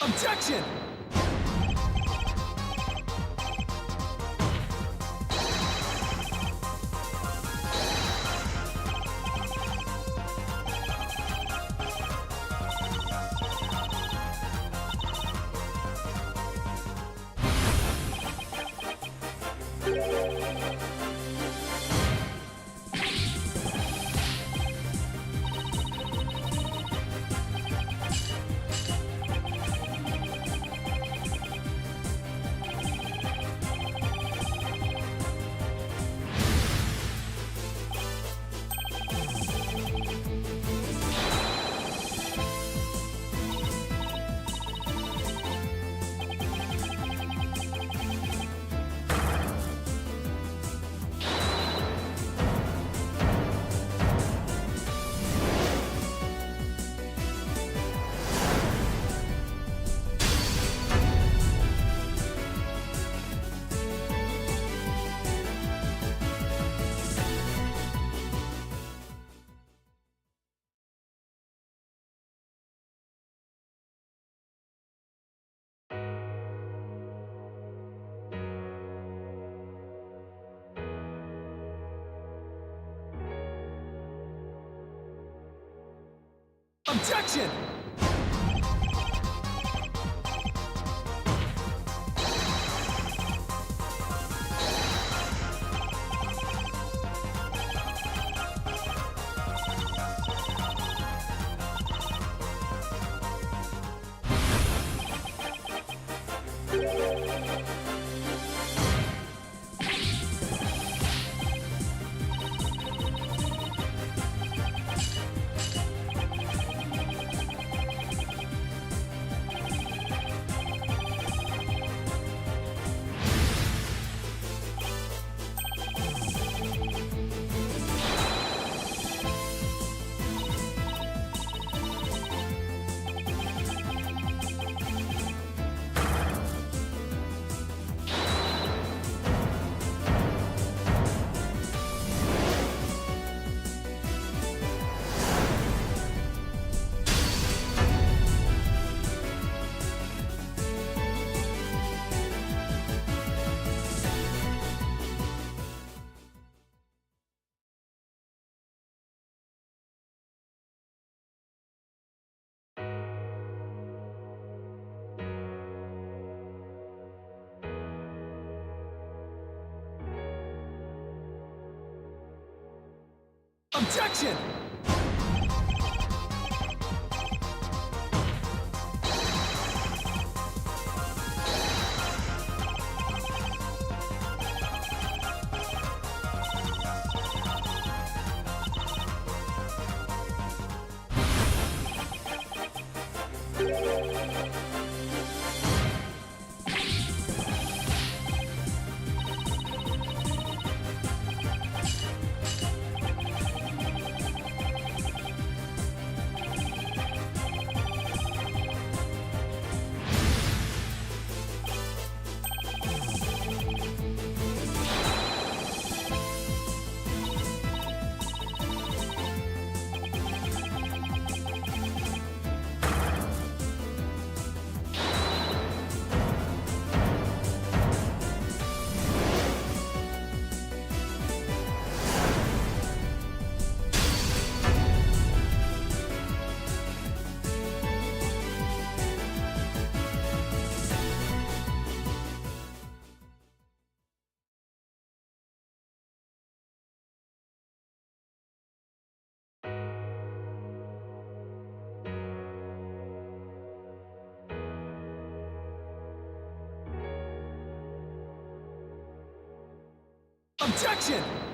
Objection! Objection! Objection! Objection!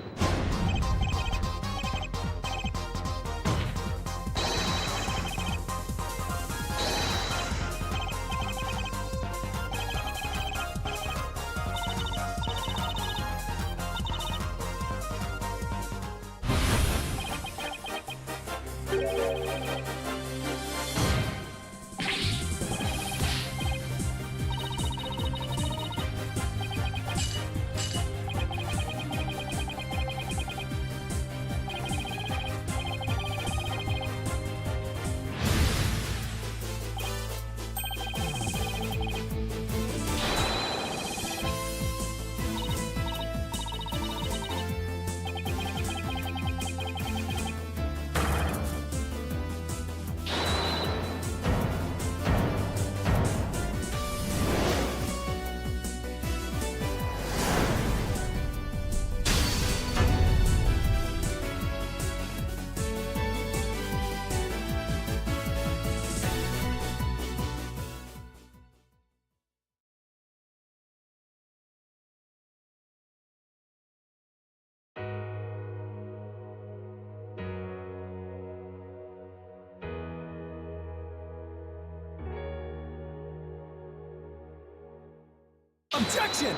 Objection!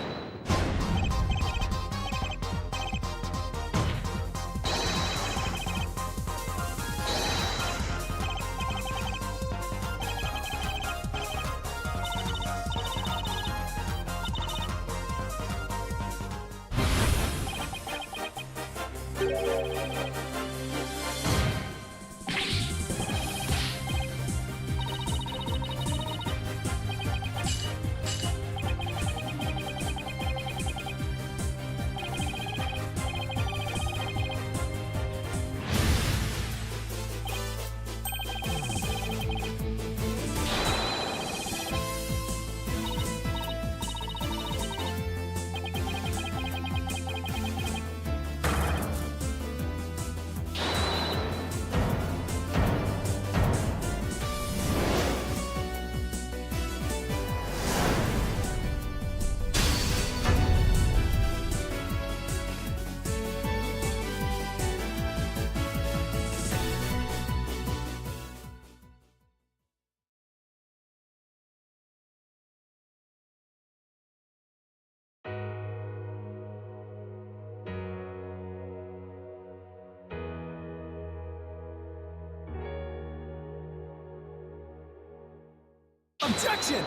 Objection!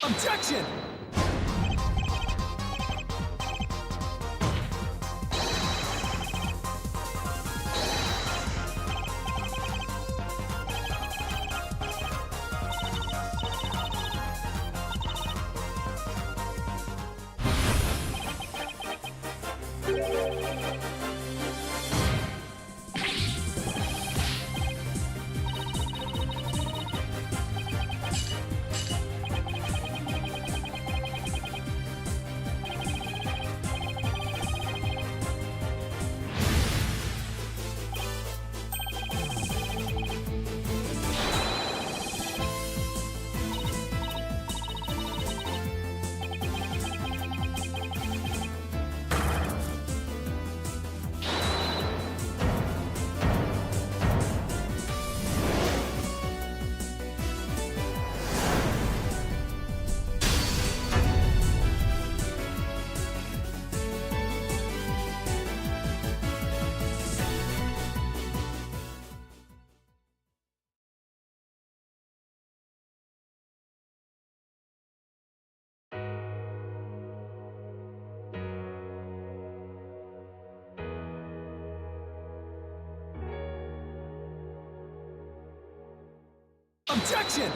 Objection! Objection!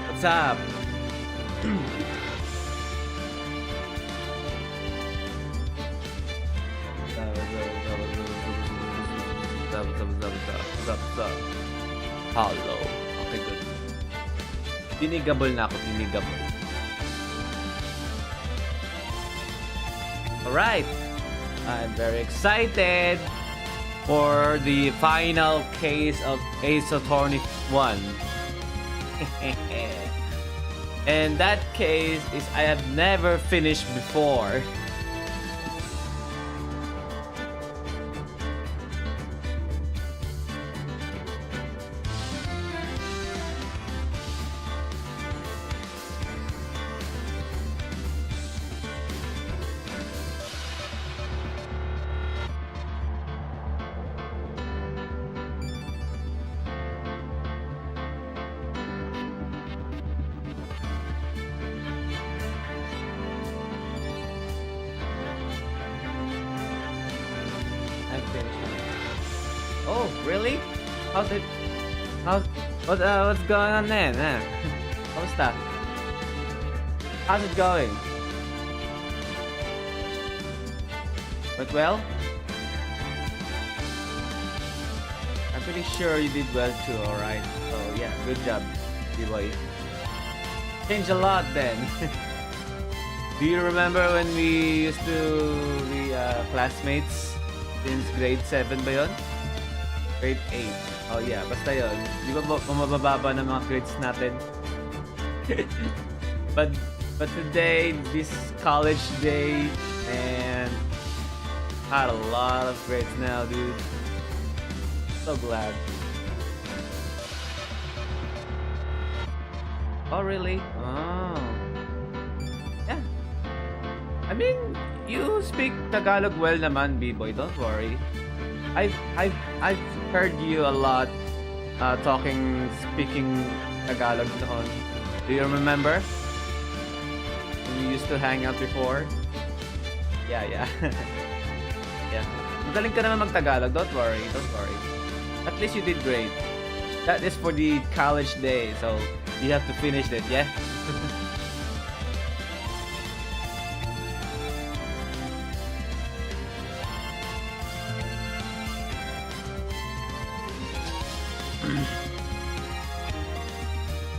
What's up? Hello. Okay, good. Dinigable na ako, dinigable. Alright. I'm very excited for the final case of Ace Attorney 1. And that case is I have never finished before. Oh, really? How's it? What's going on then? Kamusta? How's it going? Went well? I'm pretty sure you did well too, alright? So yeah, good job, B-boy. Changed a lot then. Do you remember when we used to be classmates since grade 7 ba yun? Grade 8. Oh yeah, basta yun. Di ba mabababa ng mga grades natin? but today, this college day, and had a lot of grades now, dude. So glad. Oh really? Oh. Yeah. I mean, you speak Tagalog well naman, B-boy. Don't worry. I've heard you a lot speaking Tagalog noon. Do you remember? When we used to hang out before? Yeah. Yeah. Magaling ka naman mag-Tagalog. Don't worry. At least you did great. That is for the college day, so you have to finish it, yeah?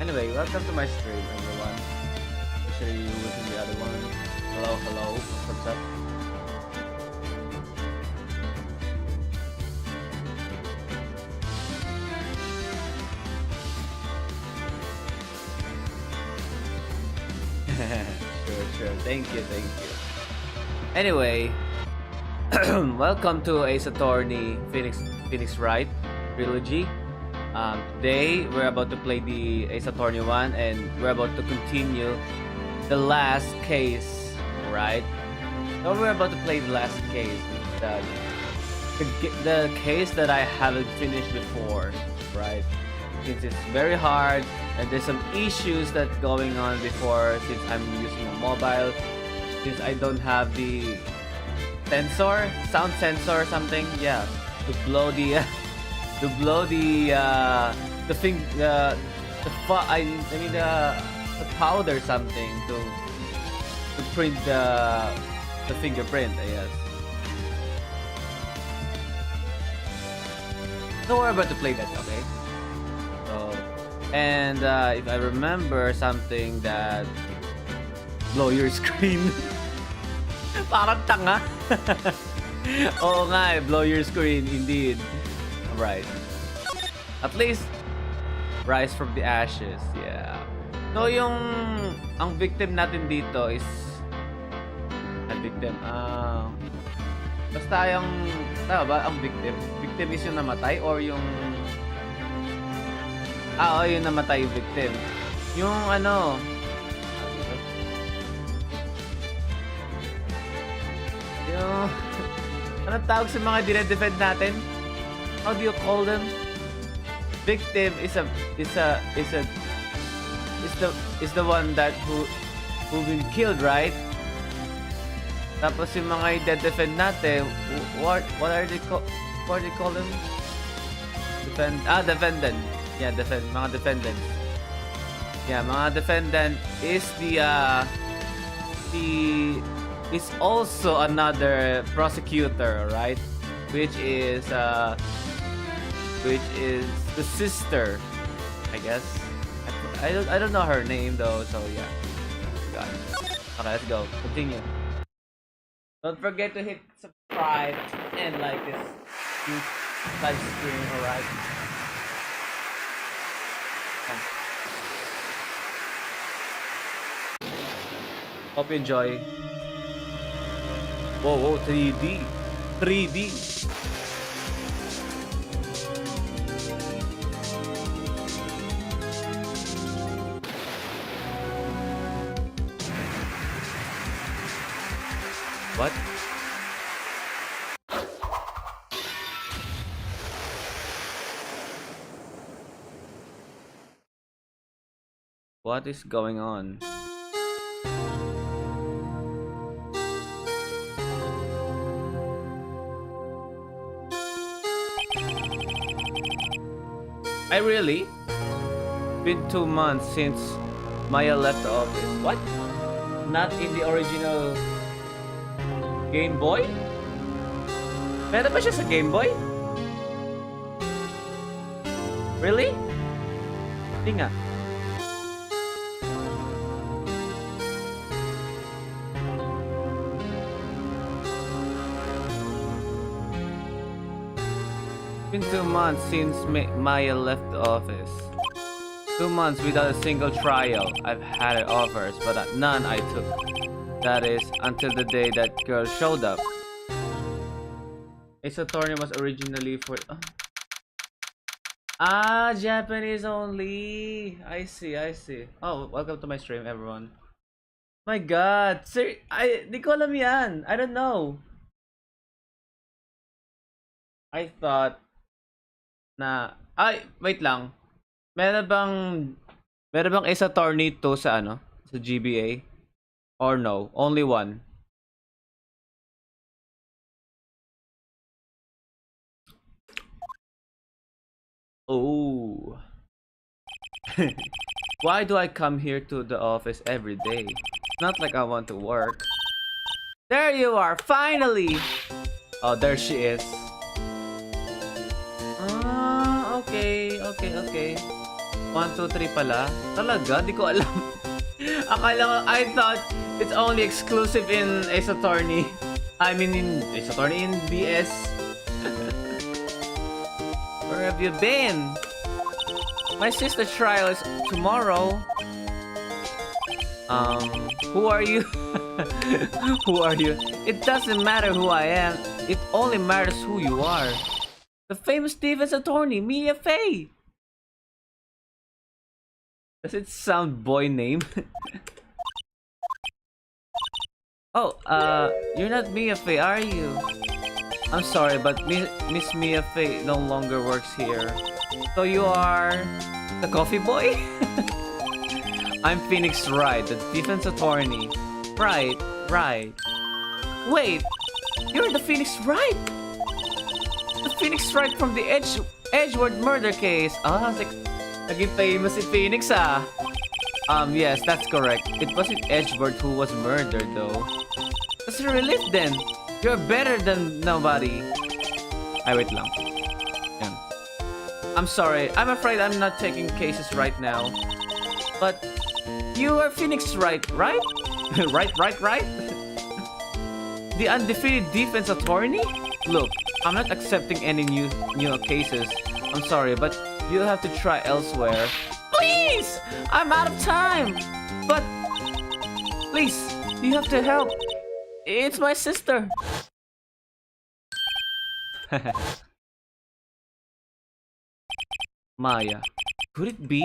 Anyway, welcome to my stream, everyone. Especially you within the other one. Hello. What's up? Sure. Thank you. Anyway, welcome to Ace Attorney Phoenix Wright Trilogy. Today we're about to play the Ace Attorney 1, and we're about to continue the last case, right? So we're about to play the last case, the case that I haven't finished before, right? Since it's very hard and there's some issues that going on before, since I'm using a mobile, since I don't have the sound sensor or something, yeah, to blow the powder something to print the fingerprint, I guess. So we're about to play that, okay? So, and if I remember something that blow your screen. Parang tanga. Oo nga, blow your screen, indeed. Right. At least rise from the ashes, yeah. So ang victim natin dito is basta yung tama ba ang victim is yung namatay or yung yung namatay yung victim. Yung yung anong tawag sa mga dire-defend natin? How do you call them? Victim is the one that who been killed, right? Tapos yung mga i-defend natin, what do they call them? Defendant. Yeah, mga defendants. Yeah, mga defendant is is also another prosecutor, right? Which is the sister, I guess. I don't know her name though, so yeah. Got it. Okay, let's go. Continue. Don't forget to hit subscribe. subscribe, and like this live stream, alright? Hope you enjoy. Whoa, 3D. 3D. What? What is going on? I really? Been 2 months since Maya left the office. What? Not in the original Game Boy? Meron ba siya sa Game Boy? Really? Hindi nga. Been 2 months since Maya left the office. 2 months without a single trial. I've had offers, but none I took. That is, until the day that girl showed up. Ace Attorney was originally for... Japanese only. I see. Oh, welcome to my stream, everyone. My God, sir, di ko alam yan. I don't know. I thought na... wait lang. Meron bang Ace Attorney to sa sa GBA? Or no? Only one? Oh. Why do I come here to the office every day? It's not like I want to work. There you are, finally! Oh, there she is. Okay. 1, 2, 3 pala. Talaga? Di ko alam. I thought it's only exclusive in Ace Attorney. I mean in Ace Attorney in BS. Where have you been? My sister's trial is tomorrow. Who are you? Who are you? It doesn't matter who I am. It only matters who you are. The famous defense attorney, Mia Fey. Does it sound boy name? Oh, you're not Mia Fey, are you? I'm sorry, but Miss Mia Fey no longer works here. So you are the coffee boy? I'm Phoenix Wright, the defense attorney. Right. Wait, you're the Phoenix Wright? The Phoenix Wright from the Edgewood murder case. Naging famous si Phoenix Yes, that's correct. It wasn't Edgewood who was murdered though. That's a relief then. You're better than nobody. Wait lang. Yan. I'm sorry. I'm afraid I'm not taking cases right now. But you are Phoenix Wright, right? right? The undefeated defense attorney? Look, I'm not accepting any new cases. I'm sorry, but you'll have to try elsewhere. Please! I'm out of time! But please, you have to help. It's my sister. Maya. Could it be?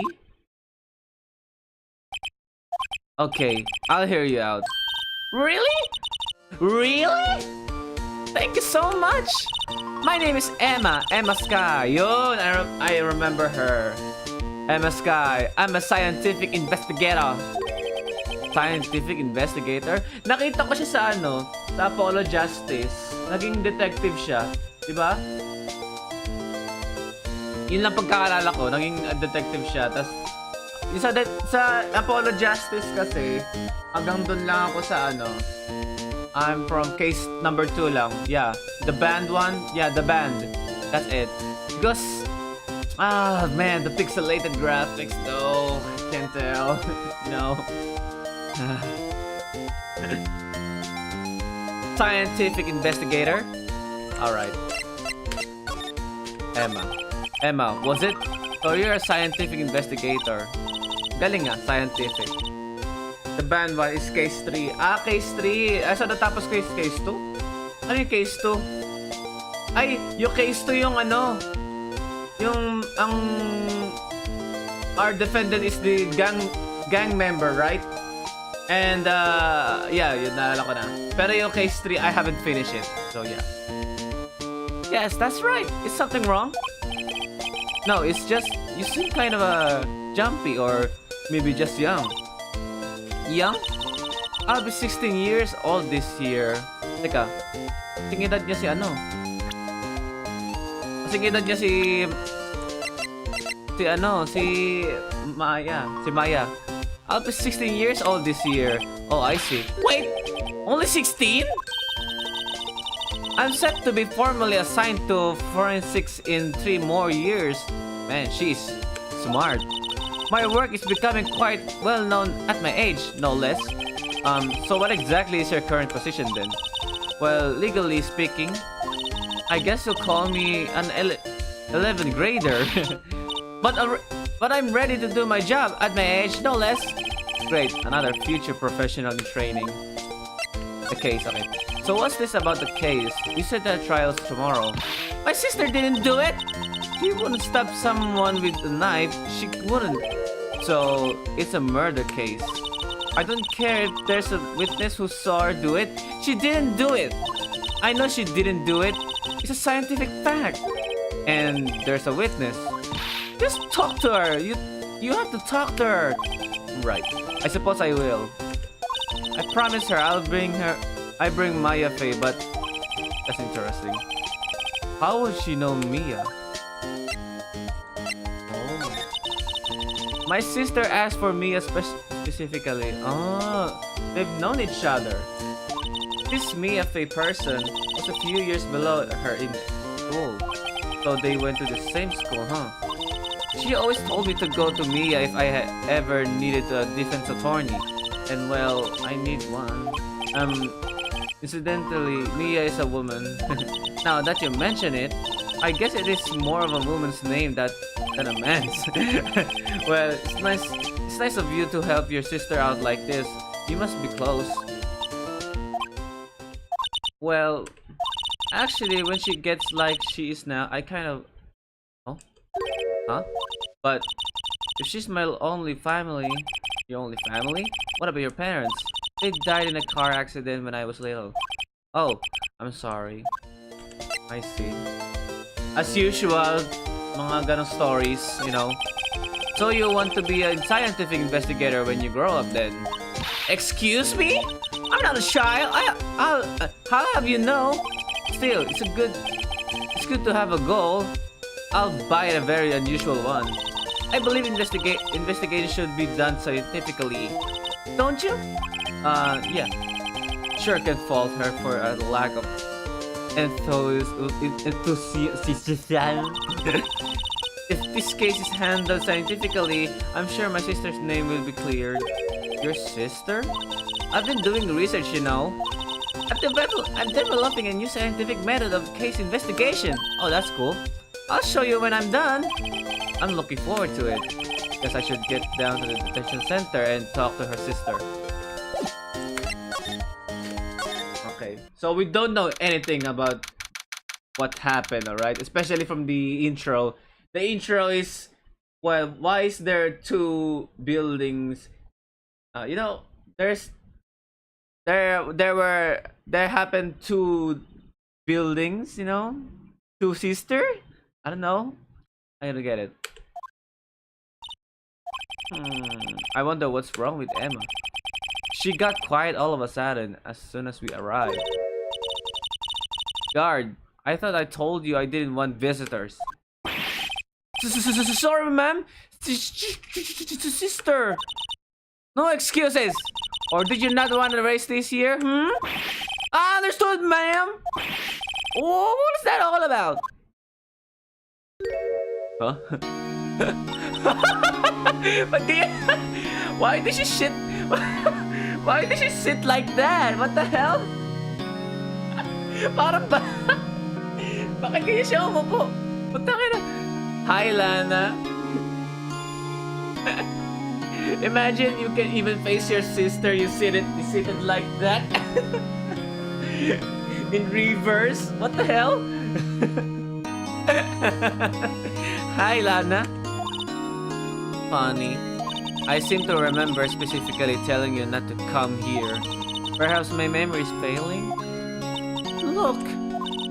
Okay, I'll hear you out. Really? Thank you so much. My name is Emma Sky. Yun, I remember her. Emma Sky. I'm a scientific investigator. Nakita ko siya sa sa Apollo Justice. Naging detective siya, 'di ba? Yun lang pagkakaalala ko, naging detective siya. Tas sa Apollo Justice kasi hanggang doon lang ako sa I'm from case number 2 lang. Yeah, the band one. Yeah, the band. That's it. Because man, the pixelated graphics though. I can't tell. No. Scientific investigator. Alright. Emma, was it? So you're a scientific investigator. Galing nga, scientific. The band one is case 3. Case 3. So natapos ko yung case 2? Ano yung case 2? Ay, yung case 2 yung ano? Yung, our defendant is the gang member, right? And, yeah, yun, naalala ko na. Pero yung case 3, I haven't finished it. So, yeah. Yes, that's right. Is something wrong? No, it's just, you seem kind of, jumpy or maybe just young. Young? I'll be 16 years old this year. Teka, kasing edad niya si ano? Kasing edad niya si Maya. Si Maya. I'll be 16 years old this year. Oh, I see. Wait! Only 16? I'm set to be formally assigned to forensics in 3 more years. Man, she's smart. My work is becoming quite well known at my age, no less. So what exactly is your current position then? Well, legally speaking, I guess you'll call me an 11th grader. But I'm ready to do my job at my age, no less. Great, another future professional in training. The case, okay. So what's this about the case? You said that trial's tomorrow. My sister didn't do it! She wouldn't stab someone with a knife. She wouldn't. So, it's a murder case. I don't care if there's a witness who saw her do it. She didn't do it! I know she didn't do it. It's a scientific fact. And there's a witness. Just talk to her. You have to talk to her. Right. I suppose I will. I promise her I bring Maya Faye, but that's interesting. How would she know Mia? Oh. My sister asked for Mia specifically. Oh, they've known each other. This Mia Faye person was a few years below her in school. So they went to the same school, huh? She always told me to go to Mia if I ever needed a defense attorney. And well, I need one. Incidentally, Mia is a woman. Now that you mention it, I guess it is more of a woman's name than a man's. Well, it's nice of you to help your sister out like this. You must be close. Well, actually, when she gets like she is now, I kind of... Oh? Huh? But if she's my only family... Your only family? What about your parents? They died in a car accident when I was little. Oh, I'm sorry. I see. As usual, mga ganong stories, you know. So you want to be a scientific investigator when you grow up then? Excuse me? I'm not a child. How have you know? Still, it's good to have a goal. I'll buy a very unusual one. I believe investigation should be done scientifically. Don't you? Yeah. Sure can fault her for a lack of enthusiasm. If this case is handled scientifically, I'm sure my sister's name will be cleared. Your sister? I've been doing research, you know. I'm developing a new scientific method of case investigation. Oh, that's cool. I'll show you when I'm done. I'm looking forward to it. Guess I should get down to the detention center and talk to her sister. Okay, so we don't know anything about what happened, alright? Especially from the intro. The intro is, well, why is there 2 buildings? You know, there happened 2 buildings, you know? 2 sister? I don't know. I don't get it. I wonder what's wrong with Emma. She got quiet all of a sudden as soon as we arrived. Guard, I thought I told you I didn't want visitors. Sorry, ma'am. Sister. No excuses. Or did you not want to race this year? Understood, ma'am. What is that all about? Huh? But why did she shit? Why did she sit like that? What the hell? Parang ba? Bakit kaya siya umupo? Putangin na. Hi, Lana. Imagine you can even face your sister. You seated like that. In reverse. What the hell? Hi, Lana. Funny. I seem to remember specifically telling you not to come here. Perhaps my memory is failing? Look,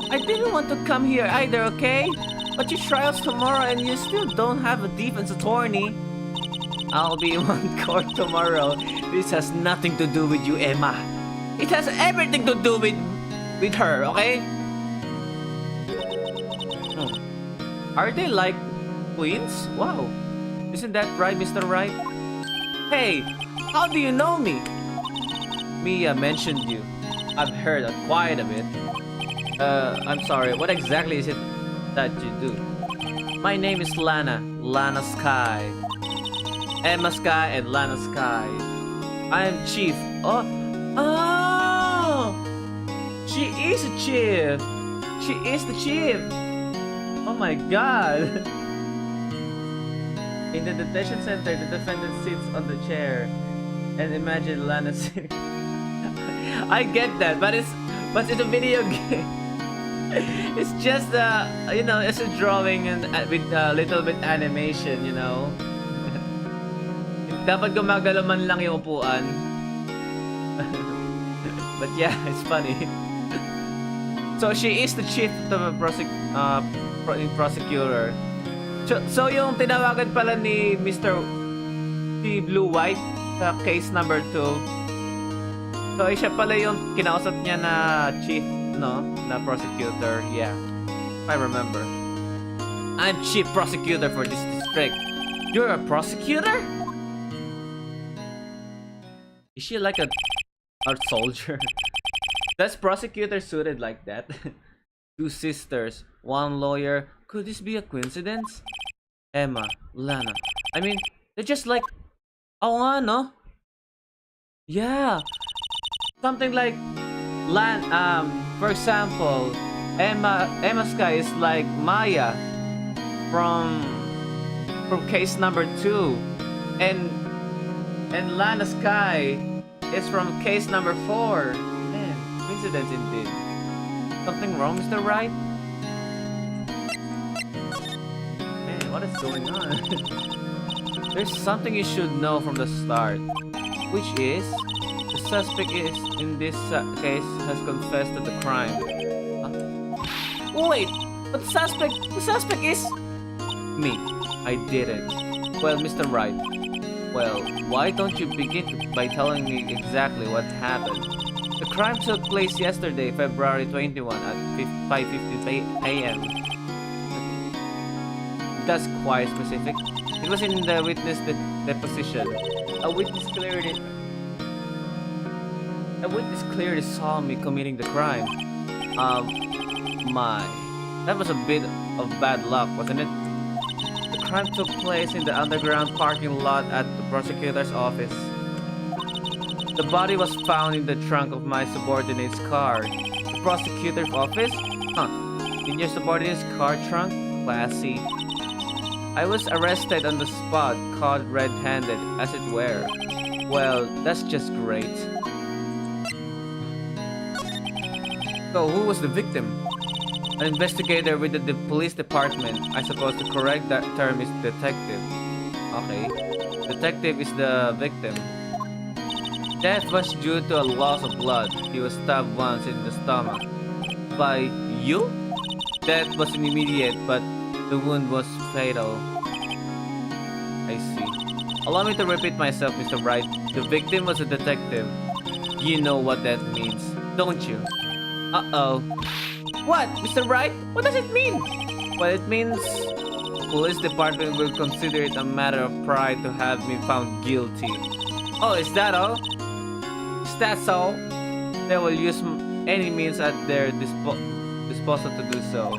I didn't want to come here either, okay? But your trial's tomorrow and you still don't have a defense attorney. I'll be on court tomorrow. This has nothing to do with you, Emma. It has everything to do with her, okay? Are they like twins? Wow. Isn't that right, Mr. Wright? Hey, how do you know me? Mia mentioned you. I've heard quite a bit. I'm sorry, what exactly is it that you do? My name is Lana. Lana Sky. Emma Sky and Lana Sky. I am Chief. Oh! She is a chief! She is the chief! Oh my god! In the detention center, the defendant sits on the chair. And imagine Lana sitting. I get that, but it's a video game. It's just you know, it's a drawing and with a little bit animation, you know. Dapat gumagalaw man lang yung upuan. But yeah, it's funny. So she is the chief of the prosecutor. So yung tinawagan pala ni Mr. si Blue White sa case number 2. So siya pala yung kinausap niya na chief, no? Na prosecutor. Yeah. I remember. I'm chief prosecutor for this district. You're a prosecutor? Is she like a soldier? That's prosecutor suited like that. 2 sisters, 1 lawyer. Could this be a coincidence? Emma, Lana. I mean, they're just like... Oh, no? Yeah. Something like... for example, Emma Sky is like Maya from case number 2. And Lana Sky is from case number 4. Man, coincidence indeed. Something wrong, Mr. Wright? Man, what is going on? There's something you should know from the start, which is the suspect is in this case has confessed to the crime. Wait, but the suspect is me. I did it. Well, Mr. Wright. Well, why don't you begin by telling me exactly what happened? The crime took place yesterday, February 21 at 5:50 a.m. That's quite specific. It was in the witness deposition. A witness clearly saw me committing the crime. That was a bit of bad luck, wasn't it? The crime took place in the underground parking lot at the prosecutor's office. The body was found in the trunk of my subordinate's car. The prosecutor's office? Huh. In your subordinate's car trunk? Classy. I was arrested on the spot, caught red-handed, as it were. Well, that's just great. So, who was the victim? An investigator with the police department. I suppose the correct term is detective. Okay. Detective is the victim. Death was due to a loss of blood. He was stabbed once in the stomach. By you? Death was immediate, but the wound was fatal. I see. Allow me to repeat myself, Mr. Wright. The victim was a detective. You know what that means, don't you? Uh-oh. What, Mr. Wright? What does it mean? Well, it means the police department will consider it a matter of pride to have me found guilty. Oh, is that all? Is that all? They will use any means at their disposal to do so.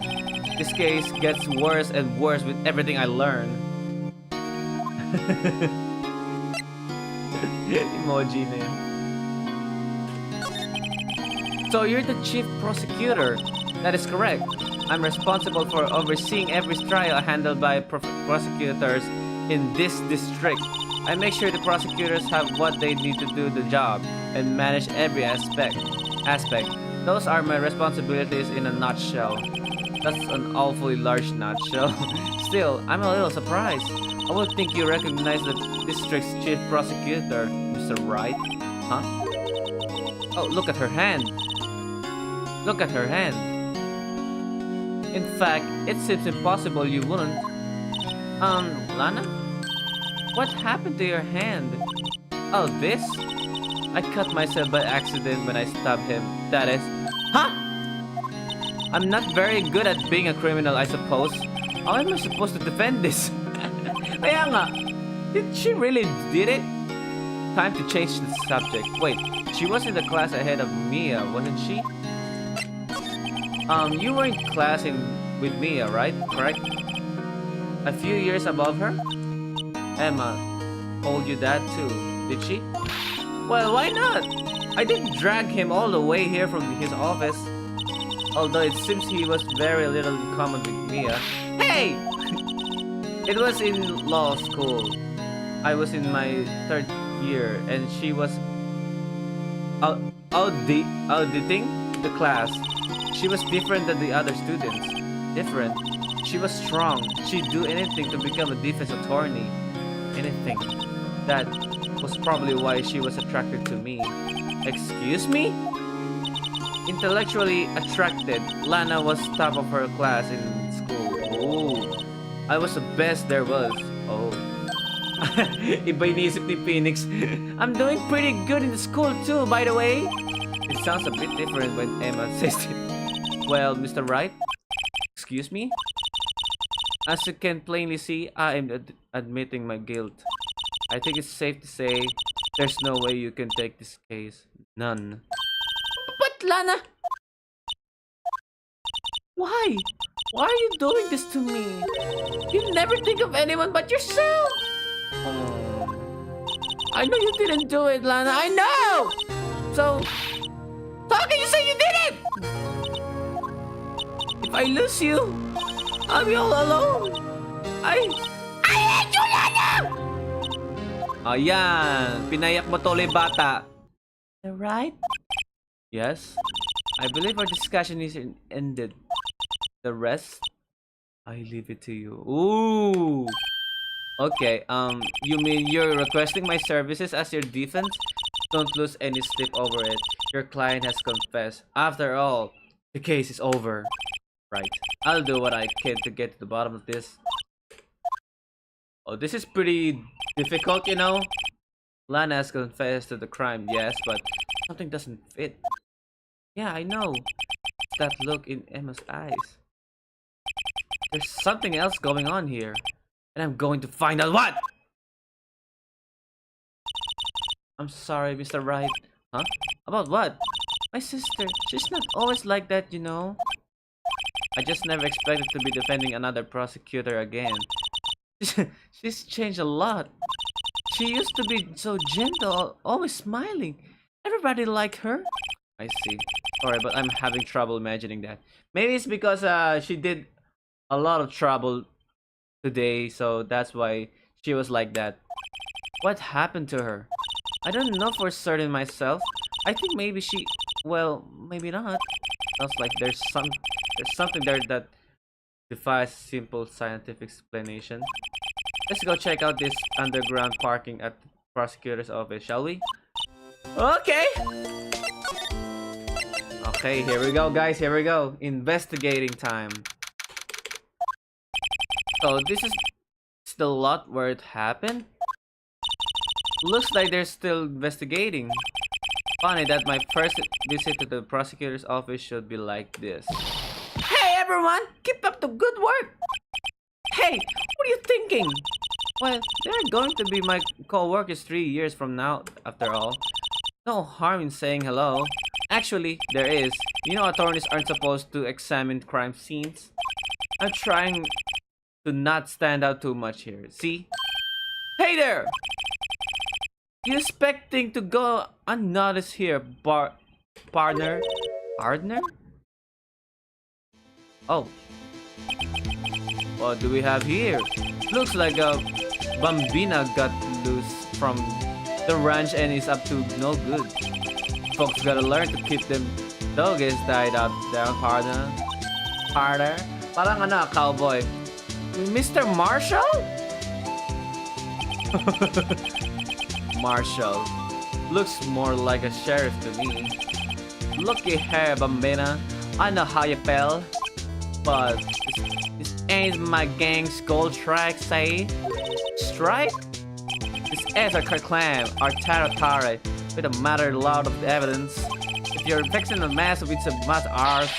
This case gets worse and worse with everything I learn. Emoji na yun. So you're the chief prosecutor. That is correct. I'm responsible for overseeing every trial handled by prosecutors in this district. I make sure the prosecutors have what they need to do the job and manage every aspect. Those are my responsibilities in a nutshell. That's an awfully large nutshell. Still, I'm a little surprised. I would think you recognize the district's chief prosecutor, Mr. Wright. Huh? Oh, look at her hand. Look at her hand. In fact, it seems impossible you wouldn't. Lana? What happened to your hand? Oh, this? I cut myself by accident when I stabbed him. That is... Huh? I'm not very good at being a criminal, I suppose. How am I supposed to defend this? Kaya nga, did she really did it? Time to change the subject. Wait, she was in the class ahead of Mia, wasn't she? You were in class with Mia, right? Correct? A few years above her? Emma told you that too, did she? Well, why not? I didn't drag him all the way here from his office. Although it seems he was very little in common with Mia. Hey! It was in law school. I was in my 3rd year and she was auditing the class. She was different than the other students. Different. She was strong. She'd do anything to become a defense attorney. Anything. That was probably why she was attracted to me. Excuse me? Intellectually attracted, Lana was top of her class in school. Oh, I was the best there was. Oh. Iba iniisip ni Phoenix. I'm doing pretty good in school too, by the way. It sounds a bit different when Emma says it. Well, Mr. Wright? Excuse me? As you can plainly see, I am admitting my guilt. I think it's safe to say there's no way you can take this case. None. But Lana! Why? Why are you doing this to me? You never think of anyone but yourself! I know you didn't do it, Lana. I know! So how can you say you did it? If I lose you, I'll be all alone. I hate you, Lana! Ayan, pinayak mo tuloy bata. Right? Yes. I believe our discussion is ended. The rest, I leave it to you. Ooh. Okay, you mean you're requesting my services as your defense? Don't lose any sleep over it. Your client has confessed. After all, the case is over. Right. I'll do what I can to get to the bottom of this. Oh, this is pretty difficult, you know? Lana has confessed to the crime, yes, but something doesn't fit. Yeah, I know. It's that look in Emma's eyes. There's something else going on here. And I'm going to find out what! I'm sorry, Mr. Wright. Huh? About what? My sister. She's not always like that, you know? I just never expected to be defending another prosecutor again. She's changed a lot. She used to be so gentle, always smiling. Everybody liked her. I see. Sorry, but I'm having trouble imagining that. Maybe it's because she did a lot of trouble today, so that's why she was like that. What happened to her? I don't know for certain myself. I think maybe she... well, maybe not. Sounds like there's something there that defies simple scientific explanation. Let's go check out this underground parking at the prosecutor's office, shall we? Okay! Okay, here we go, guys. Here we go. Investigating time. So this is the lot where it happened. Looks like they're still investigating. Funny that my first visit to the prosecutor's office should be like this. Hey everyone! Keep up the good work! Hey! What are you thinking? Well, they're going to be my co-workers 3 years from now, after all. No harm in saying hello. Actually, there is. You know attorneys aren't supposed to examine crime scenes. I'm trying to not stand out too much here. See? Hey there! You expecting to go unnoticed here, partner? Partner? Oh. What do we have here? Looks like a Bambina got loose from the ranch and is up to no good. Folks gotta learn to keep them doggies tied up down, partner. Parang ano, cowboy. Mr. Marshall? Marshall. Looks more like a sheriff to me. Looky here, Bambina. I know how you feel, but this ain't my gang's gold strike, say? Strike? This is a clan, our territory, with a matter lot of evidence. If you're fixing a mess with some must ours,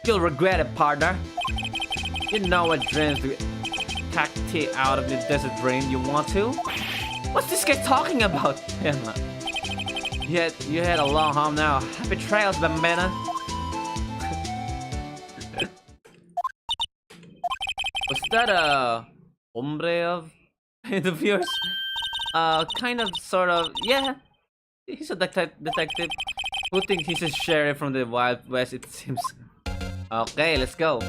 you'll regret it, partner. You know what dreams to cacti out of the desert dream you want to? What's this guy talking about? Yet you had a long home now. Happy trails, Bambina. Was that a hombre of interviewers? Kind of, sort of, yeah. He's a detective who thinks he's a sheriff from the Wild West, it seems. Okay, let's go.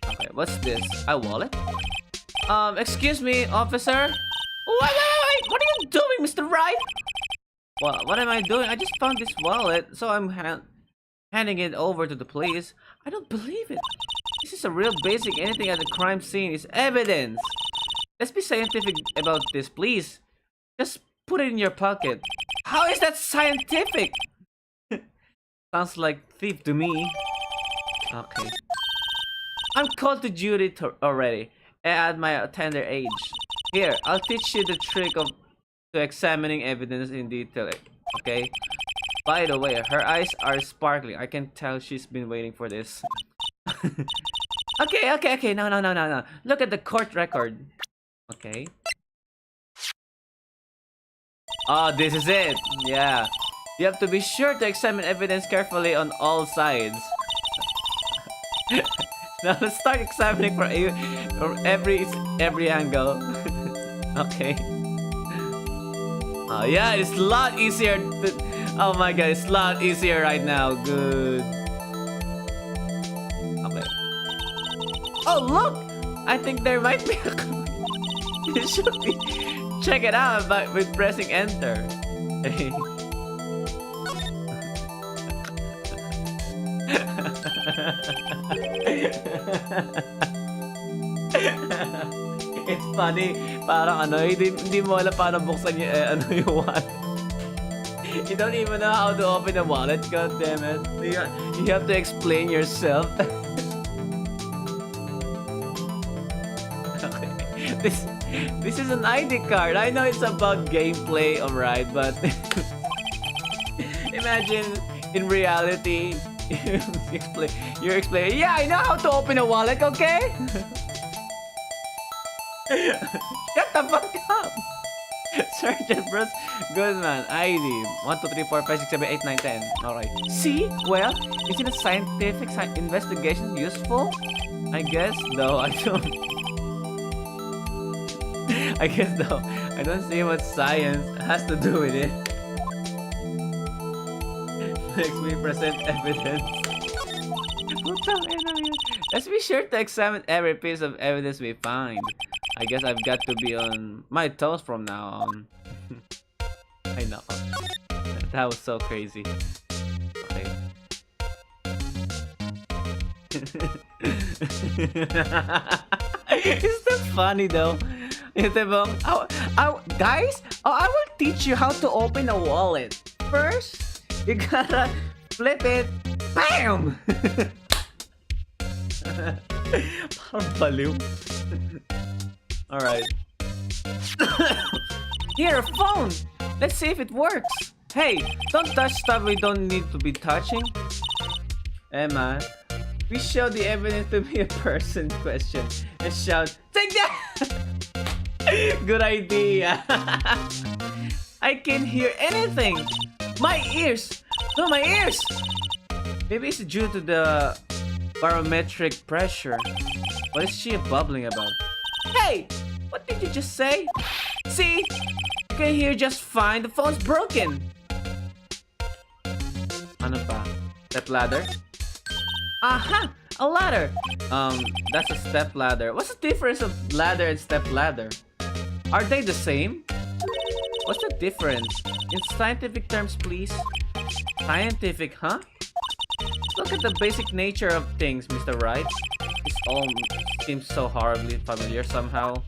Okay, what's this? A wallet? Excuse me, officer? Wait! What are you doing, Mr. Wright? What am I doing? I just found this wallet, so I'm handing it over to the police. I don't believe it. This is a real basic. Anything at the crime scene is evidence. Let's be scientific about this, please. Just put it in your pocket. How is that scientific? Sounds like thief to me. Okay. I'm called to duty already, at my tender age. Here, I'll teach you the trick of examining evidence in detail. Okay. By the way, her eyes are sparkling. I can tell she's been waiting for this. Okay. No. Look at the court record. Okay. Oh, this is it. Yeah. You have to be sure to examine evidence carefully on all sides. Now let's start examining from every angle. Okay. Oh yeah, it's a lot easier to... Oh my god, it's a lot easier right now. Good. Okay. Oh look! I think there might be a... You should be... Check it out with pressing enter. It's funny, parang ano, hindi mo alam paano buksan yung wallet. You don't even know how to open a wallet, god damn it. You have to explain yourself. Okay. This is an ID card. I know it's about gameplay, alright, but imagine in reality you're explaining, yeah, I know how to open a wallet, okay? Shut the fuck up! Sergeant Bruce Goodman, ID 1, 2, 3, 4, 5, 6, 7, 8, 9, 10. Alright. See? Well, isn't a scientific investigation useful? I guess, though, I don't... I guess, though, I don't see what science has to do with it. Makes me present evidence. Let's be sure to examine every piece of evidence we find. I guess I've got to be on my toes from now on. I know. That was so crazy. Okay. It's not funny though. Guys, I will teach you how to open a wallet. First, you gotta flip it. BAM! Parang baliw. Alright. Here, a phone! Let's see if it works. Hey, don't touch stuff we don't need to be touching. Emma, we show the evidence to be a person question and shout, take that! Good idea. I can't hear anything. My ears! No, my ears! Maybe it's due to the barometric pressure. What is she bubbling about? Hey! What did you just say? See? You can hear just fine. The phone's broken. Ano pa? Step ladder. Aha! A ladder! That's a step ladder. What's the difference of ladder and step ladder? Are they the same? What's the difference? In scientific terms, please. Scientific, huh? Look at the basic nature of things, Mr. Wright. This all seems so horribly familiar somehow.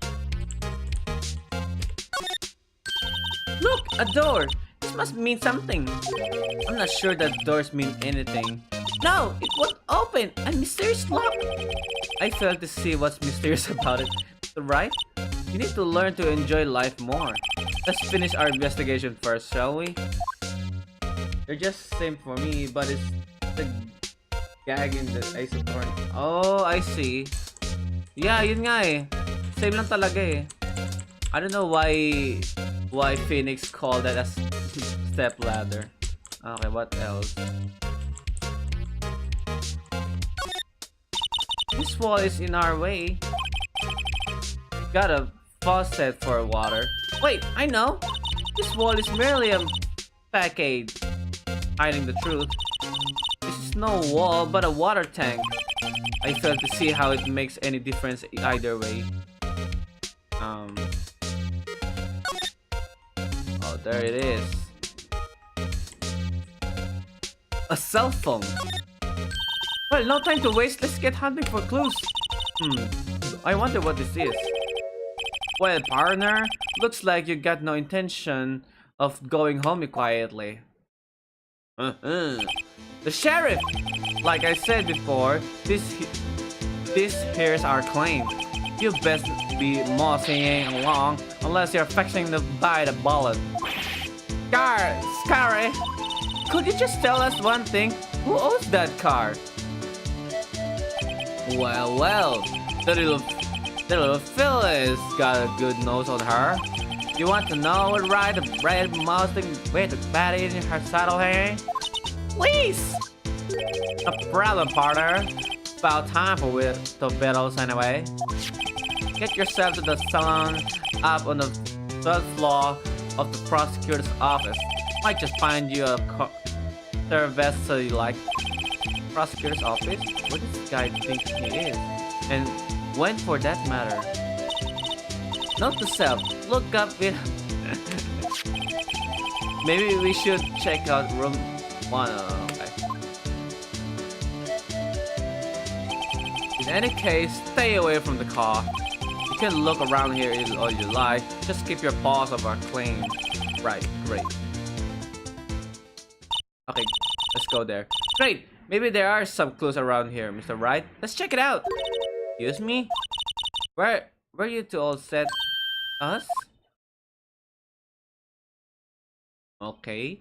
Look! A door! This must mean something. I'm not sure that doors mean anything. No! It won't open! A mysterious lock! I fail to see what's mysterious about it. Mr. Wright? You need to learn to enjoy life more. Let's finish our investigation first, shall we? They're just same for me, but it's the gag in the isoporn. Oh, I see. Yeah, yun nga eh. Same lang talaga eh. I don't know why Phoenix called that a step ladder. Okay, what else? This wall is in our way. Got a faucet for water. Wait, I know. This wall is merely a facade hiding the truth. This is no wall, but a water tank. I fail to see how it makes any difference either way. Oh, there it is. A cell phone. Well, no time to waste. Let's get hunting for clues. I wonder what this is. Well, partner, looks like you got no intention of going home quietly. The sheriff! Like I said before, this here's our claim. You best be moseying along unless you're fixing to buy the bullet. Scary! Could you just tell us one thing? Who owns that car? Well, the little Phyllis got a good nose on her. You want to know what right the red Mustang with the batty in her saddle here? Please! No problem, partner. About time for the battles anyway. Get yourself to the salon up on the third floor of the prosecutor's office. Might just find you a service you like. Prosecutor's office? What does this guy think he is? And when for that matter? Note to self, look up it. Maybe we should check out room 1. Okay. In any case, stay away from the car. You can look around here all you like. Just keep your paws off our claim. Right, great. Okay, let's go there. Great! Maybe there are some clues around here, Mr. Wright. Let's check it out! Excuse me? Where you two all set? Us? Okay.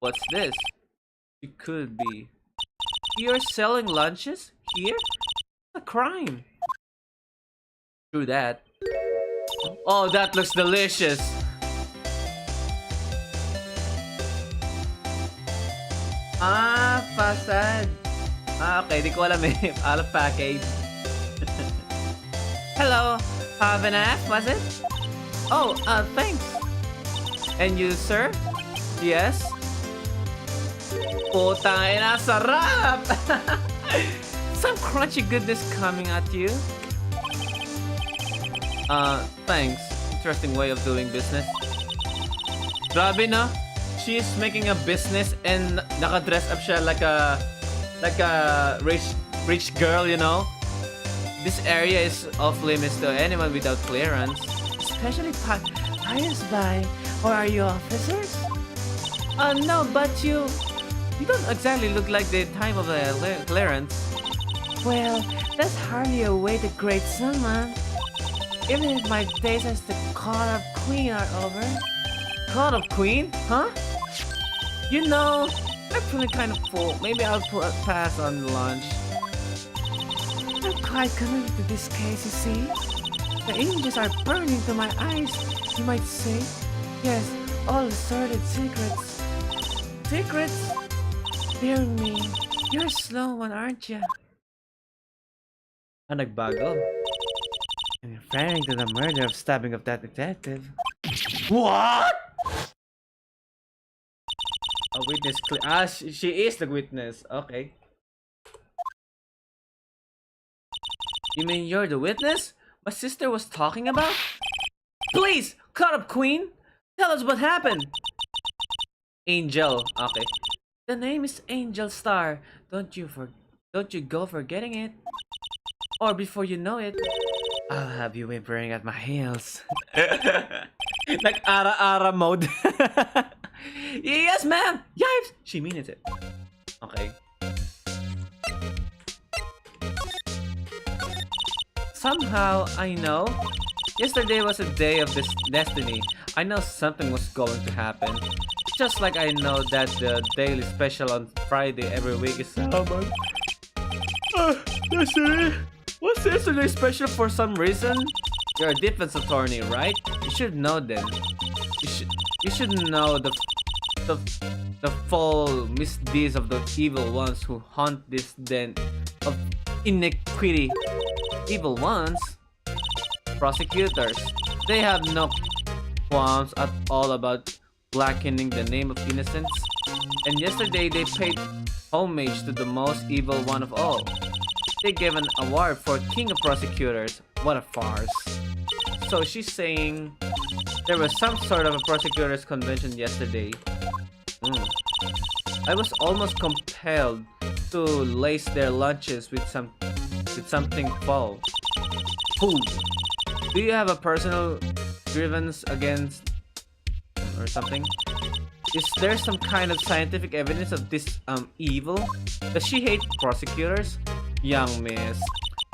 What's this? It could be. You're selling lunches? Here? It's a crime. True that. Oh, that looks delicious! Facade. Okay, di ko alam eh. Out of package. Hello, have an app, was it? Oh, thanks. And you, sir? Yes? Putang ina, sarap! Some crunchy goodness coming at you. Thanks. Interesting way of doing business. Grabe na. She's making a business and naka-dress up siya like a rich girl, you know. This area is off limits to anyone without clearance, especially passers-by. Or are you officers? No, but you don't exactly look like the type of clearance. Well, that's hardly a way to grade someone. Even if my days as the Court of Queen are over. Court of Queen? Huh? You know, I'm feeling kind of full. Maybe I'll pass on lunch. I'm quite committed to this case, you see. The images are burning to my eyes, you might say. Yes, all the sordid secrets. Secrets? Dear me, you're a slow one, aren't you? Nagbago. And referring to the murder of stabbing of that detective. What? A witness. She is the witness. Okay. You mean you're the witness my sister was talking about? Please, cut up, Queen. Tell us what happened. Angel. Okay. The name is Angel Star. Don't you go forgetting it. Or before you know it, I'll have you whimpering at my heels. Like ara-ara mode. Yes, ma'am. Yipes. She means it. Okay. Somehow I know. Yesterday was a day of this destiny. I know something was going to happen. Just like I know that the daily special on Friday every week is Salmon. Yesterday was yesterday special for some reason? You're a defense attorney, right? You should know then. You should know the full misdeeds of the evil ones who haunt this den of iniquity. Evil ones? Prosecutors. They have no qualms at all about blackening the name of innocence. And yesterday they paid homage to the most evil one of all. They gave an award for King of Prosecutors. What a farce. So she's saying there was some sort of a prosecutors convention yesterday. I was almost compelled to lace their lunches with something foul. Food. Do you have a personal grievance against or something? Is there some kind of scientific evidence of this evil? Does she hate prosecutors? Young miss,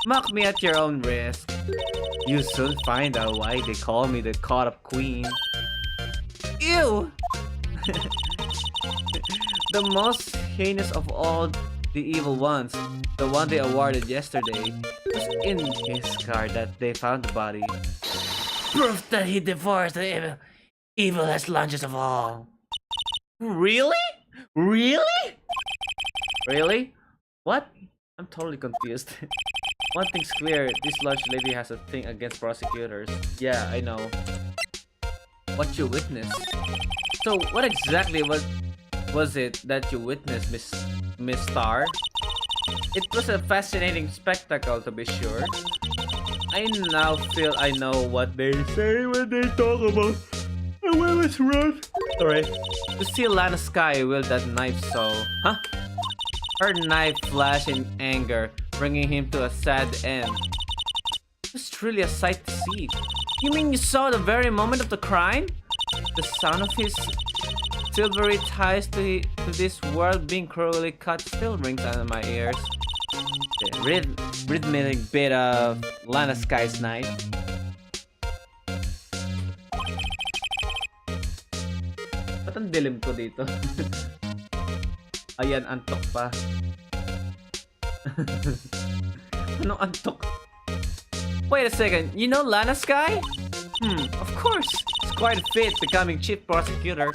mock me at your own risk. You soon find out why they call me the caught up queen. Ew! The most heinous of all the evil ones, the one they awarded yesterday, was in his car that they found the body. Proof that he divorced the evilest lunches of all. Really? Really? Really? What? I'm totally confused. One thing's clear, this lunch lady has a thing against prosecutors. Yeah, I know. What you witnessed? So, what exactly was it that you witnessed, Miss Star? It was a fascinating spectacle, to be sure. I now feel I know what they say when they talk about a women's right. Sorry. To see Lana Sky wield that knife so... Huh? Her knife flashed in anger, bringing him to a sad end. It was truly a sight to see. You mean you saw the very moment of the crime? The sound of his silvery ties to this world being cruelly cut still rings under my ears. The rhythmic bit of Lana Sky's knife. Ba't ang dilim ko dito? Ayan, antok pa. Anong antok? Wait a second, you know Lana Sky? Of course. It's quite a fit becoming chief prosecutor.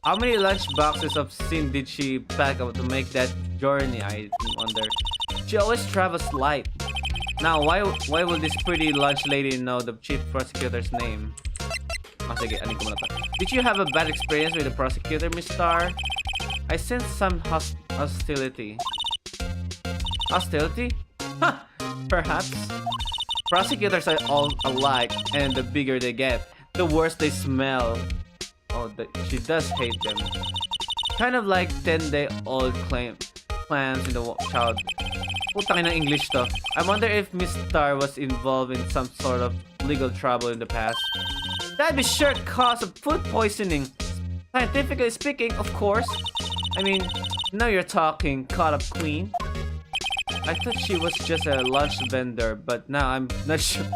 How many lunch boxes of sin did she pack up to make that journey, I wonder? She always travels light. Now, why will this pretty lunch lady know the chief prosecutor's name? Sige, anin ko muna to. Did you have a bad experience with the prosecutor, Miss Star? I sense some hostility. Hostility? Huh, perhaps. Prosecutors are all alike, and the bigger they get, the worse they smell. Oh, she does hate them. Kind of like 10-day-old clams in the child. Putang ina English to. I wonder if Miss Star was involved in some sort of legal trouble in the past. That'd be sure cause of food poisoning. Scientifically speaking, of course. I mean, now you're talking, caught up queen. I thought she was just a lunch vendor, but now I'm not sure.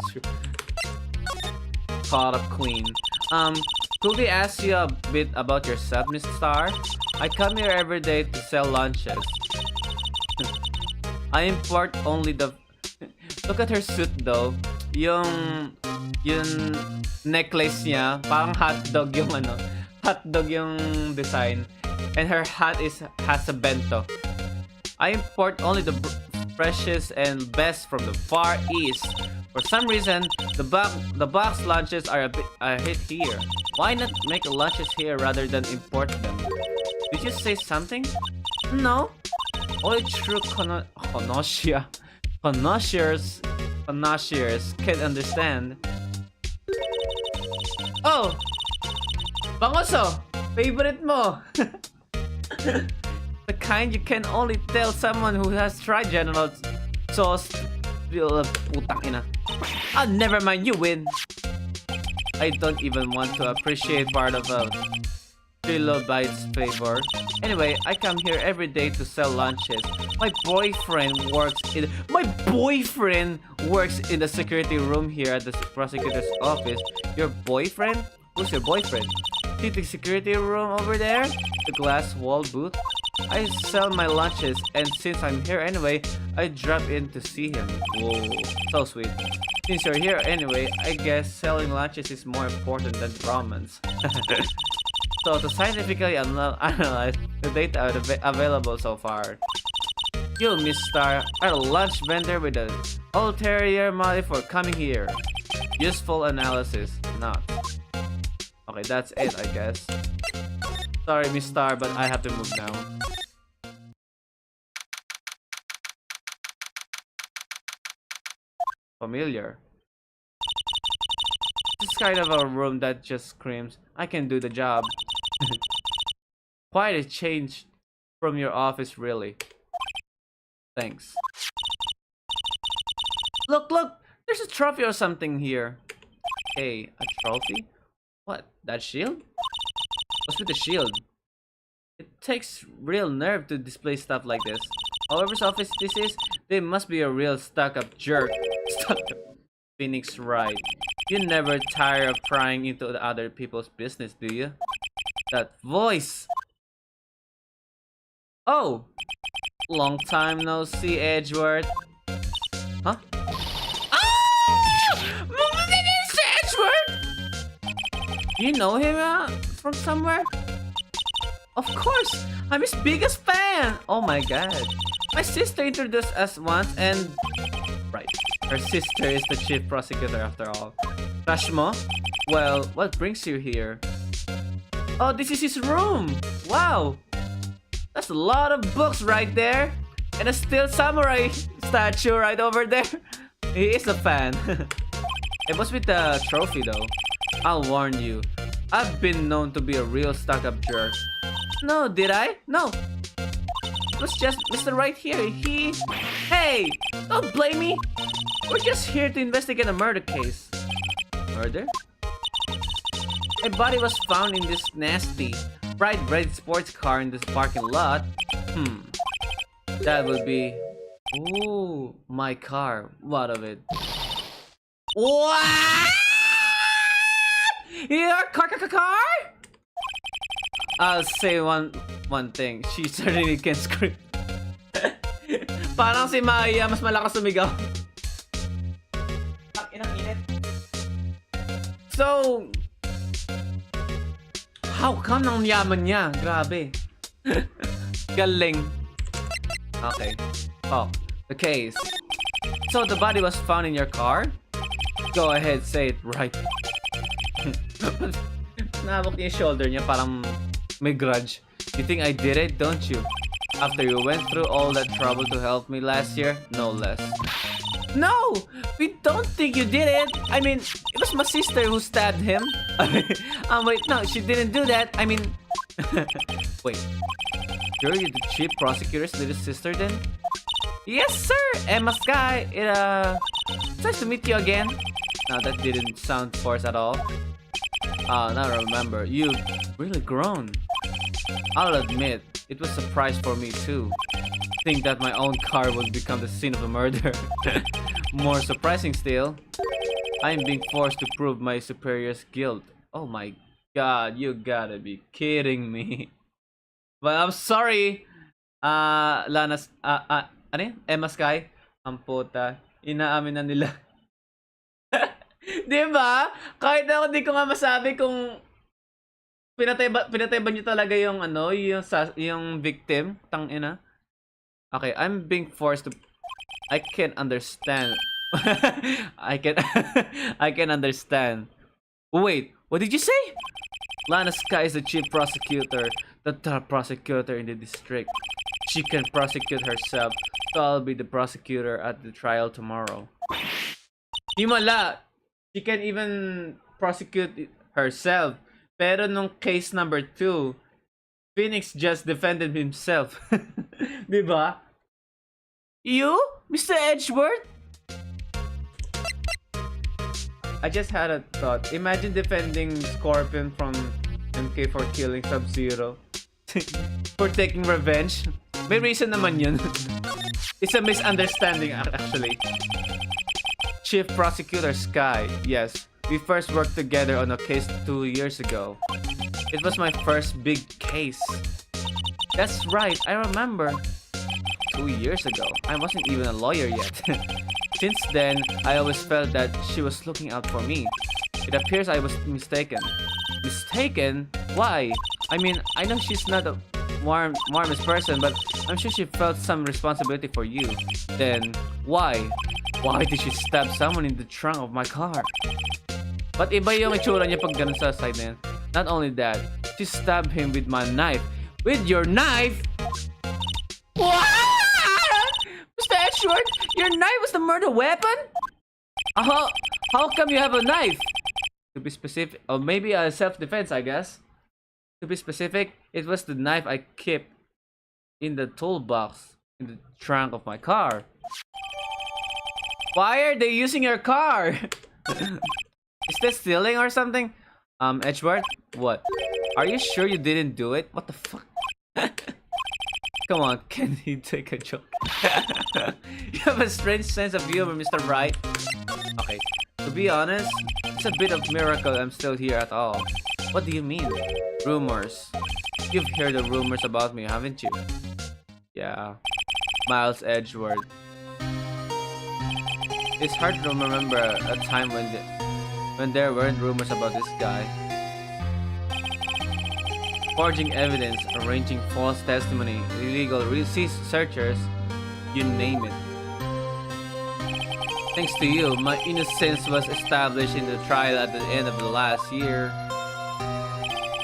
Caught up queen. Could we ask you a bit about yourself, Miss Star? I come here every day to sell lunches. I import only the... Look at her suit though. Yung necklace niya, parang hotdog yung hotdog yung design. And her hat has a bento. I import only the freshest and best from the Far East. For some reason, the box lunches are a hit here. Why not make lunches here rather than import them? Did you say something? No. Only true connoisseurs can understand. Oh! Bangoso! Favorite mo! The kind you can only tell someone who has tried General Sauce. Putang ina. Ah, never mind, you win. I don't even want to appreciate part of a Trilogy's favor. Anyway, I come here every day to sell lunches. My boyfriend works in the security room here at the prosecutor's office. Your boyfriend? Who's your boyfriend? See the security room over there? The glass wall booth? I sell my lunches, and since I'm here anyway, I drop in to see him. Whoa, so sweet. Since you're here anyway, I guess selling lunches is more important than romance. So to scientifically analyze the data available so far, you, Miss Star, are a lunch vendor with an ulterior motive for coming here. Useful analysis, not. Okay, that's it, I guess. Sorry, Miss Star, but I have to move now. Familiar. This is kind of a room that just screams, I can do the job. Quite a change from your office, really. Thanks. Look! There's a trophy or something here. Hey, a trophy? What? That shield? What's with the shield? It takes real nerve to display stuff like this. However's office this is, they must be a real stuck-up jerk. Stuck-up. Phoenix Wright. You never tire of prying into the other people's business, do you? That voice! Oh! Long time no see, Edgeworth. Huh? Ah! Edgeworth! You know him from somewhere? Of course! I'm his biggest fan! Oh my god. My sister introduced us once and... Right. Her sister is the chief prosecutor after all. Crush mo? Well, what brings you here? Oh, this is his room! Wow! That's a lot of books right there! And a steel samurai statue right over there! He is a fan. It was with the trophy though. I'll warn you. I've been known to be a real stuck-up jerk. No, did I? No. It was just Mr. Wright here. Hey! Don't blame me! We're just here to investigate a murder case. Murder? A body was found in this nasty, bright red sports car in this parking lot. That would be... Ooh, my car. What of it? What? Your car? I'll say one thing. She certainly can scream. Parang si Maya, mas malakas sumigaw. Inang init. So, how come nang yaman niya? Grabe. Galing. Okay. Oh, the case. So the body was found in your car? Go ahead, say it right. Nabok niya yung shoulder niya, parang may grudge. You think I did it, don't you? After you went through all that trouble to help me last year, no less. No! We don't think you did it! I mean, it was my sister who stabbed him. Wait, no, she didn't do that. I mean... Wait. You're the chief prosecutor's little sister then? Yes, sir! Emma Sky! It's nice to meet you again. No, that didn't sound forced at all. Now I remember, you've really grown. I'll admit, it was a surprise for me too. Think that my own car would become the scene of a murder. More surprising still, I'm being forced to prove my superior's guilt. Oh my god, you gotta be kidding me. But I'm sorry, Lanas, ano yun? Emma Sky? Ang puta, inaamin na nila. Diba? Kahit ako di ko nga masabi kung pinatay ba niyo talaga yung ano, yung victim, tangina. Okay, I'm being forced to... I can understand. I can understand. Wait, what did you say? Lana Sky is the chief prosecutor, the top prosecutor in the district. She can prosecute herself, so I'll be the prosecutor at the trial tomorrow. Himala! She can even prosecute herself. Pero nung case number 2, Phoenix just defended himself. Diba? You? Mr. Edgeworth? I just had a thought. Imagine defending Scorpion from MK for killing Sub-Zero. For taking revenge. May reason naman yun. It's a misunderstanding actually. Chief Prosecutor Sky. Yes, we first worked together on a case 2 years ago. It was my first big case. That's right, I remember. 2 years ago. I wasn't even a lawyer yet. Since then, I always felt that she was looking out for me. It appears I was mistaken. Mistaken? Why? I mean, I know she's not the warmest person, but I'm sure she felt some responsibility for you. Then, why? Why did she stab someone in the trunk of my car? But iba yung itsura niya pag ganun sa side na yan. Not only that, she stabbed him with my knife. With your knife? What? Mr. Edgeworth, your knife was the murder weapon? How come you have a knife? To be specific, or maybe a self-defense, I guess. To be specific, it was the knife I kept in the toolbox in the trunk of my car. Why are they using your car? Is this stealing or something? Edgeworth? What? Are you sure you didn't do it? What the fuck? Come on, can he take a joke? You have a strange sense of humor, Mr. Wright. Okay, to be honest, it's a bit of miracle I'm still here at all. What do you mean? Rumors. You've heard the rumors about me, haven't you? Yeah. Miles Edgeworth. It's hard to remember a time when there weren't rumors about this guy. Forging evidence, arranging false testimony, illegal searchers, you name it. Thanks to you, my innocence was established in the trial at the end of the last year.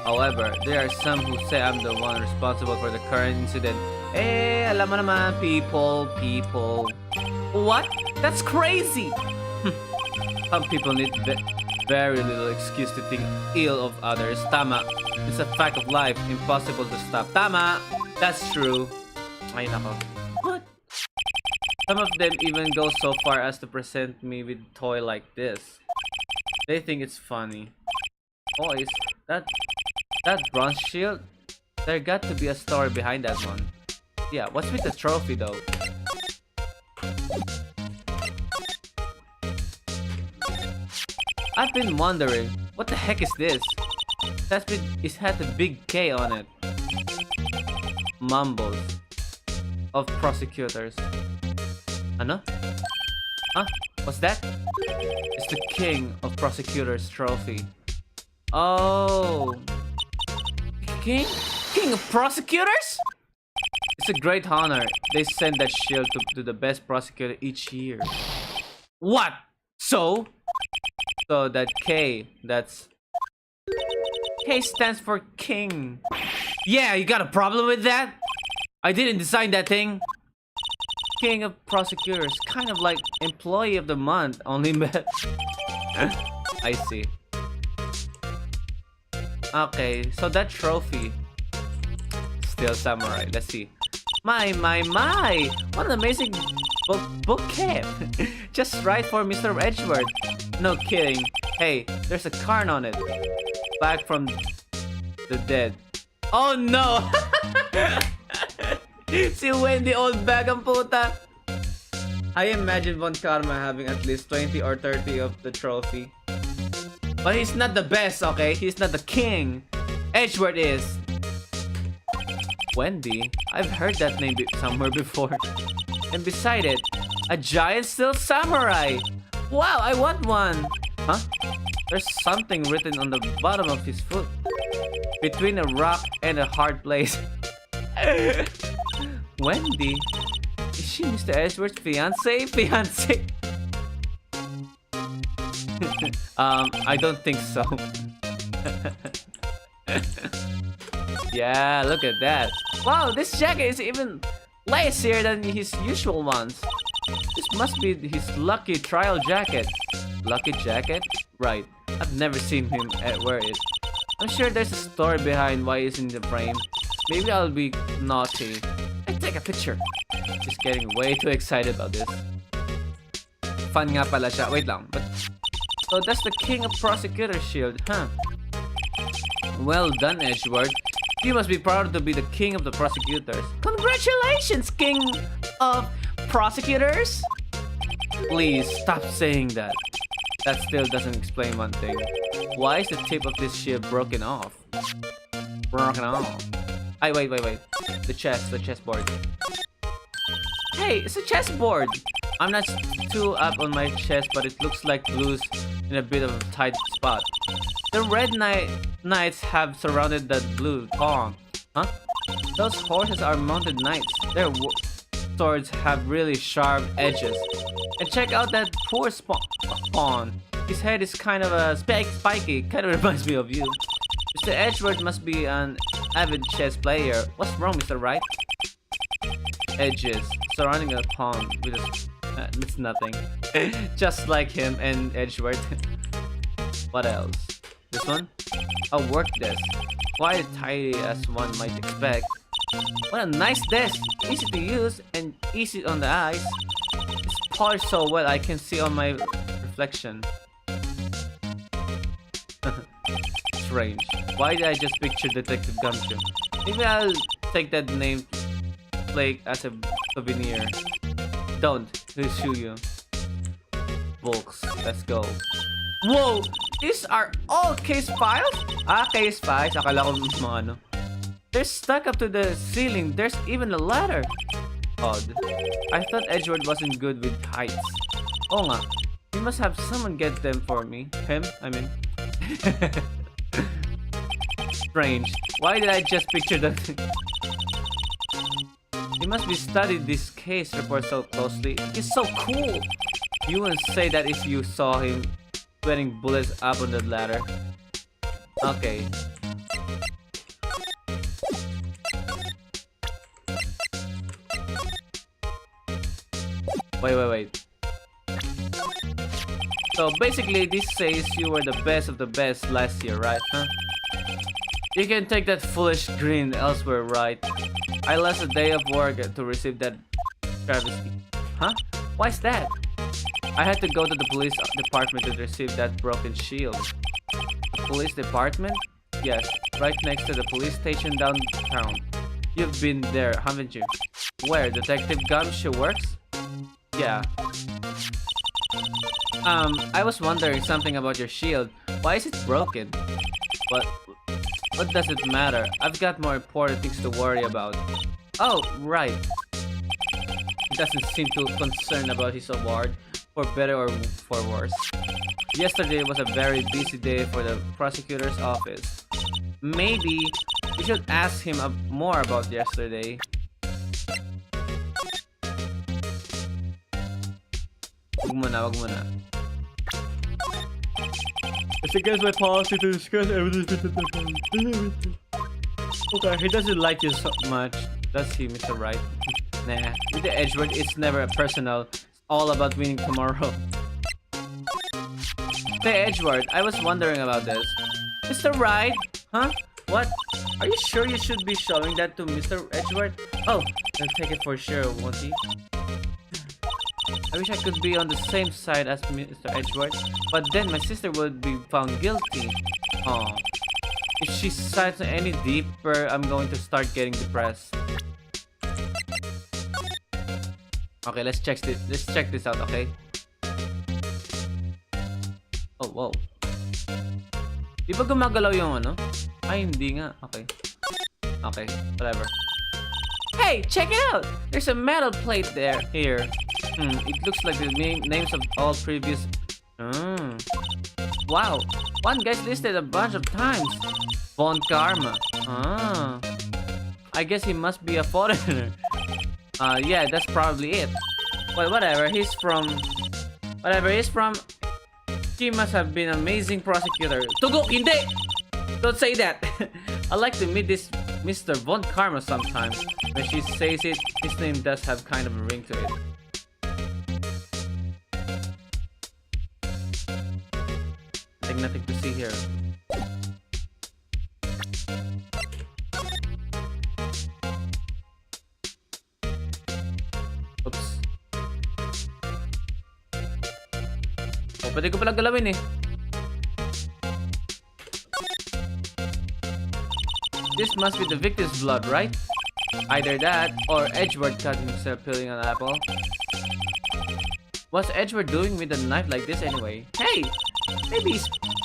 However, there are some who say I'm the one responsible for the current incident. Eh, alam mo naman, people. What? That's crazy! Some people need very little excuse to think ill of others. Tama. It's a fact of life. Impossible to stop. Tama! That's true. Ay, nako. What? Some of them even go so far as to present me with a toy like this. They think it's funny. Boys, that bronze shield? There got to be a story behind that one. Yeah, what's with the trophy though? I've been wondering, what the heck is this? It had a big K on it. Mumbles. Of prosecutors. Ano? Huh? What's that? It's the King of Prosecutors trophy. Oh. King of Prosecutors? It's a great honor. They send that shield to the best prosecutor each year. What? So that K, K stands for King. Yeah, you got a problem with that? I didn't design that thing. King of Prosecutors, kind of like Employee of the Month, only better. I see. Okay, so that trophy. Still samurai. Let's see. My! What an amazing bouquet. Just right for Mr. Edgeworth. No kidding. Hey, there's a card on it. Back from the dead. Oh no! Si Wendy old bag ang puta. I imagine Von Karma having at least 20 or 30 of the trophy. But he's not the best, okay? He's not the king. Edgeworth is. Wendy? I've heard that name somewhere before. And beside it, a giant steel samurai. Wow, I want one. Huh? There's something written on the bottom of his foot. Between a rock and a hard place. Wendy? Is she Mr. Edgeworth's fiance? I don't think so. Yeah, look at that. Wow, this jacket is even lacier than his usual ones. This must be his lucky trial jacket. Lucky jacket? Right. I've never seen him wear it. I'm sure there's a story behind why he's in the frame. Maybe I'll be naughty and take a picture. Just getting way too excited about this. Fun nga pala siya. Wait lang. But, so that's the king of prosecutor shield, huh? Well done, Edgeworth. You must be proud to be the king of the prosecutors. Congratulations, king of prosecutors! Please stop saying that. That still doesn't explain one thing. Why is the tip of this shield broken off? Broken off. Wait. The chessboard. Hey, it's a chessboard! I'm not too up on my chess, but it looks like blue's in a bit of a tight spot. The red knights have surrounded that blue pawn. Huh? Those horses are mounted knights. Their swords have really sharp edges. And check out that poor pawn. His head is kind of spiky. Kind of reminds me of you. Mr. Edgeworth must be an avid chess player. What's wrong, Mr. Wright? Edges surrounding a pawn with a... it's nothing. Just like him and Edgeworth. What else? This one? A work desk. Quite tidy as one might expect. What a nice desk! Easy to use and easy on the eyes. It's polished so well I can see on my reflection. Strange. Why did I just picture Detective Gumshoe? Maybe I'll take that name plate as a souvenir. Don't. He'll sue you. Books. Let's go. Whoa! These are all case files? Case files. Akala ko mga ano. They're stuck up to the ceiling. There's even a ladder. Odd. I thought Edgeworth wasn't good with heights. Oh nga. You must have someone get them for me. Him? I mean. Strange. Why did I just picture that? He must be studied this case report so closely. He's so cool. You wouldn't say that if you saw him sweating bullets up on the ladder. Okay. Wait. So basically this says you were the best of the best last year, right? Huh? You can take that foolish grin elsewhere, right? I lost a day of work to receive that travesty. Huh? Why's that? I had to go to the police department to receive that broken shield. The police department? Yes, right next to the police station downtown. You've been there, haven't you? Where Detective Gumshoe works? Yeah. I was wondering something about your shield. Why is it broken? What does it matter? I've got more important things to worry about. Oh, right. He doesn't seem too concerned about his award, for better or for worse. Yesterday was a very busy day for the prosecutor's office. Maybe you should ask him more about yesterday. Wag muna. It's against my policy to discuss evidence. Okay, he doesn't like you so much, does he, Mr. Wright? Nah, with the Edgeworth, it's never personal. It's all about winning tomorrow. Hey, Edgeworth, I was wondering about this. Mr. Wright? Huh? What? Are you sure you should be showing that to Mr. Edgeworth? Oh, he'll take it for sure, won't he? I wish I could be on the same side as Mr. Edgeworth, but then my sister would be found guilty. Aw. If she sighs any deeper, I'm going to start getting depressed. Okay, let's check this out, okay? Oh, wow. Di ba gumagalaw yung ano? Ay, hindi nga. Okay. Okay, whatever. Hey, check it out! There's a metal plate here. It looks like the names of all previous... Wow, one guy's listed a bunch of times. Von Karma. I guess he must be a foreigner. Yeah, that's probably it. Well, whatever he's from, he must have been an amazing prosecutor. Tugok, hindi! Don't say that. I'd like to meet this Mr. Von Karma sometimes. When she says it, his name does have kind of a ring to it. I think nothing to see here. Oops. Oh, pwede ko pala galawin eh. This must be the victim's blood, right? Either that, or Edward cut himself peeling an apple. What's Edward doing with a knife like this anyway? Hey! Maybe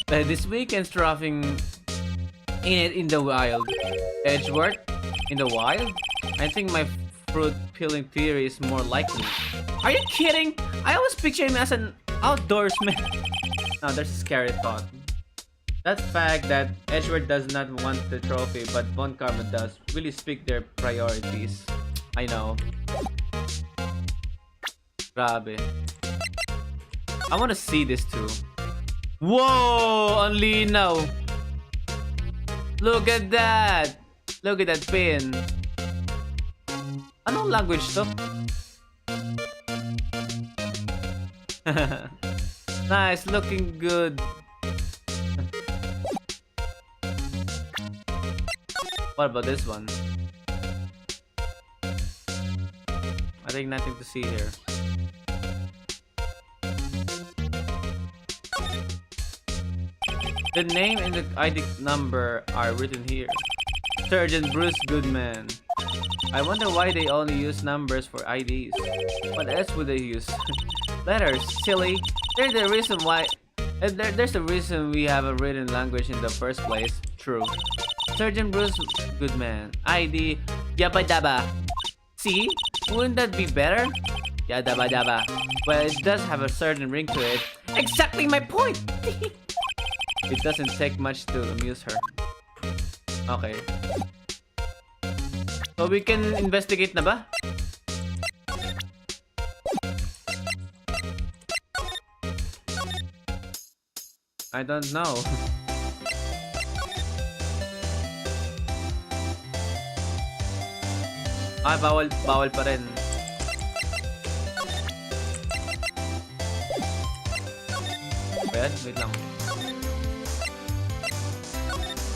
this weekend's roughing in it in the wild. Edward? In the wild? I think my fruit peeling theory is more likely. Are you kidding? I always picture him as an outdoorsman. Now there's a scary thought. That fact that Edward does not want the trophy but Von Karma does really speak their priorities. I know. Grabe. I want to see this too. Whoa! Ang linaw! Look at that! Look at that pin. Anong language to? Nice, looking good. What about this one? I think nothing to see here. The name and the ID number are written here. Sergeant Bruce Goodman. I wonder why they only use numbers for IDs. What else would they use? Letters, silly. There's the reason why. There's the reason we have a written language in the first place. True. Sergeant Bruce Goodman. ID Yabba Dabba. See? Wouldn't that be better? Yabba Dabba. Well, it does have a certain ring to it. Exactly my point! It doesn't take much to amuse her. Okay. So we can investigate na ba? I don't know. Ay, bawal pa rin. Ayan, wait lang.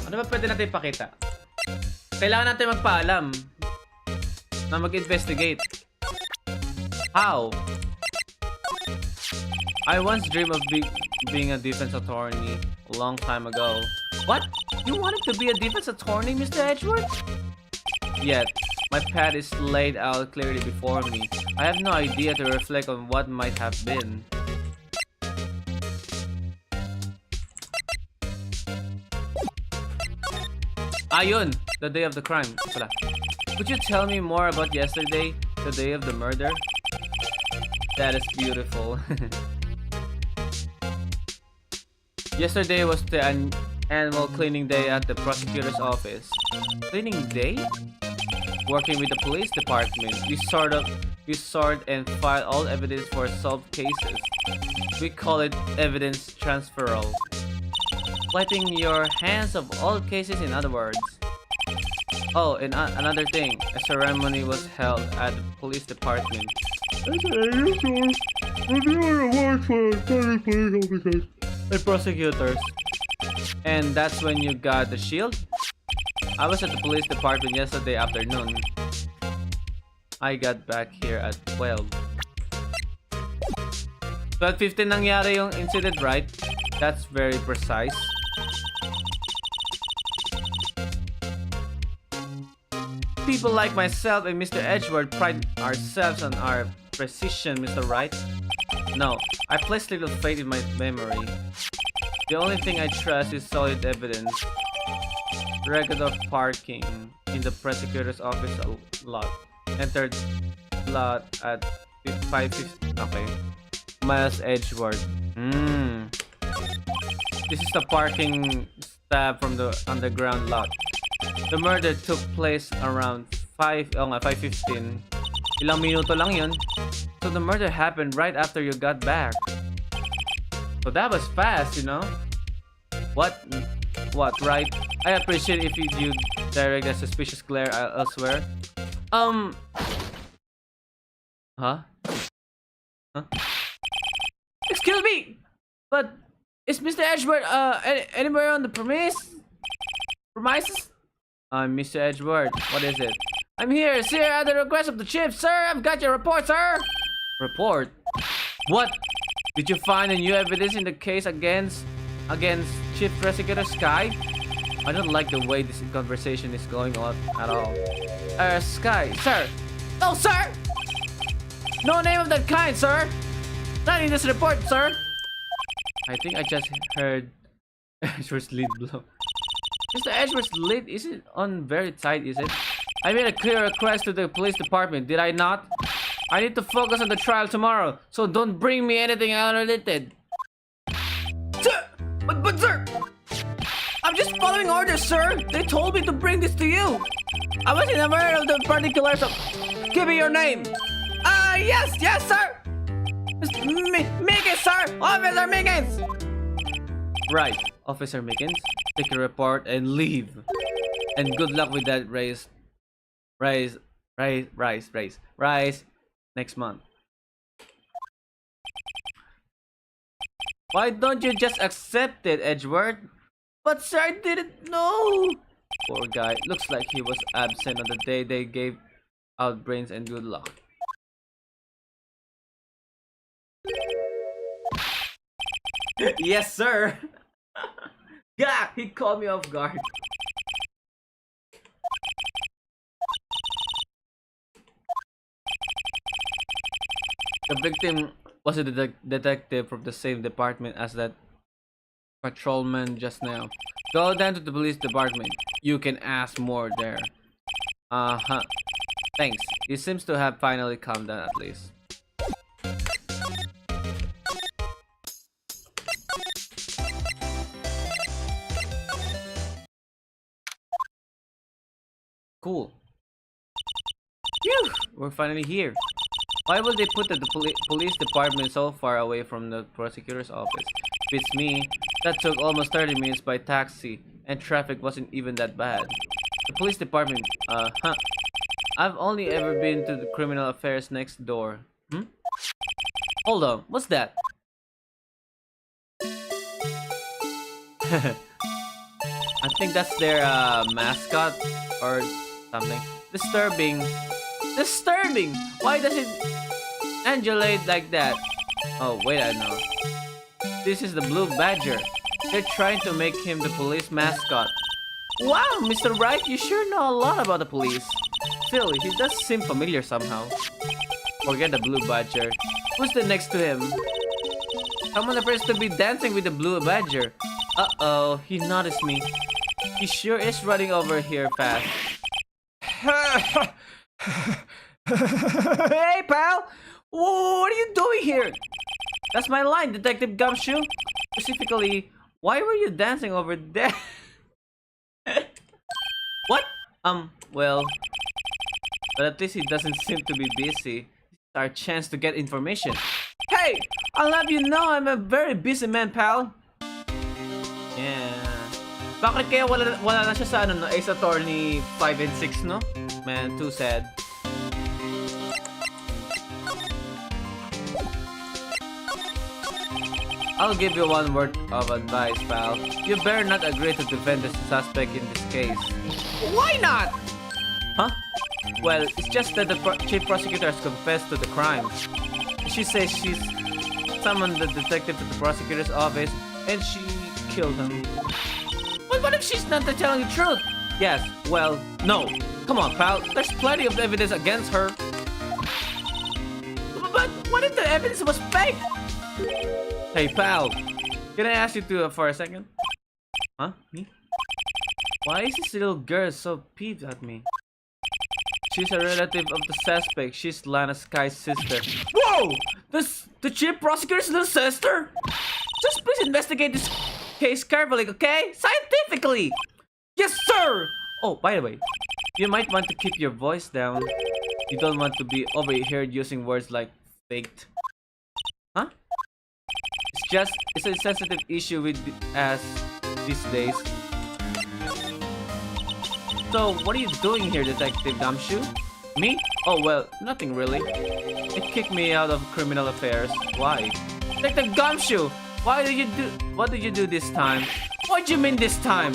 Ano ba pwede natin ipakita? Kailangan natin magpaalam na mag-investigate. How? I once dreamed of being a defense attorney a long time ago. What? You wanted to be a defense attorney, Mr. Edgeworth? Yet, my path is laid out clearly before me. I have no idea to reflect on what might have been. Ayun! The day of the crime. Pala. Could you tell me more about yesterday? The day of the murder? That is beautiful. Yesterday was the annual cleaning day at the prosecutor's office. Cleaning day? Working with the police department, we sort and file all evidence for solved cases. We call it evidence transferal. Wetting your hands of all cases, in other words. Oh, and another thing, a ceremony was held at the police department. And prosecutors. And that's when you got the shield? I was at the police department yesterday afternoon. I got back here at 12. 12:15 nangyari yung incident, right? That's very precise. People like myself and Mr. Edgeworth pride ourselves on our precision, Mr. Wright. No, I place little faith in my memory. The only thing I trust is solid evidence. Record of parking in the prosecutor's office lot. Entered lot at 5:50. Okay. Miles Edgeworth. This is the parking stab from the underground lot. The murder took place around 5:15. Ilang minuto lang yun. So the murder happened right after you got back. So that was fast, you know? What, right? I appreciate if you Direct a suspicious glare elsewhere. Huh? Huh? Excuse me! But is Mr. Edgeworth anywhere on the premises? I'm Mr. Edgeworth. What is it? I'm here, sir, at the request of the chief. Sir, I've got your report, sir. Report? What? Did you find a new evidence in the case against Chief Prosecutor Sky? I don't like the way this conversation is going on at all. Sky, sir. No, sir. No name of that kind, sir. Not in this report, sir. I think I just heard Edgeworth's lead blow. Mr. Edgeworth's lead isn't on very tight, is it? I made a clear request to the police department, did I not? I need to focus on the trial tomorrow, so don't bring me anything unrelated. Sir! But sir! I'm just following orders, sir! They told me to bring this to you! I wasn't aware of the particulars of... Give me your name! Yes, sir! Miggins, sir! Officer Miggins! Right, Officer Miggins. Take your report and leave. And good luck with that raise next month. Why don't you just accept it, Edgeworth? But sir, I didn't know. Poor guy. Looks like he was absent on the day they gave out brains and good luck. Yes, sir. Yeah, he caught me off guard. The victim was a detective from the same department as that patrolman just now. Go down to the police department. You can ask more there. Uh-huh. Thanks. He seems to have finally calmed down at least. Cool. Phew! We're finally here. Why would they put the police department so far away from the prosecutor's office? If it's me, that took almost 30 minutes by taxi, and traffic wasn't even that bad. The police department, I've only ever been to the criminal affairs next door. Hold on, what's that? I think that's their mascot or something. Disturbing. Why does it undulate like that? Oh, wait, I know. This is the Blue Badger. They're trying to make him the police mascot. Wow, Mr. Wright, you sure know a lot about the police. Still, he does seem familiar somehow. Forget the Blue Badger. Who's the next to him? Someone appears to be dancing with the Blue Badger. Uh-oh, he noticed me. He sure is running over here fast. Hey, pal! What are you doing here? That's my line, Detective Gumshoe. Specifically, why were you dancing over there? What? Well... But at least he doesn't seem to be busy. It's our chance to get information. Hey! I'll have you know I'm a very busy man, pal. Yeah. Bakit kaya wala na siya sa ano, no? Ace Attorney 5 and 6, no? Man, too sad. I'll give you one word of advice, pal. You better not agree to defend the suspect in this case. Why not? Huh? Well, it's just that the chief prosecutor has confessed to the crime. She says she's summoned the detective to the prosecutor's office and she killed him. But what if she's not telling the truth? Yes, well, no. Come on, pal. There's plenty of evidence against her. But what if the evidence was fake? Hey, pal. Can I ask you for a second? Huh? Me? Why is this little girl so peeved at me? She's a relative of the suspect. She's Lana Sky's sister. Whoa! The chief prosecutor's little sister? Just please investigate this case carefully, okay? Scientifically! Yes, sir! Oh, by the way, you might want to keep your voice down. You don't want to be overheard using words like faked. Huh? It's a sensitive issue with us these days. So, what are you doing here, Detective Gumshoe? Me? Oh, well, nothing really. It kicked me out of criminal affairs. Why? Detective Gumshoe! What did you do this time? What do you mean this time?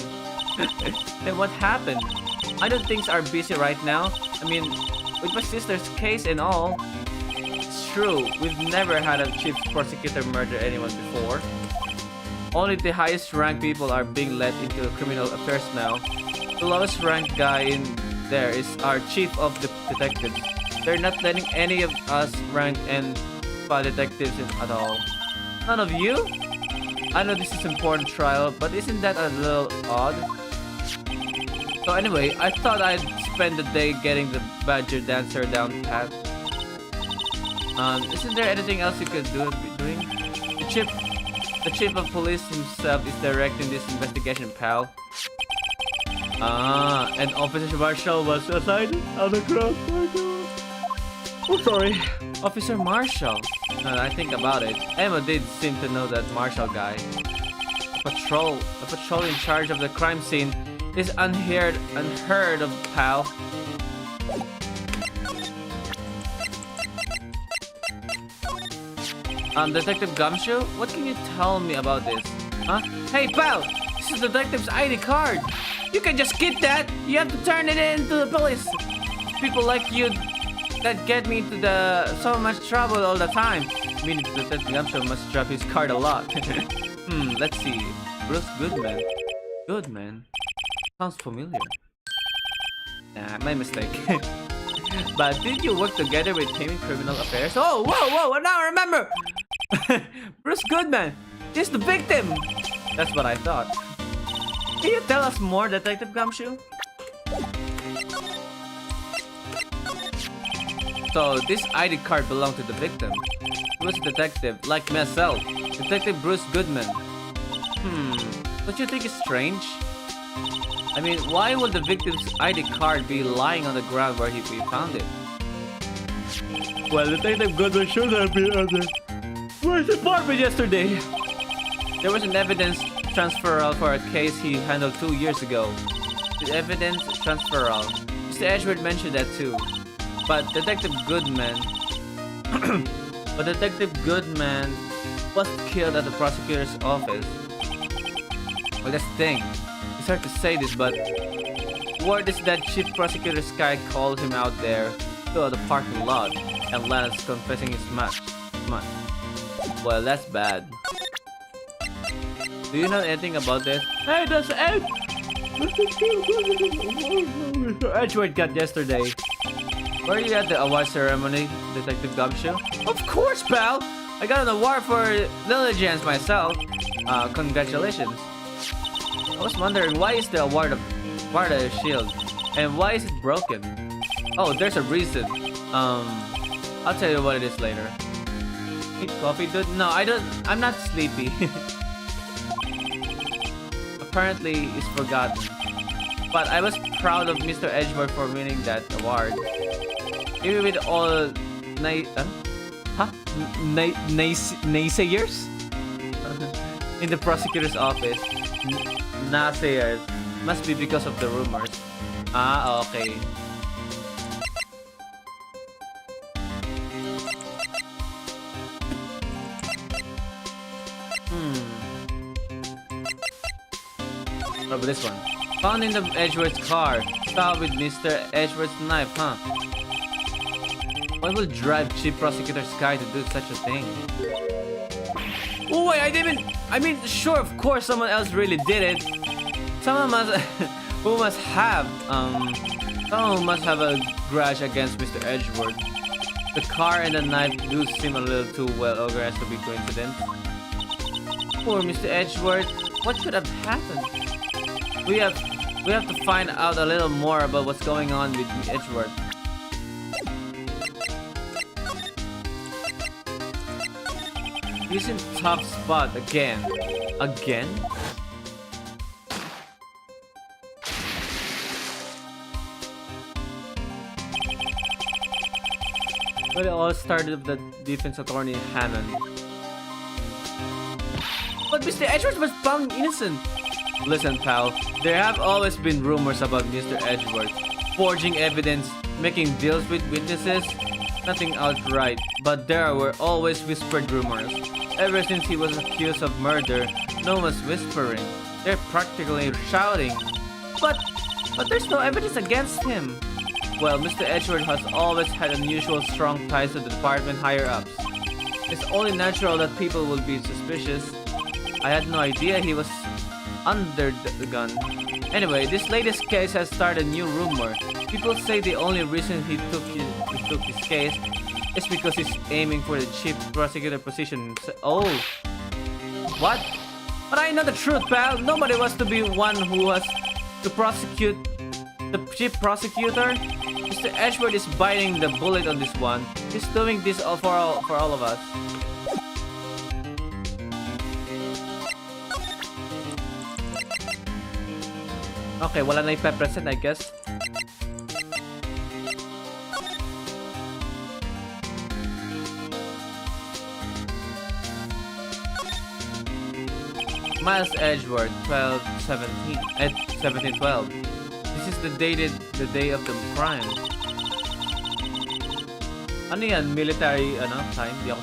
Then what happened? I know things are busy right now. I mean, with my sister's case and all. It's true, we've never had a chief prosecutor murder anyone before. Only the highest ranked people are being let into criminal affairs now. The lowest ranked guy in there is our chief of the detectives. They're not letting any of us rank and file detectives at all. None of you? I know this is an important trial, but isn't that a little odd? So anyway, I thought I'd spend the day getting the badger dancer down pat. Isn't there anything else you could be doing? The chief of police himself is directing this investigation, pal. And Officer Marshall was assigned on the cross. Oh, sorry. Officer Marshall. Now that I think about it, Emma did seem to know that Marshall guy. A patrol in charge of the crime scene is unheard of, pal. Detective Gumshoe, what can you tell me about this? Huh? Hey, pal! This is Detective's ID card! You can just get that! You have to turn it in to the police! People like you that get me into so much trouble all the time. I mean, Detective Gumshoe must drop his card a lot. Let's see. Bruce Goodman. Goodman? Sounds familiar. Nah, my mistake. But did you work together with him in criminal affairs? Oh, whoa, now I remember! Bruce Goodman! He's the victim! That's what I thought. Can you tell us more, Detective Gumshoe? So, this ID card belonged to the victim. He was a detective, like myself. Detective Bruce Goodman. Don't you think it's strange? I mean, why would the victim's ID card be lying on the ground where we found it? Well, Detective Goodman should have been on the police department yesterday. There was an evidence transferal for a case he handled 2 years ago. The evidence transferal. Mr. Edgeworth mentioned that too. But Detective Goodman... was killed at the prosecutor's office. Well, that's the thing. It's hard to say this, but word is that Chief Prosecutor Sky called him out there to the parking lot and Lance confessing his match. Well, that's bad. Do you know anything about this? Hey, that's Ed! Edgeworth got yesterday. Were you at the award ceremony, Detective Gumshoe? Of course, pal! I got an award for diligence myself. Congratulations. I was wondering, why is the award a shield? And why is it broken? Oh, there's a reason. I'll tell you what it is later. Eat coffee, dude? No, I'm not sleepy. Apparently, it's forgotten. But I was proud of Mr. Edgeworth for winning that award. Even with all naysayers in the prosecutor's office. Naysayers. Must be because of the rumors. Ah, okay. What about this one? Found in the Edgeworth's car. Stabbed with Mr. Edgeworth's knife, huh? What will drive Chief Prosecutor Sky to do such a thing? Oh wait, I mean, sure, of course someone else really did it. Someone must have a grudge against Mr. Edgeworth. The car and the knife do seem a little too well organized to be coincidence. Poor Mr. Edgeworth, what could have happened? We have to find out a little more about what's going on with Edgeworth. He's in top spot again. Again? Well, it all started with the defense attorney Hammond. But Mr. Edgeworth was found innocent. Listen, pal, there have always been rumors about Mr. Edgeworth forging evidence, making deals with witnesses. Nothing outright, but there were always whispered rumors. Ever since he was accused of murder, no one was whispering. They're practically shouting. But there's no evidence against him. Well, Mr. Edgeworth has always had unusual strong ties to the department higher-ups. It's only natural that people will be suspicious. I had no idea he was under the gun. Anyway, this latest case has started a new rumor. People say the only reason he took his case is because he's aiming for the chief prosecutor position. Oh. What? But I know the truth, pal. Nobody wants to be one who has to prosecute the chief prosecutor. Mr. Edgeworth is biting the bullet on this one. He's doing this for all of us. Okay, wala na ipe-present, I guess. Miles Edgeworth, 1712. This is the day of the crime. Ano yan? Military, time? Di ako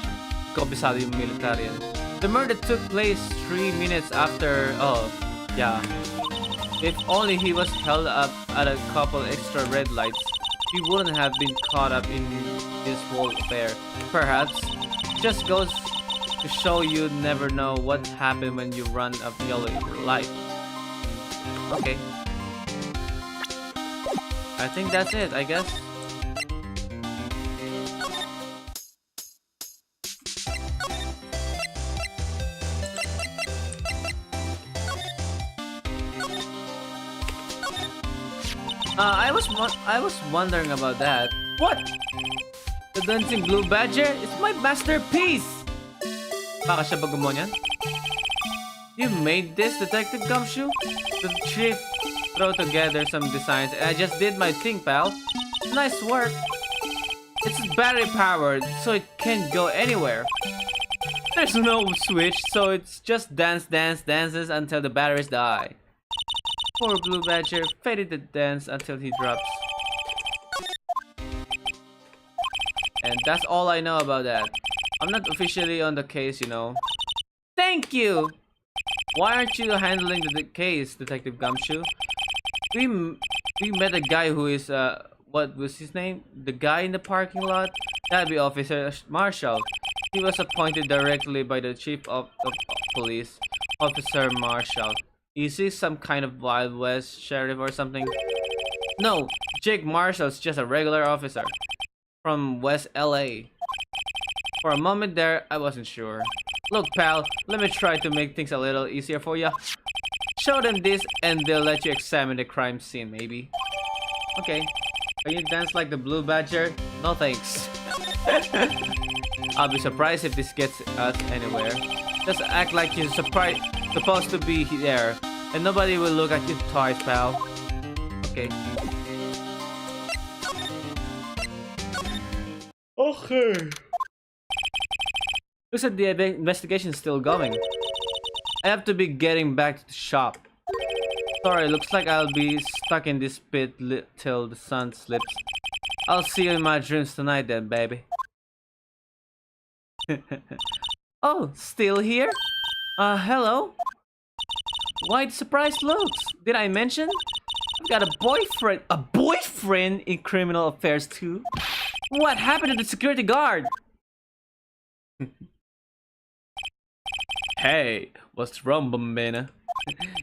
kabisado yung military yan. The murder took place 3 minutes after, yeah. If only he was held up at a couple extra red lights, he wouldn't have been caught up in this whole affair. Perhaps. Just goes to show you never know what happened when you run a yellow in your life. Okay. I think that's it, I guess. I was wondering about that. What? The dancing blue badger? It's my masterpiece! Baka siya ba gumawa niyan? You made this, Detective Gumshoe? The chief throw together some designs and I just did my thing, pal. Nice work. It's battery powered, so it can't go anywhere. There's no switch, so it's just dances until the batteries die. Poor Blue Badger faded the dance until he drops. And that's all I know about that. I'm not officially on the case, you know. Thank you! Why aren't you handling the case, Detective Gumshoe? We met a guy who is, what was his name? The guy in the parking lot? That'd be Officer Marshall. He was appointed directly by the Chief of Police, Officer Marshall. Is he some kind of Wild West sheriff or something? No, Jake Marshall's just a regular officer from West LA. For a moment there, I wasn't sure. Look, pal, let me try to make things a little easier for you. Show them this and they'll let you examine the crime scene, maybe. Okay. Can you dance like the Blue Badger? No thanks. I'll be surprised if this gets us anywhere. Just act like you're supposed to be there, and nobody will look at you twice, pal. Okay. Okay. Looks like the investigation is still going. I have to be getting back to the shop. Sorry, looks like I'll be stuck in this pit till the sun slips. I'll see you in my dreams tonight then, baby. Oh, still here? Hello? Why the surprised looks? Did I mention? I've got a boyfriend. A boyfriend in criminal affairs too? What happened to the security guard? Hey, what's wrong, Bambina?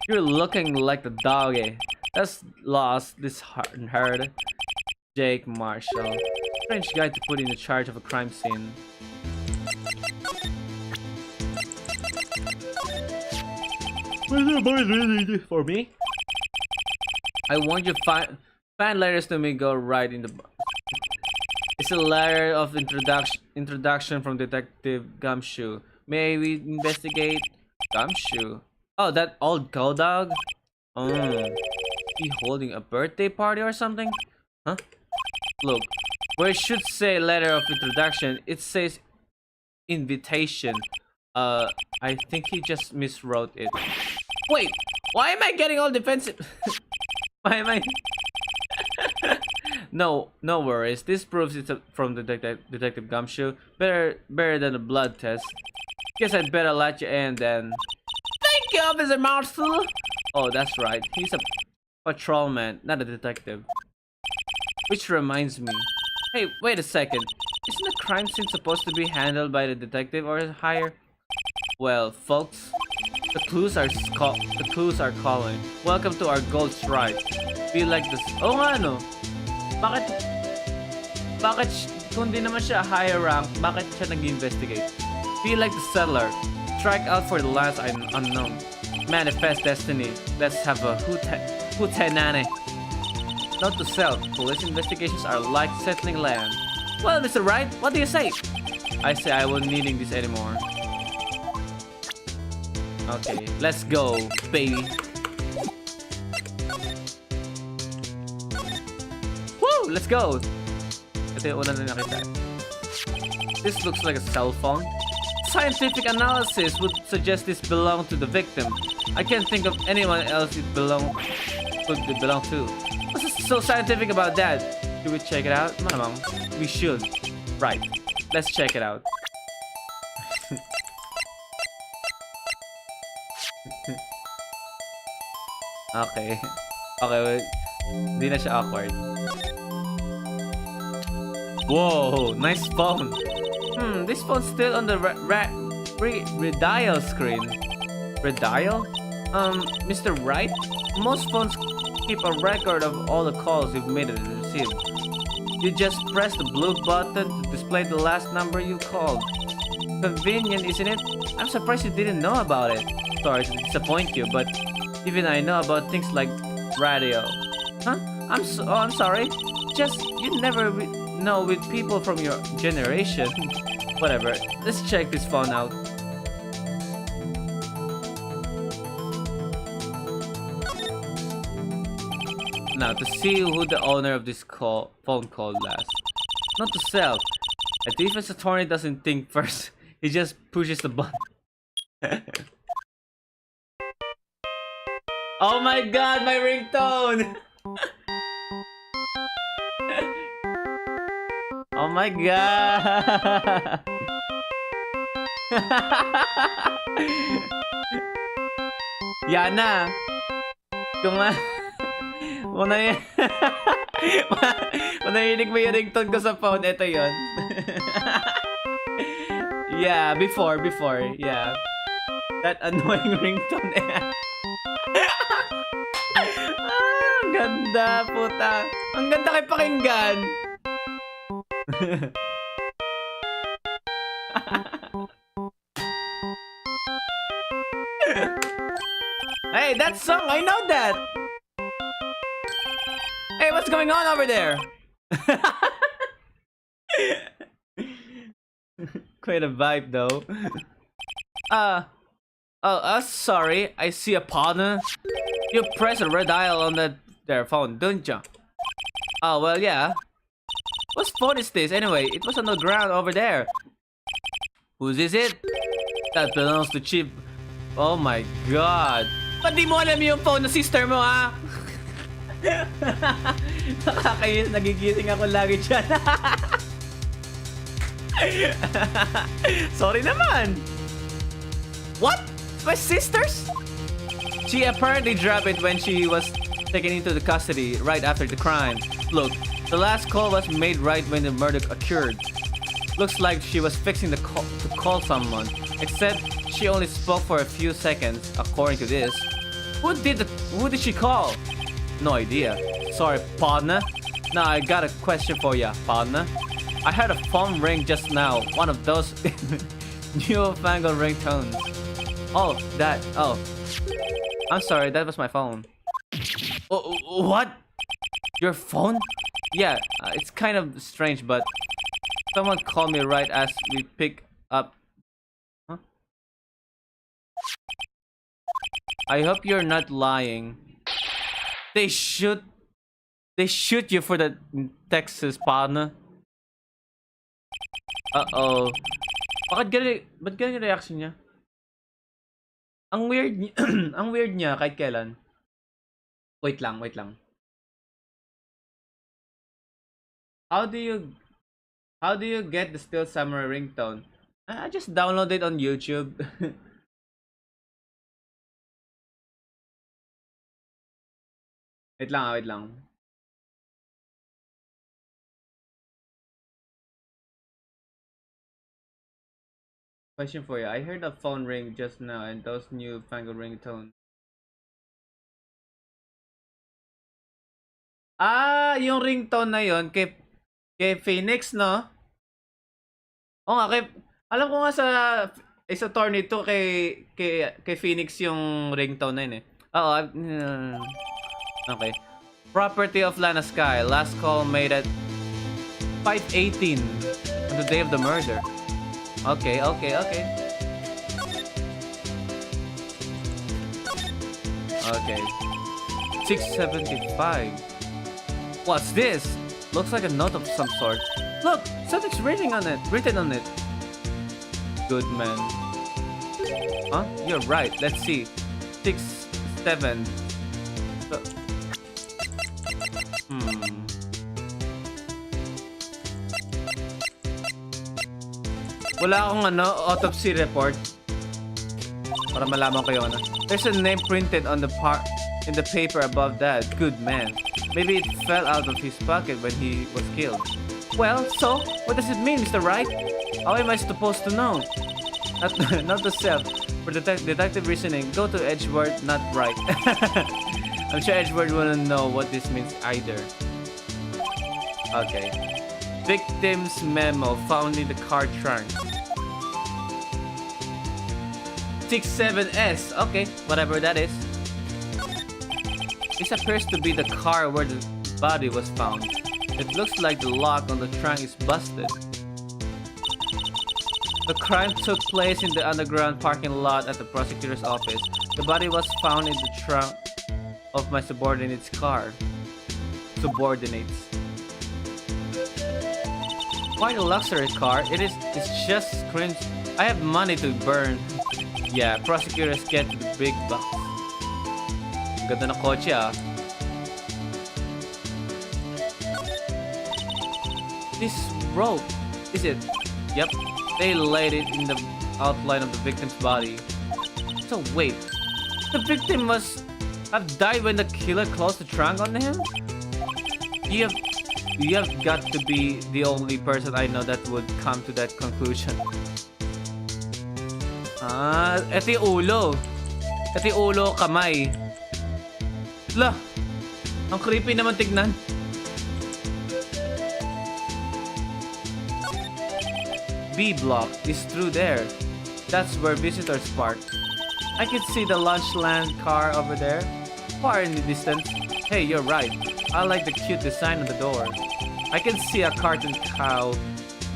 You're looking like the doggy that's lost this herd. Jake Marshall. Strange guy to put in charge of a crime scene. For me? I want you find letters to me go right in the... It's a letter of introduction from Detective Gumshoe. May we investigate? Gumshoe? Oh, that old cow dog? He holding a birthday party or something? Huh? Look, where it should say letter of introduction, it says invitation. I think he just miswrote it. Wait, Why am I getting all defensive? Why am I? No worries. This proves it's from Detective Gumshoe. Better than a blood test. Guess I'd better let you in then. Thank you, Officer Marshall. Oh, that's right. He's a patrolman, not a detective. Which reminds me. Hey, wait a second. Isn't a crime scene supposed to be handled by the detective or higher? Well, folks, the clues are calling. Welcome to our gold strike. Feel like this. Oh nga no. Bakit kung di naman siya higher rank, bakit siya nag-investigate? Feel like the settler. Strike out for the last unknown. Manifest destiny. Let's have a hootenanny. Not to self. Police investigations are like settling land. Well, Mr. Wright, what do you say? I say I won't needing this anymore. Okay, let's go, baby. Woo! Let's go! Ito yung una na nakita. This looks like a cell phone. Scientific analysis would suggest this belonged to the victim. I can't think of anyone else it could belong to. What's so scientific about that? Should we check it out? Malamang. We should. Right. Let's check it out. Okay. Okay, wait. Hindi na siya awkward. Whoa, nice phone. This phone's still on the redial screen. Redial? Mr. Wright? Most phones keep a record of all the calls you've made and received. You just press the blue button to display the last number you called. Convenient, isn't it? I'm surprised you didn't know about it. Sorry to disappoint you, but even I know about things like radio. Huh? I'm sorry. Just you never know with people from your generation. Whatever. Let's check this phone out. Now to see who the owner of this phone called last. Not to sell. A defense attorney doesn't think first. He just pushes the button. Oh my god, my ringtone! Oh my god! Yana! Kung narinig mo yung ringtone ko sa phone, ito yun. Yeah, before, yeah. That annoying ringtone. Ang ganda, puta. Ang ganda kay pakinggan. Hey, that song, I know that. Hey, what's going on over there? Quite a vibe, though. Sorry. I see a partner. You press a red dial on their phone, don't you? Oh, well, yeah. Whose phone is this, anyway? It was on the ground over there. Whose is it? That belongs to Chief. Oh my god. Ba't di mo alam yung phone ng sister mo, ha? Nakakayos, nagigising ako lagi dyan. Sorry naman. What? My sisters? She apparently dropped it when she was taken into the custody right after the crime. Look, the last call was made right when the murder occurred. Looks like she was fixing the call to call someone, except she only spoke for a few seconds, according to this. Who did she call? No idea. Sorry, partner. Now I got a question for ya, partner. I heard a phone ring just now. One of those newfangled ringtones. Oh, that. Oh. I'm sorry, that was my phone. What? Your phone? Yeah, it's kind of strange, but someone called me right as we pick up. Huh? I hope you're not lying. They shoot you for the Texas, partner. Uh-oh. Ba't ganyan yung reaction niya? Ang weird ang weird niya kahit kailan. Wait lang, wait lang. How do you how do you get the Still Summer ringtone? I just download it on YouTube. Wait lang, wait lang. Question for you. I heard a phone ring just now and those new fangled ringtone. Yung ringtone na yon kay Phoenix, no? Oo nga, alam ko nga sa attorney to kay Phoenix yung ringtone na yun eh. Oo, okay. Property of Lana Sky. Last call made at 5:18 on the day of the murder. Okay. Okay. 675. What's this? Looks like a note of some sort. Look, something's written on it. Good man. Huh? You're right. Let's see. 6, 7. Wala akong autopsy report. Para malaman ko yung There's a name printed on in the paper above that. Good man. Maybe it fell out of his pocket when he was killed. Well, so what does it mean, Mr. Wright? How am I supposed to know? Not the self. For detective reasoning, go to Edgeworth, not Wright. I'm sure Edgeworth wouldn't know what this means either. Okay. Victim's memo found in the car trunk. 67S. Okay, whatever that is. This appears to be the car where the body was found. It looks like the lock on the trunk is busted. The crime took place in the underground parking lot at the prosecutor's office. The body was found in the trunk of my subordinate's car. Subordinates. Quite a luxury car. It's just screams. I have money to burn. Yeah, prosecutors get the big bucks. Ganda na kotse ah. This rope, is it? Yep, they laid it in the outline of the victim's body. So wait, the victim must have died when the killer closed the trunk on him? You have got to be the only person I know that would come to that conclusion. Ito yung ulo. Ito yung ulo, kamay. Lah, ang creepy naman tignan. B block is through there. That's where visitors park. I can see the Lunchland car over there, far in the distance. Hey, you're right. I like the cute design of the door. I can see a cartoon cow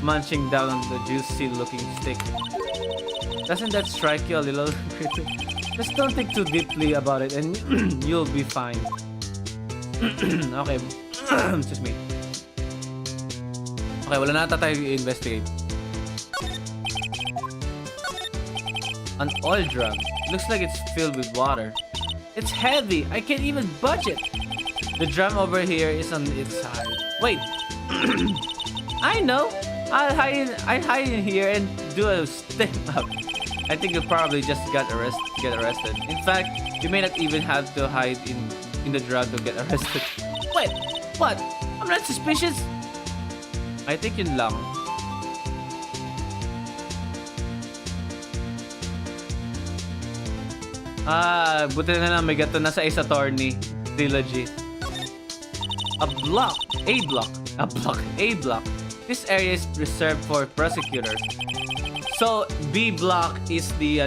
munching down on the juicy-looking stick. Doesn't that strike you a little creepy? Just don't think too deeply about it and you'll be fine. Okay. Excuse me. Okay, wala na tayo i-investigate. An oil drum. Looks like it's filled with water. It's heavy. I can't even budge it. The drum over here is on its side. Wait. I know. I'll hide in here and do a step up. I think you'll probably just get arrested. In fact, you may not even have to hide in the drum to get arrested. Wait, what? I'm not suspicious. I think yun lang. Buti na lang may gato na sa attorney. Trilogy. A block. This area is reserved for prosecutors. So, B block is the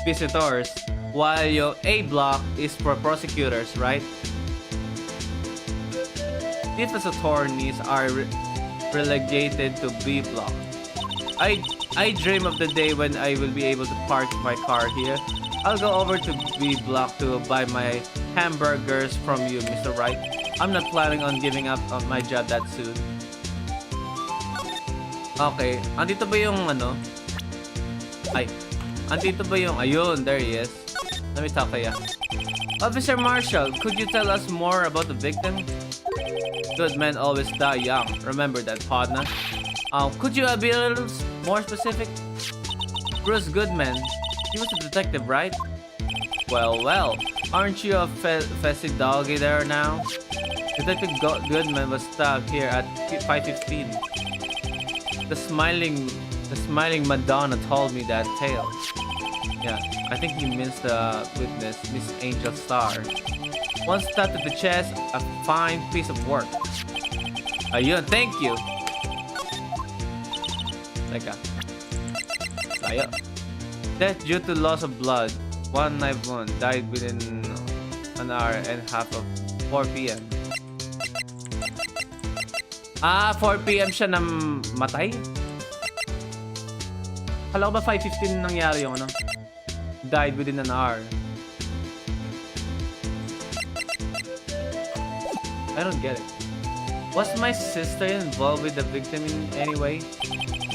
visitors, while your A block is for prosecutors, right? Defense attorneys are relegated to B block. I dream of the day when I will be able to park my car here. I'll go over to B block to buy my hamburgers from you, Mr. Wright. I'm not planning on giving up on my job that soon. Okay, andito ba yung andito ba yung, ayun, there he is. Let me talk to you. Officer Marshall, could you tell us more about the victim? Good men always die young. Remember that, partner. Could you be a little more specific? Bruce Goodman. He was a detective, right? Well. Aren't you a fussy doggy there now? Detective Goodman was stuck here at 5:15. The smiling Madonna told me that tale. Yeah, I think he means the witness, Miss Angel Star. One stab to the chest, a fine piece of work. Ayun, thank you. Teka. Tayo. Death due to loss of blood. One knife wound. Died within an hour and a half of 4 p.m. 4 p.m. siya namatay? Kala ko ba 5:15 nangyari yung ano? Died within an hour. I don't get it. Was my sister involved with the victim in any way?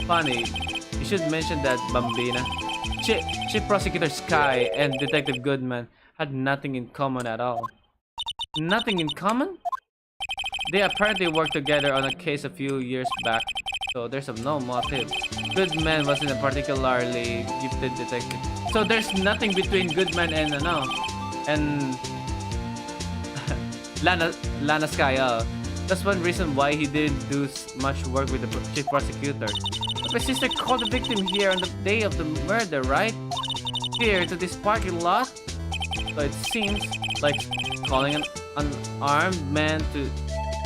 Funny, you should mention that, Bambina. Chief Prosecutor Sky and Detective Goodman had nothing in common at all. Nothing in common? They apparently worked together on a case a few years back, so there's no motive. Goodman wasn't a particularly gifted detective, so there's nothing between Goodman and Lana Sky. That's one reason why he didn't do much work with the chief prosecutor. But my sister called the victim here on the day of the murder, right? Here to this parking lot. So it seems like calling an unarmed man to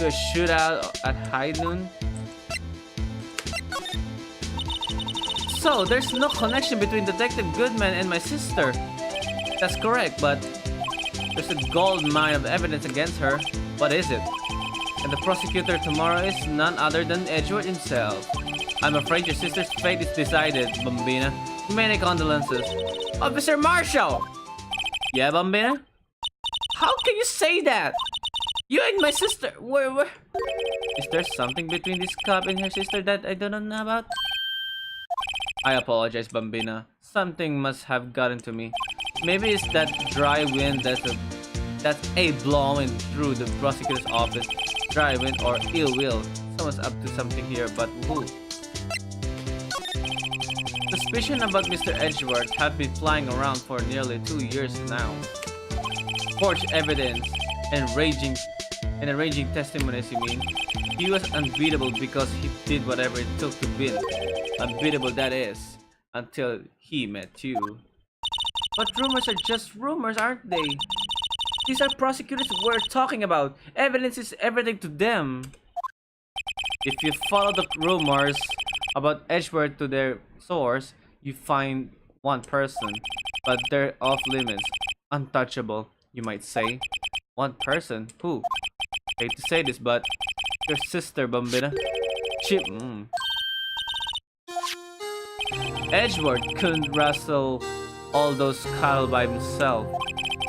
a shootout at high noon. So there's no connection between Detective Goodman and my sister. That's correct, but there's a gold mine of evidence against her. What is it? And the prosecutor tomorrow is none other than Edward himself. I'm afraid your sister's fate is decided, Bambina. Many condolences. Officer Marshall! Yeah, Bambina? How can you say that? You and my sister, where? Is there something between this cop and her sister that I don't know about? I apologize, Bambina. Something must have gotten to me. Maybe it's that dry wind that's blowing through the prosecutor's office. Dry wind or ill will. Someone's up to something here, but who? Suspicion about Mr. Edgeworth have been flying around for nearly 2 years now. Forged evidence and arranging testimonies, you mean? He was unbeatable because he did whatever it took to win. Unbeatable, that is. Until he met you. But rumors are just rumors, aren't they? These are prosecutors we're talking about. Evidence is everything to them. If you follow the rumors about Edgeworth to their source, you find one person, but they're off limits. Untouchable, you might say. One person? Who? Hate to say this, but your sister, Bambina. Edgeworth couldn't wrestle all those cattle by himself.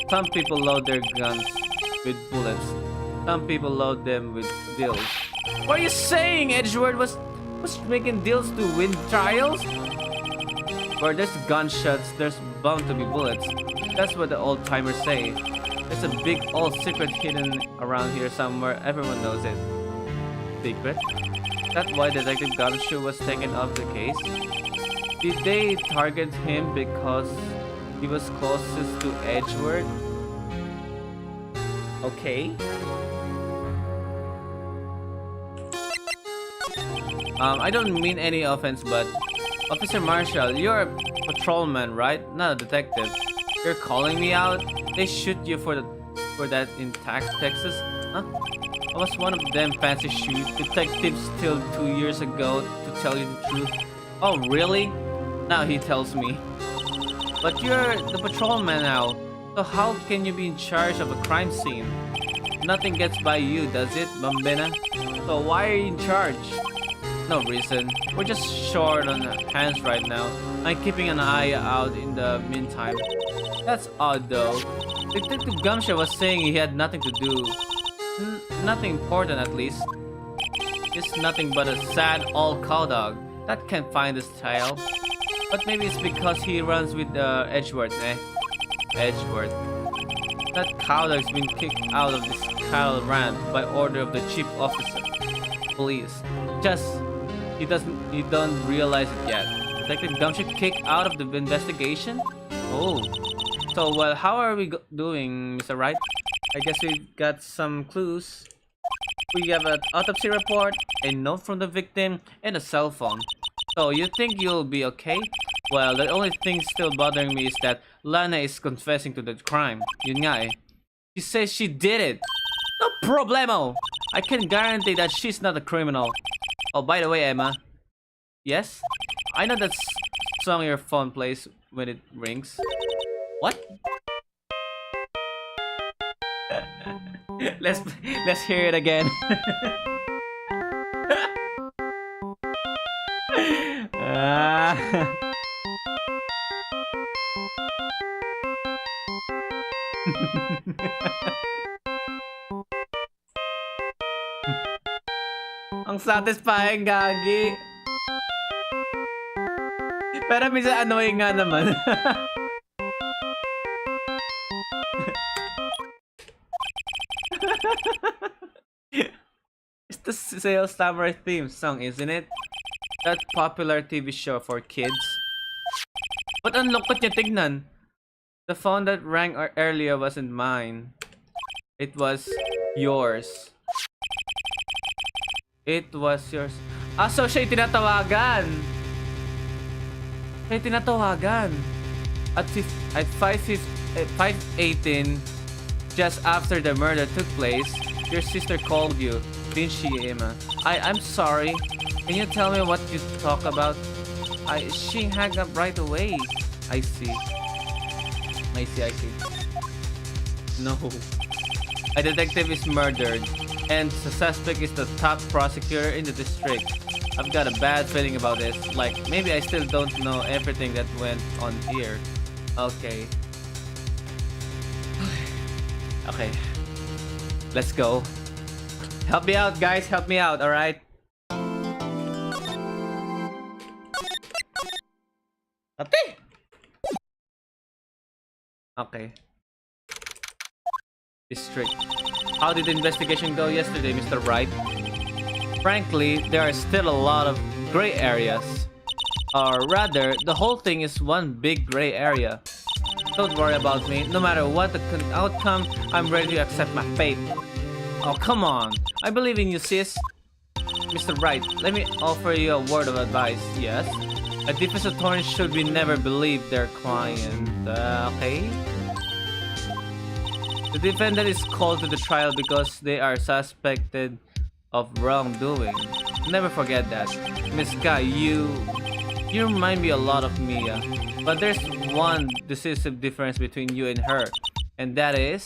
Some people load their guns with bullets. Some people load them with deals. What are you saying? Edgeworth was making deals to win trials? Where there's gunshots, there's bound to be bullets. That's what the old timers say. There's a big old secret hidden around here somewhere. Everyone knows it. Secret? That's why Detective Gumshoe was taken off the case? Did they target him because he was closest to Edgeworth? Okay. I don't mean any offense, but Officer Marshall, you're a patrolman, right? Not a detective. You're calling me out? They shoot you for that in Texas? Huh? I was one of them fancy shoot detectives till 2 years ago, to tell you the truth. Oh, really? Now he tells me. But you're the patrolman now, so how can you be in charge of a crime scene? Nothing gets by you, does it, Bambina? So why are you in charge? No reason. We're just short on hands right now. I'm keeping an eye out in the meantime. That's odd though. Detective Gumshoe was saying he had nothing to do. Nothing important at least. It's nothing but a sad old cowdog that can't find his tail. But maybe it's because he runs with Edgeworth, eh? Edgeworth. That coward's been kicked out of this cattle ranch by order of the chief officer. Police. Just he don't realize it yet. Detective Gumshoe kicked out of the investigation? Oh. So well, how are we doing, Mr. Wright? I guess we've got some clues. We have an autopsy report, a note from the victim, and a cell phone. So you think you'll be okay? Well, the only thing still bothering me is that Lana is confessing to the crime. Yun nga eh. She says she did it. No problemo! I can guarantee that she's not a criminal. Oh, by the way, Emma. Yes? I know that song your phone plays when it rings. What? let's hear it again. Ang satisfying, gagi. Pero minsan annoying nga naman. It's the Sales Samurai theme song, isn't it? That popular TV show for kids. But ang lungkot niya tignan. The phone that rang earlier wasn't mine. It was yours. It was yours. Ah, so siya tinatawagan. Siya tinatawagan. At 5:18, just after the murder took place, your sister called you, didn't she, Emma? I'm sorry. Can you tell me what you talk about? She hung up right away. I see. No. A detective is murdered, and the suspect is the top prosecutor in the district. I've got a bad feeling about this. Like, maybe I still don't know everything that went on here. Okay. Okay. Let's go. Help me out, guys. Help me out, alright? Okay. District. How did the investigation go yesterday, Mr. Wright? Frankly, there are still a lot of gray areas. Or rather, the whole thing is one big gray area. Don't worry about me. No matter what the outcome, I'm ready to accept my fate. Oh, come on. I believe in you, sis. Mr. Wright, let me offer you a word of advice. Yes? A defense attorney should never believe their client. Okay? The defendant is called to the trial because they are suspected of wrongdoing. Never forget that. Miss Guy, you remind me a lot of Mia. But there's one decisive difference between you and her. And that is,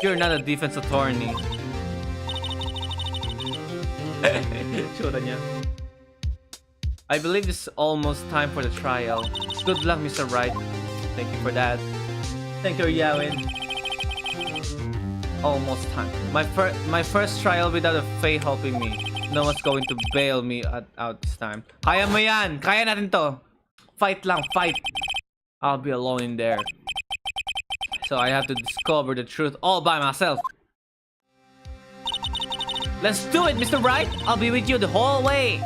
you're not a defense attorney. I believe it's almost time for the trial. Good luck, Mr. Wright. Thank you for that. Thank you, Yawin. Almost time. My first trial without a Faye helping me. No one's going to bail me out this time. Kaya mo yan! Kaya natin to! Fight lang, fight! I'll be alone in there. So I have to discover the truth all by myself. Let's do it, Mr. Wright! I'll be with you the whole way!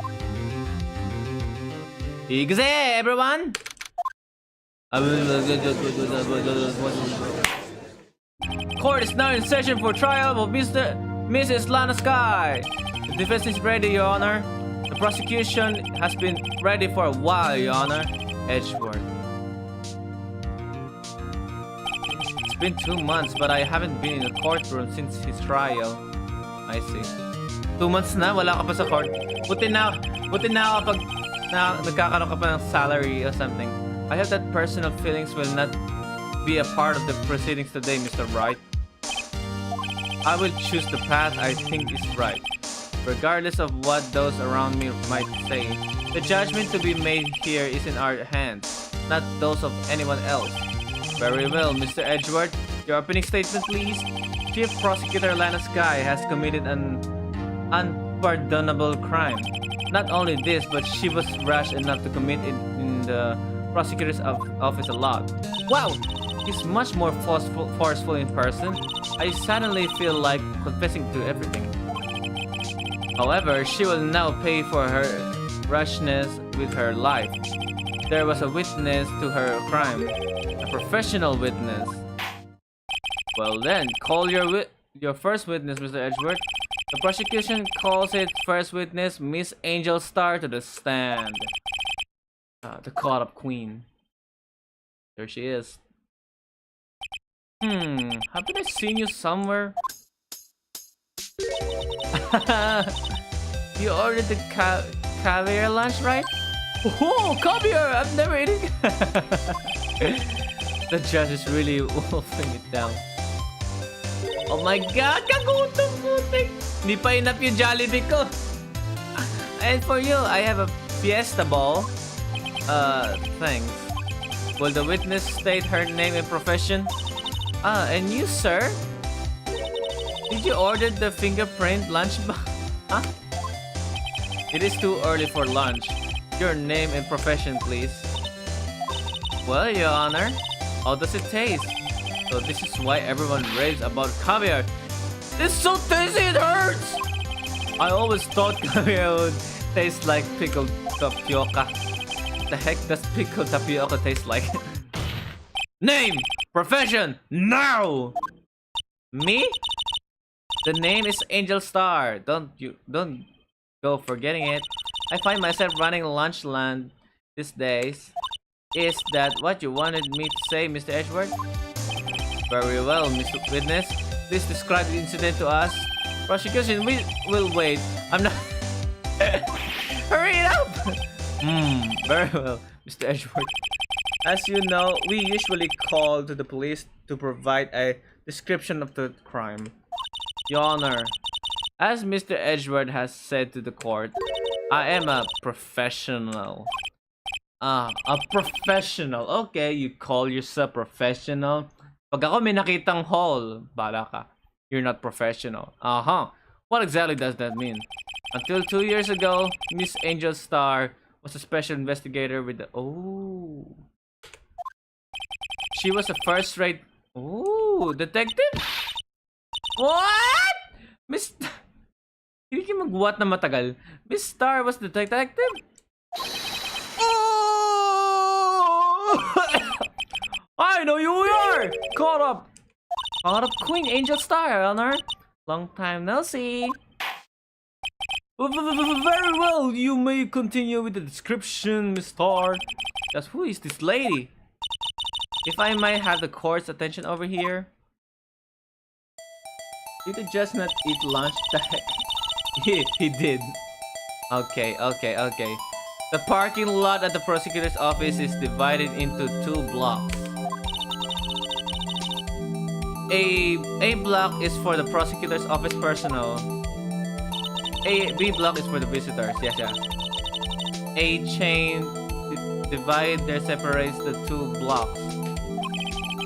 Easy, everyone! Court is now in session for trial of Mrs. Lana Sky. The defense is ready, Your Honor. The prosecution has been ready for a while, Your Honor. Edgeworth. It's been 2 months, but I haven't been in the courtroom since his trial. I see. 2 months na? Wala ka pa sa court? Buti na ako pag nagkakaroon ka pa ng salary or something. I hope that personal feelings will not be a part of the proceedings today, Mr. Wright. I will choose the path I think is right, regardless of what those around me might say. The judgment to be made here is in our hands, not those of anyone else. Very well, Mr. Edgeworth. Your opening statement, please. Chief Prosecutor Lana Sky has committed an unpardonable crime. Not only this, but she was rash enough to commit it in the prosecutor's office a lot. Wow! He's much more forceful in person. I suddenly feel like confessing to everything. However, she will now pay for her rashness with her life. There was a witness to her crime, a professional witness. Well then, call your first witness, Mr. Edgeworth. The prosecution calls it first witness, Miss Angel Star, to the stand. The caught-up queen. There she is. Haven't I seen you somewhere? You ordered the caviar lunch, right? Oh, caviar! I've never eaten. The judge is really wolfing it down. Oh my god, kagutom putik! Hindi pa enough yung Jollibee ko. And for you, I have a fiesta ball. Thanks. Will the witness state her name and profession? And you, sir? Did you order the fingerprint lunch box? Huh? It is too early for lunch. Your name and profession, please. Well, Your Honor, how does it taste? So this is why everyone raves about caviar. It's so tasty, it hurts! I always thought caviar would taste like pickled tapioca. The heck does pickled tapioca taste like? Name! Profession! Now! Me? The name is Angel Star. Don't go forgetting it. I find myself running Lunchland these days. Is that what you wanted me to say, Mr. Edgeworth? Very well, Mr. Witness. Please describe the incident to us. Prosecution, we will wait. I'm not... Hurry it up! Very well, Mr. Edgeworth. As you know, we usually call to the police to provide a description of the crime. Your Honor, as Mr. Edgeworth has said to the court, I am a professional. A professional. Okay, you call yourself professional. Pag ako may nakitang hall, bala ka. You're not professional. What exactly does that mean? Until 2 years ago, Miss Angel Star was a special investigator with the... Oh. She was a first-rate... Oh, detective? What? Miss... Hindi kayo mag-what na matagal. Miss Star was the detective? I know you are! Caught up Queen Angel Star, Honor. Long time no see. Very well, you may continue with the description, Miss Star. Just who is this lady? If I might have the court's attention over here. Did he just not eat lunch? He did. Okay. The parking lot at the prosecutor's office is divided into 2 blocks. A block is for the prosecutor's office personnel. B block is for the visitors. Yes. A chain divider separates the 2 blocks.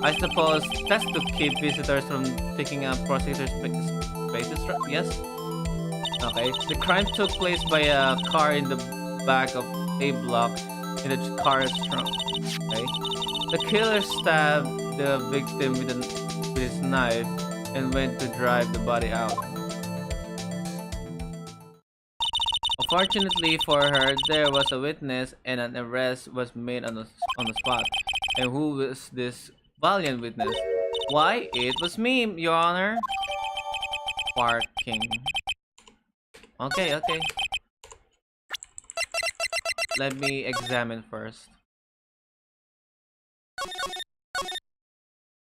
I suppose that's to keep visitors from taking up prosecutors' spaces. Yes. Okay. The crime took place by a car in the back of A block in the car's trunk. Okay. The killer stabbed the victim with his knife and went to drive the body out. Unfortunately for her, there was a witness and an arrest was made on the spot. And who was this valiant witness? Why, it was me, Your Honor. Parking. Okay. Let me examine first.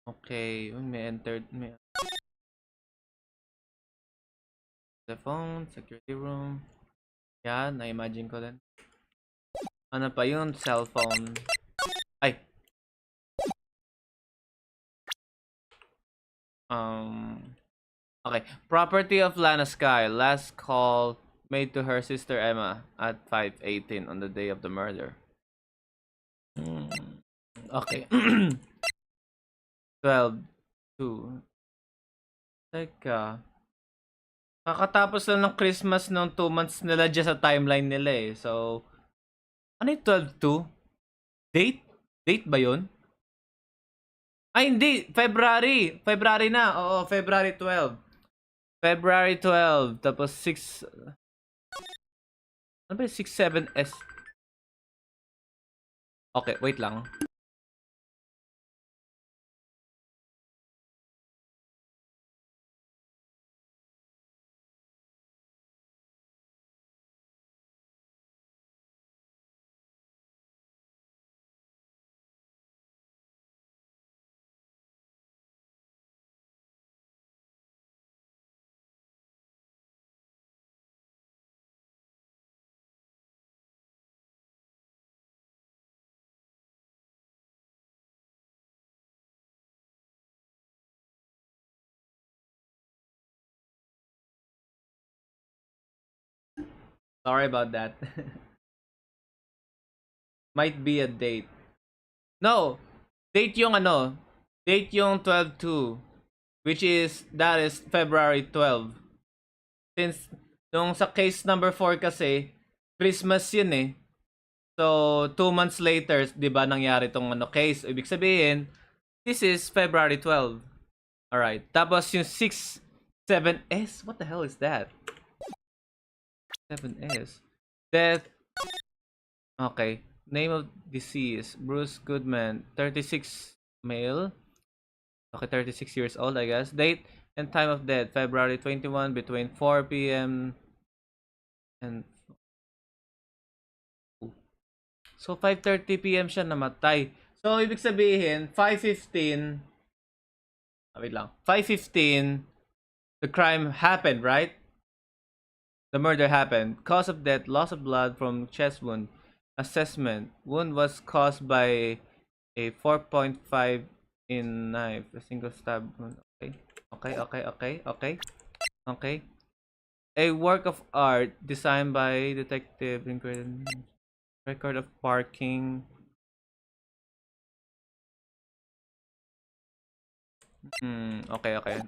Okay, may entered the phone, security room. Yan, na-imagine ko din. Ano pa yun? Cellphone. Ay! Okay. Property of Lana Sky. Last call made to her sister Emma at 5:18 on the day of the murder. Okay. 12:02. Teka. Kakatapos lang ng Christmas nung 2 months nila dyan sa timeline nila eh. So, ano yung 12:02? Date? Date ba yun? Ay, hindi. February. February na. Oo, February 12. February 12. Tapos 6... Ano ba yung 67S? Okay, wait lang. Sorry about that. Might be a date. No! Date yung ano? Date yung 12/2. Which is, that is February 12. Since, nung sa case number 4 kasi, Christmas yun eh. So, 2 months later, di ba, nangyari tong ano, case. Ibig sabihin, this is February 12. Alright. Tapos yung 7S? What the hell is that? 7S. Death. Okay. Name of deceased. Bruce Goodman. 36 male. Okay, 36 years old, I guess. Date and time of death. February 21 between 4 p.m. and... So, 5:30 p.m. siya namatay. So, ibig sabihin, 5:15... wait lang. 5:15, the crime happened, right? The murder happened. Cause of death, loss of blood from chest wound. Assessment. Wound was caused by a 4.5 in knife. A single stab wound. Okay. A work of art designed by detective. Record of parking. Okay.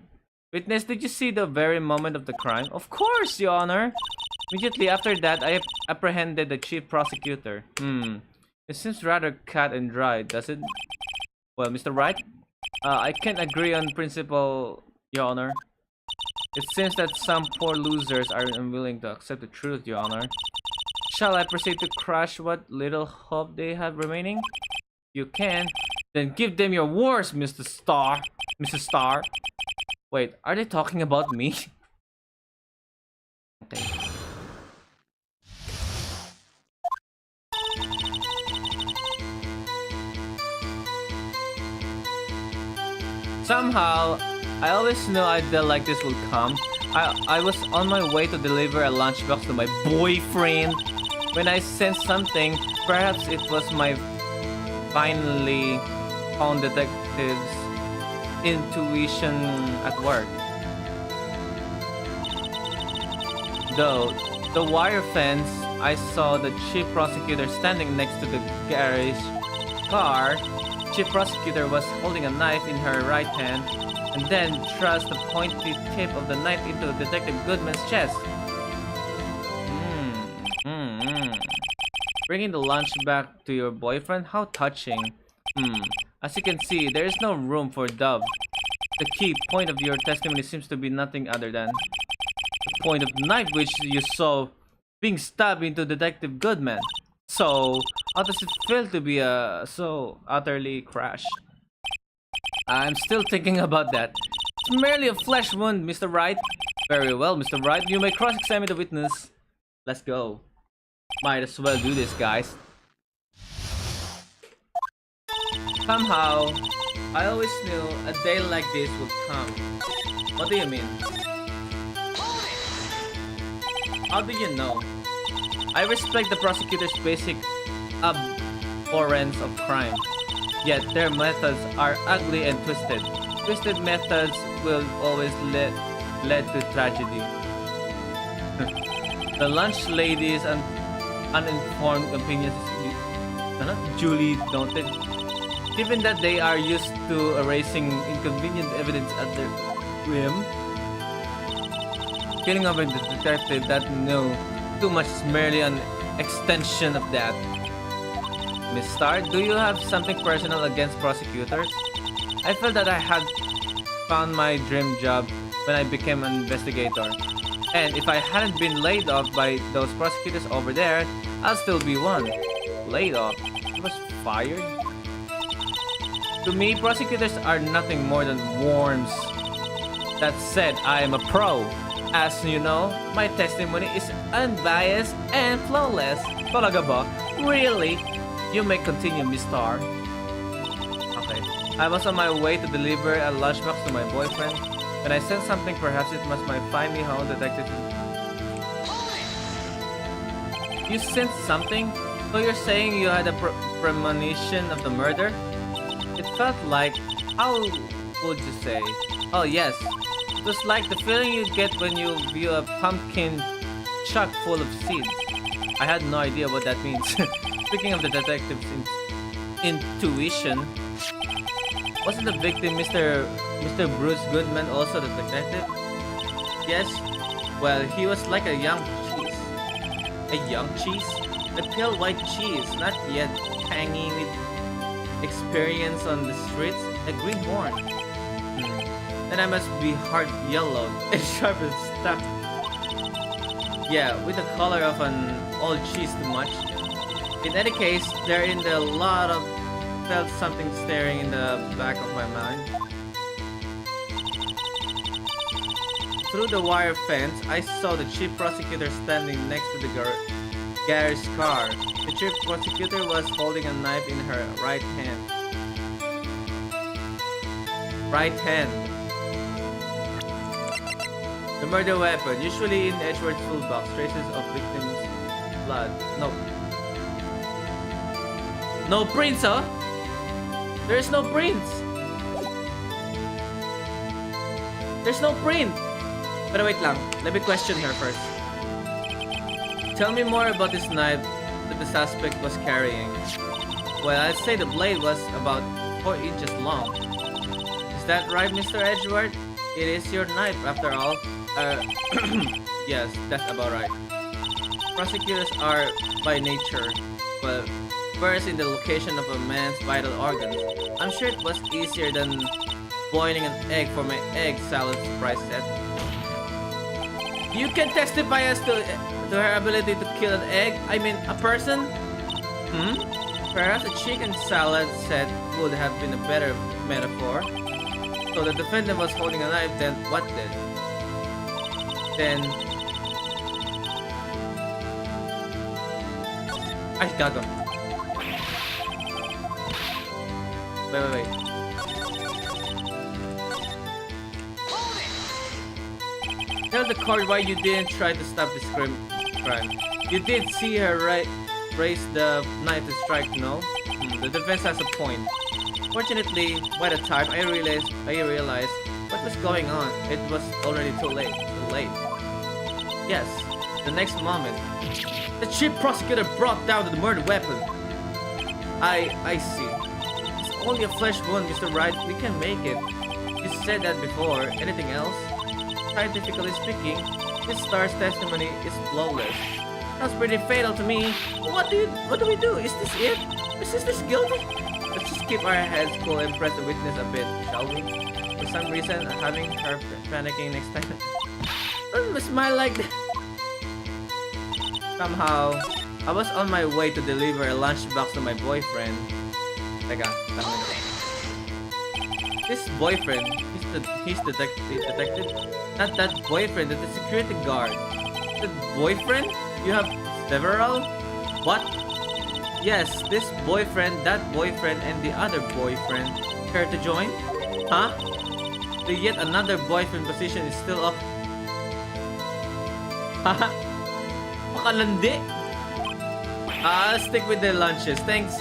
Witness, did you see the very moment of the crime? Of course, Your Honor. Immediately after that, I apprehended the chief prosecutor. It seems rather cut and dry, does it? Well, Mr. Wright, I can't agree on principle, Your Honor. It seems that some poor losers are unwilling to accept the truth, Your Honor. Shall I proceed to crush what little hope they have remaining? You can. Then give them your worst, Mr. Star. Mrs. Star. Wait, are they talking about me? Okay. Somehow, I always knew a day like this would come. I was on my way to deliver a lunchbox to my boyfriend when I sensed something. Perhaps it was my finally found detective's intuition at work. Though the wire fence, I saw the chief prosecutor standing next to the garage car. Chief prosecutor was holding a knife in her right hand and then thrust the pointy tip of the knife into Detective Goodman's chest. Bringing the lunch back to your boyfriend? How touching. As you can see, there is no room for doubt. The key point of your testimony seems to be nothing other than the point of the knife which you saw being stabbed into Detective Goodman. So, how does it feel to be so utterly crushed? I'm still thinking about that. It's merely a flesh wound, Mr. Wright. Very well, Mr. Wright. You may cross-examine the witness. Let's go. Might as well do this, guys. Somehow, I always knew a day like this would come. What do you mean? How do you know? I respect the prosecutor's basic abhorrence of crime. Yet their methods are ugly and twisted. Twisted methods will always lead to tragedy. The lunch lady's uninformed opinions is duly noted. Given that they are used to erasing inconvenient evidence at their whim, killing of a detective that knew too much is merely an extension of that. Miss Starr, do you have something personal against prosecutors? I felt that I had found my dream job when I became an investigator. And if I hadn't been laid off by those prosecutors over there, I'll still be one. Laid off? I was fired? To me, prosecutors are nothing more than worms. That said, I am a pro. As you know, my testimony is unbiased and flawless. Talaga ba? Really? You may continue, Miss Star. Okay. I was on my way to deliver a lunchbox to my boyfriend. When I sensed something, perhaps it was my finely honed detective. You sensed something? So you're saying you had a premonition of the murder? It felt like, how would you say? Oh yes, it was like the feeling you get when you view a pumpkin chock full of seeds. I had no idea what that means. Speaking of the detective's intuition, wasn't the victim Mr. Bruce Goodman also the detective? Yes. Well, he was like a young cheese. A young cheese? A pale white cheese, not yet tangy with experience on the streets. A greenhorn. Then I must be hard yellow and sharp and stuck. Yeah, with the color of an old cheese too much. In any case, there in the lot of felt something staring in the back of my mind. Through the wire fence, I saw the chief prosecutor standing next to the Gary's car. The chief prosecutor was holding a knife in her right hand. The murder weapon, usually in Edgeworth's toolbox, traces of victims' blood. No prints, huh? There's no prints. There's no print. Pero wait lang, let me question her first. Tell me more about this knife that the suspect was carrying. Well, I'd say the blade was about 4 inches long. Is that right, Mr. Edgeworth? It is your knife, after all. Yes, that's about right. Prosecutors are, by nature, well, versed in the location of a man's vital organs. I'm sure it was easier than boiling an egg for my egg salad surprise set. You can testify as to her ability to kill an egg? I mean, a person? Perhaps a chicken salad set would have been a better metaphor. So the defendant was holding a knife, then what did? Then... Ay, gago. Wait. Tell the court why you didn't try to stop this crime. You did see her raise the knife to strike, no? The defense has a point. Fortunately, by the time I realized what was going on, it was already too late. Yes, the next moment, the chief prosecutor brought down the murder weapon. I see. It's only a flesh wound, Mr. Wright. We can make it. You said that before. Anything else? Scientifically speaking, this star's testimony is flawless. Sounds pretty fatal to me. What do we do? Is this it? Is this guilty? Let's just keep our heads cool and press the witness a bit, shall we? For some reason, having her panicking next time. Don't smile like that. Somehow, I was on my way to deliver a lunchbox to my boyfriend. Teka. This boyfriend, he's the detective? Not that boyfriend, that's the security guard. The boyfriend? You have several? What? Yes, this boyfriend, that boyfriend, and the other boyfriend. Care to join? Huh? The yet another boyfriend position is still up. Haha. Makalandi. I'll stick with the lunches, thanks.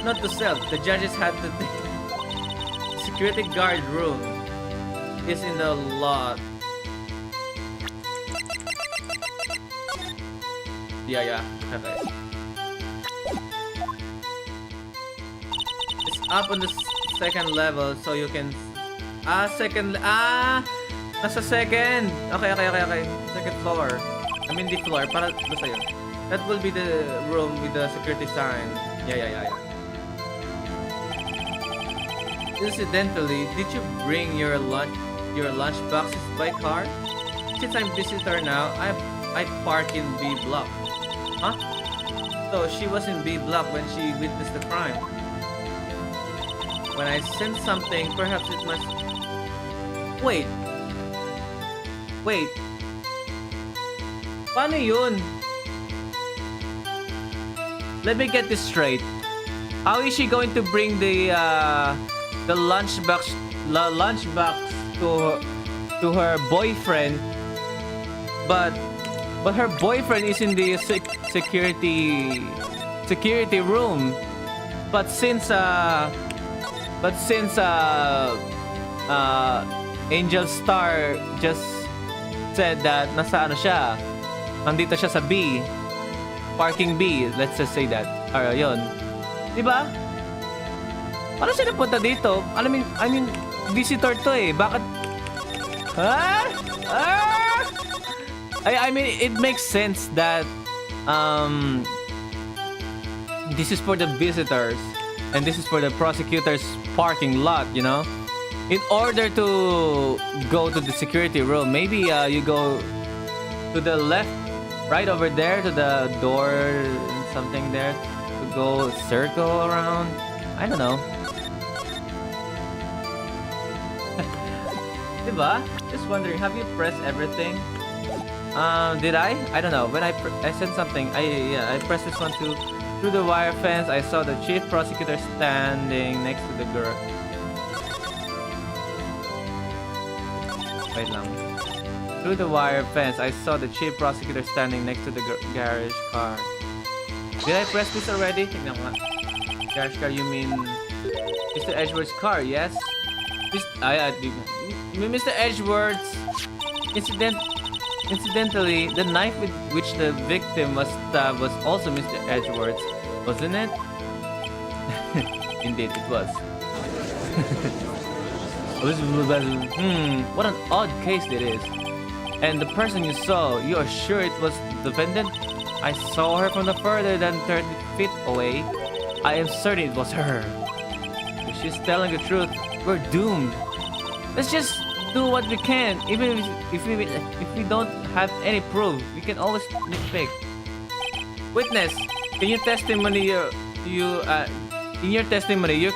Not to self, the judges had to think. Security guard room is in the lot. Yeah. Okay. It's up on the second level, so you can. Nasa second. Okay. Second floor. I mean the floor. Para basta yun. That will be the room with the security sign. Yeah. Incidentally, did you bring your lunch boxes by car? Since I'm visitor now, I park in B block. Huh? So she was in B block when she witnessed the crime. When I sense something, perhaps it must. Wait. Wait. Paano yun? Let me get this straight. How is she going to bring the lunchbox to her boyfriend? But her boyfriend is in the security room. But since Angel Star just said that nasa ano siya, nandito siya sa B, parking B, let's just say that. Yun. Diba? Paano siya napunta dito? I mean, visitor to eh. Bakit? I mean, it makes sense that this is for the visitors and this is for the prosecutor's parking lot, you know? In order to go to the security room, maybe you go to the left, right over there to the door, something there, to go circle around. I don't know. Diba? Just wondering, have you pressed everything? Did I? I don't know. When I said something, I pressed this one too. Through the wire fence, I saw the chief prosecutor standing next to the girl. Wait lang. Through the wire fence, I saw the chief prosecutor standing next to the garage car. Did I press this already? Tignan ko nga. Garage car, you mean Mr. Edgeworth's car? Yes. Mr. Edgeworth's Incidentally, the knife with which the victim was stabbed was also Mr. Edgeworth's, wasn't it? Indeed, it was. What an odd case it is. And the person you saw, you are sure it was the defendant? I saw her from the further than 30 feet away. I am certain it was her. If she's telling the truth, we're doomed. Let's just do what we can. Even if we don't have any proof, we can always nitpick. Witness, in your testimony, you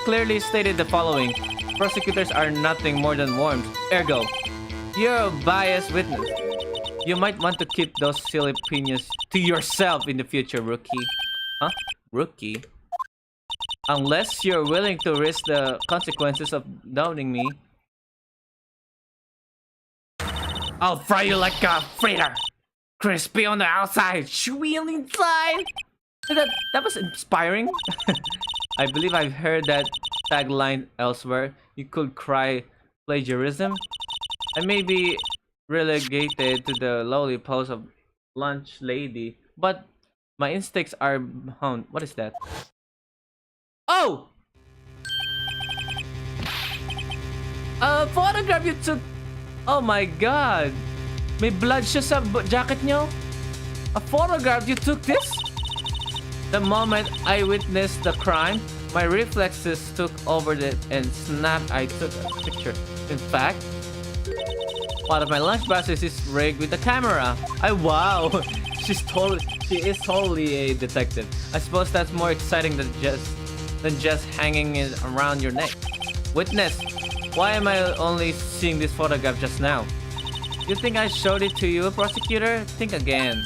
clearly stated the following: prosecutors are nothing more than worms. Ergo, you're a biased witness. You might want to keep those silly opinions to yourself in the future, rookie. Huh? Rookie? Unless you're willing to risk the consequences of doubting me, I'll fry you like a fritter. Crispy on the outside, chewy on the inside. That was inspiring. I believe I've heard that tagline elsewhere. You could cry plagiarism. I may be relegated to the lowly post of lunch lady, but my instincts are bound. What is that? Oh! A photograph you took. Oh my god. May blood siya sa jacket nyo? A photograph? You took this? The moment I witnessed the crime, my reflexes took over it and snapped. I took a picture. In fact, one of my lunch boxes is rigged with a camera. Wow. She is totally a detective. I suppose that's more exciting than just hanging it around your neck. Witness, why am I only seeing this photograph just now? You think I showed it to you, prosecutor? Think again.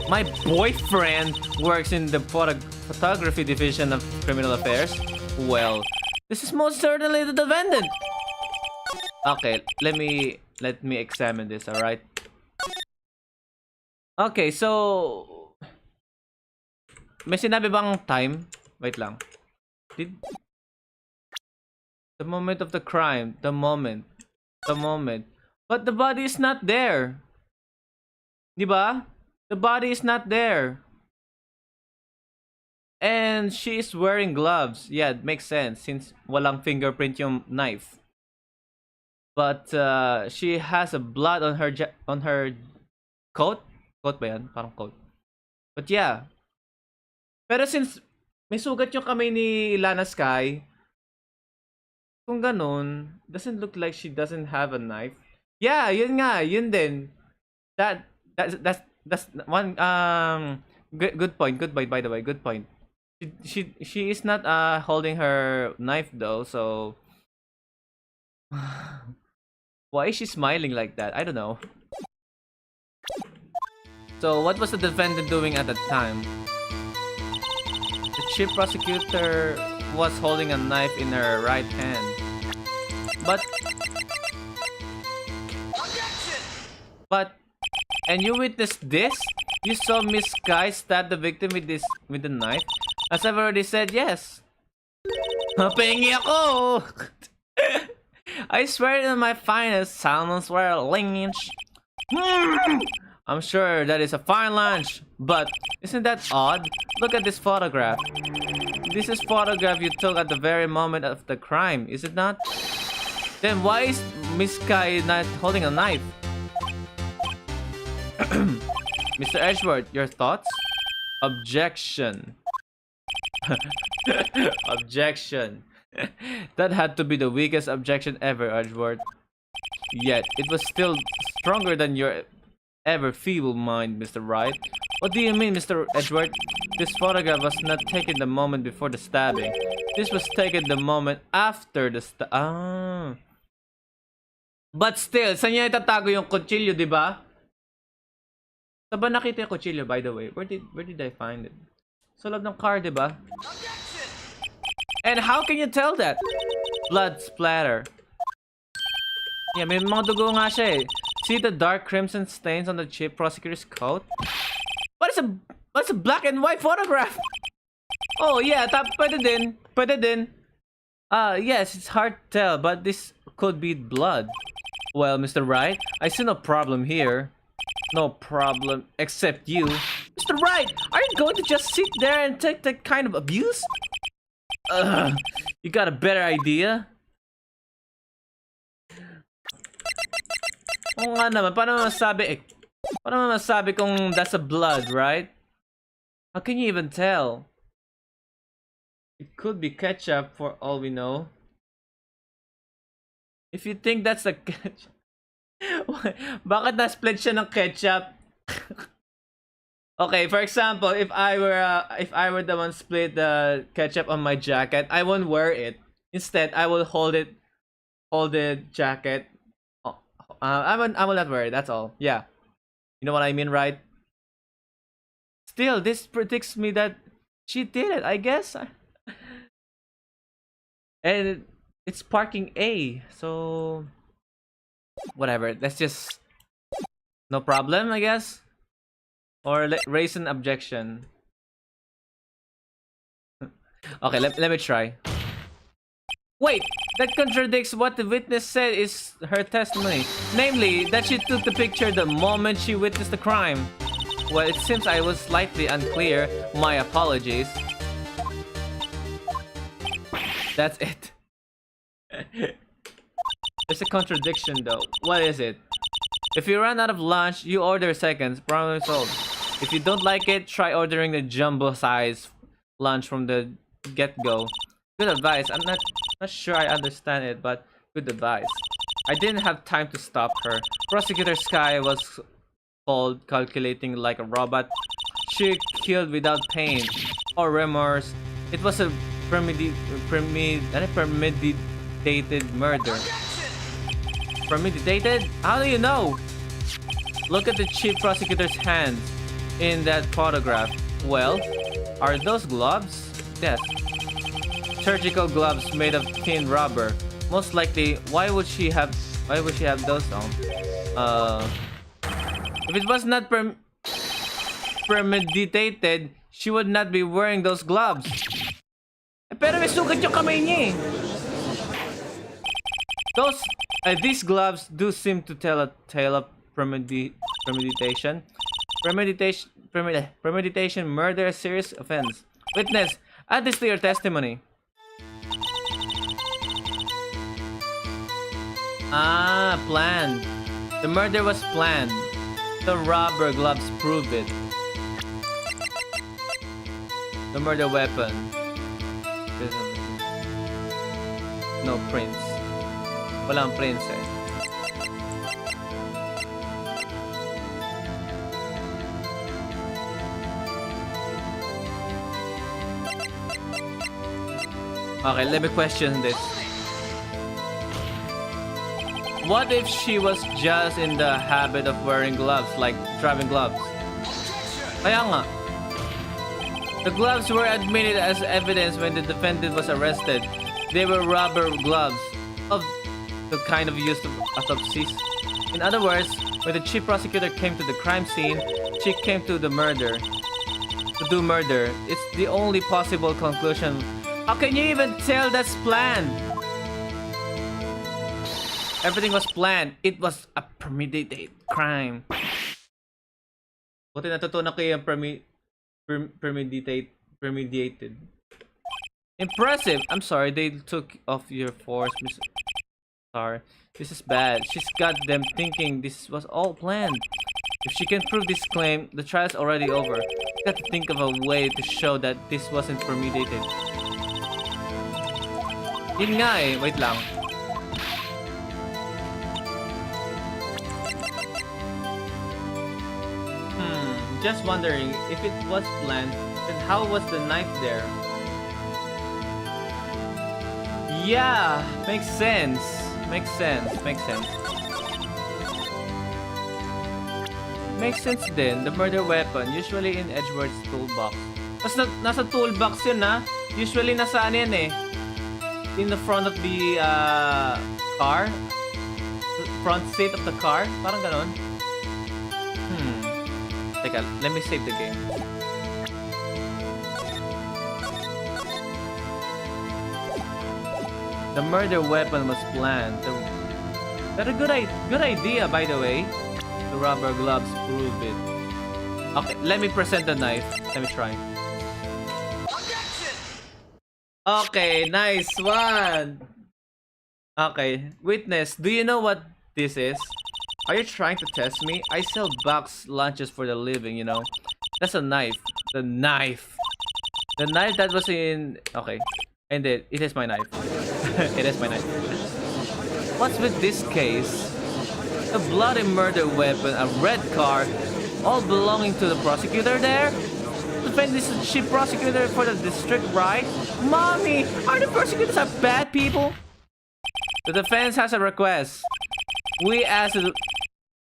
My boyfriend works in the photography division of criminal affairs. Well, this is most certainly the defendant. Okay, let me examine this, alright? Okay, so may sinabi bang time? Wait lang. The moment of the crime, the moment. But the body is not there. Diba? The body is not there. And she is wearing gloves. Yeah, it makes sense since walang fingerprint yung knife. But she has a blood on her coat. Coat ba yan? Parang coat. But yeah. Pero since may sugat yung kamay ni Lana Sky, Kung ganun, doesn't look like she doesn't have a knife. Yeah, yun nga, yun din. That that's one good point. Good point, by the way. Good point. She is not holding her knife though, so why is she smiling like that? I don't know. So what was the defendant doing at that time? The chief prosecutor was holding a knife in her right hand. But and you witnessed this? You saw Miss Sky stab the victim with the knife? As I've already said, yes. Pahingi ako! I swear on my finest salmons were lynched. I'm sure that is a fine lunch, but isn't that odd? Look at this photograph. This is photograph you took at the very moment of the crime, is it not? Then why is Miss Sky not holding a knife? Mr. Edgeworth, your thoughts? Objection. Objection. That had to be the weakest objection ever, Edgeworth. Yet, it was still stronger than your ever feeble mind, Mr. Wright. What do you mean, Mr. Edgeworth? This photograph was not taken the moment before the stabbing. This was taken the moment after the But still, saan niya itatago yung kutsilyo, di ba? Saan ba nakita yung kutsilyo, by the way? Where did I find it? Sa loob ng car, di ba? And how can you tell that? Blood splatter. Yeah, may mga dugo nga siya eh. See the dark crimson stains on the chief prosecutor's coat? What is a black and white photograph? Oh yeah, pwede din. Pwede din. Yes, it's hard to tell, but this could be blood. Well, Mr. Wright, I see no problem here. No problem, except you. Mr. Wright, are you going to just sit there and take that kind of abuse? You got a better idea? Oo nga naman, paano masabi kung that's a blood, right? How can you even tell? It could be ketchup for all we know. If you think that's a ketchup... Bakit na-split siya ng ketchup? Okay, for example, if I were the one split the ketchup on my jacket, I won't wear it. Instead, I will hold the jacket. I will not wear it. That's all. Yeah, you know what I mean, right? Still, this predicts me that she did it, I guess. And it's parking A, so whatever. Let's just no problem, I guess. Or raise an objection. Okay, let me try. Wait, that contradicts what the witness said is her testimony. Namely, that she took the picture the moment she witnessed the crime. Well, it seems I was slightly unclear. My apologies. That's it. There's a contradiction though. What is it? If you run out of lunch, you order seconds. Problem solved. If you don't like it, try ordering the jumbo size lunch from the get-go. Good advice. I'm not sure I understand it, but good advice. I didn't have time to stop her. Prosecutor Sky was called calculating like a robot. She killed without pain or remorse. It was a premeditated murder. Premeditated? How do you know? Look at the chief prosecutor's hands in that photograph. Well, are those gloves? Yes. Surgical gloves made of thin rubber. Most likely, why would she have those on? If it was not premeditated, she would not be wearing those gloves. Pero may sugat yung kamay niya eh. These gloves do seem to tell a tale of premeditation. Premeditation, murder, a serious offense. Witness, add this to your testimony. Planned. The murder was planned. The rubber gloves prove it. The murder weapon. no prince. Walang prince eh. Okay, let me question this. What if she was just in the habit of wearing gloves, like driving gloves? Kaya nga. The gloves were admitted as evidence when the defendant was arrested. They were rubber gloves of the kind of used of autopsies. In other words, when the chief prosecutor came to the crime scene, she came to the murder. To do murder. It's the only possible conclusion. How can you even tell that's planned? Everything was planned. It was a premeditated crime. Buti natutunan ko yung premeditated. Impressive. I'm sorry, they took off your force, Miss. Sorry. This is bad. She's got them thinking this was all planned. If she can prove this claim, the trial's already over. She's got to think of a way to show that this wasn't premeditated. Yun nga eh. Wait lang. Just wondering, if it was planned, then how was the knife there? Yeah, makes sense. Makes sense. Makes sense. Makes sense din. The murder weapon, usually in Edgeworth's toolbox. Mas nasa toolbox yun ha. Usually nasa ano yan eh. In the front of the car. Front seat of the car. Parang ganon. Teka, let me save the game. The murder weapon was planned. That's a good idea, by the way. The rubber gloves prove it. Okay, let me present the knife. Let me try. Okay, nice one. Okay, witness, do you know what this is? Are you trying to test me? I sell box lunches for the living, you know. That's a knife. The knife. The knife that was in... Okay. And it is my knife. It is my knife. What's with this case? A bloody murder weapon, a red car, all belonging to the prosecutor there? The defendant is the chief prosecutor for the district, right? Mommy, are the prosecutors are bad people? The defense has a request. We ask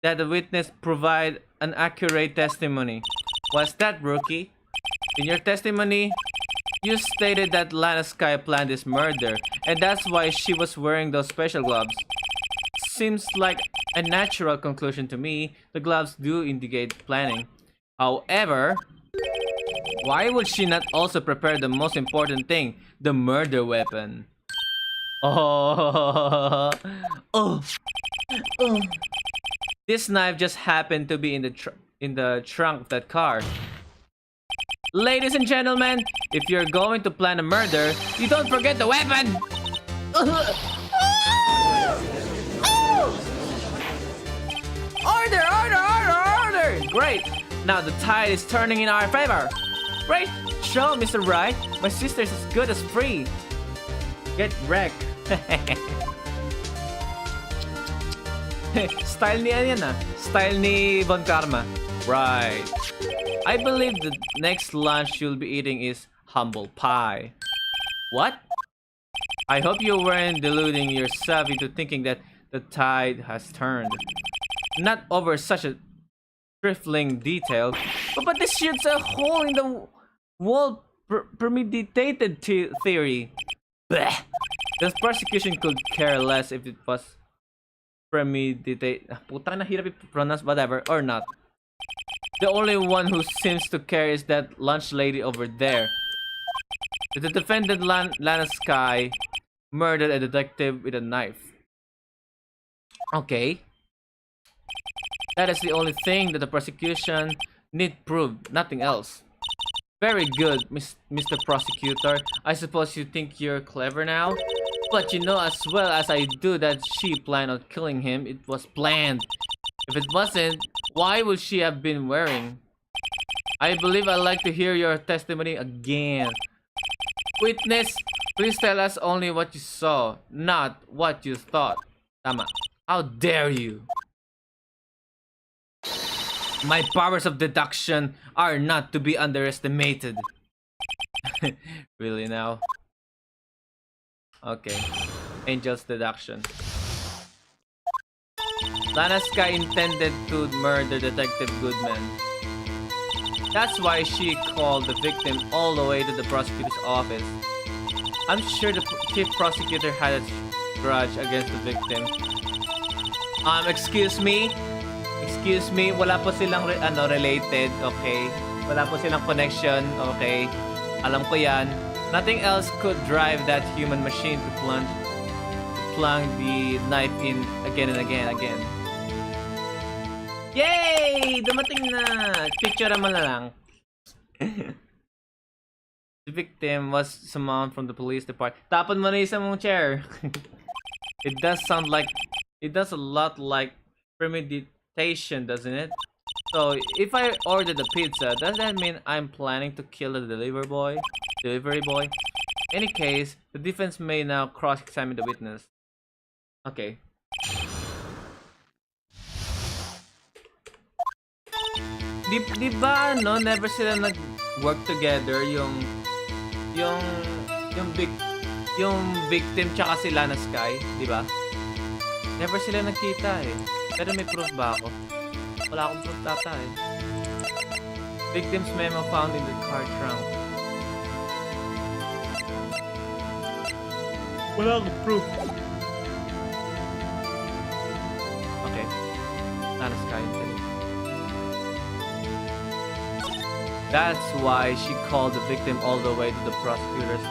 that the witness provide an accurate testimony. What's that, rookie? In your testimony, you stated that Lana Sky planned this murder, and that's why she was wearing those special gloves. Seems like a natural conclusion to me. The gloves do indicate planning. However, why would she not also prepare the most important thing, the murder weapon? Oh. This knife just happened to be in the trunk of that car. Ladies and gentlemen, if you're going to plan a murder, you don't forget the weapon. Order, order, order, order! Great. Now the tide is turning in our favor. Great show, Mr. Wright. My sister's as good as free. Get wrecked. Style ni ano yan ah. Style ni Von Karma. Right. I believe the next lunch you'll be eating is humble pie. What? I hope you weren't deluding yourself into thinking that the tide has turned. Not over such a trifling detail, but this shoots a hole in the wall premeditated theory. Blech. The prosecution could care less if it was premeditated. Putang na hirap i-pronounce, whatever, or not. The only one who seems to care is that lunch lady over there. The defendant Lana Sky murdered a detective with a knife. Okay. That is the only thing that the prosecution need prove, nothing else. Very good, Mr. Prosecutor. I suppose you think you're clever now? But you know as well as I do that she planned on killing him. It was planned. If it wasn't, why would she have been wearing? I believe I'd like to hear your testimony again. Witness, Please tell us only what you saw, not what you thought. Tama. How dare you? My powers of deduction are not to be underestimated. Really now? Okay. Angel's deduction. Lana Sky intended to murder Detective Goodman. That's why she called the victim all the way to the prosecutor's office. I'm sure the chief prosecutor had a grudge against the victim. Excuse me? Excuse me? Wala po silang related, okay? Wala po silang connection, okay? Alam ko yan. Nothing else could drive that human machine to plunge the knife in again and again. Yay! Dumating na! Picture naman na lang. The victim was someone from the police department. Tapon mo na isang mong chair. It does a lot like premeditation, doesn't it? So, if I ordered a pizza, does that mean I'm planning to kill the delivery boy? In any case, the defense may now cross-examine the witness. Okay. Di ba no, never sila nag-work together yung victim tsaka si Lana Sky, di ba? Never sila nagkita eh. Pero may proof ba ako? Wala akong proof data eh. Victim's memo found in the car trunk. Wala akong proof. Okay. Lana Sky. That's why she called the victim all the way to the prosecutors.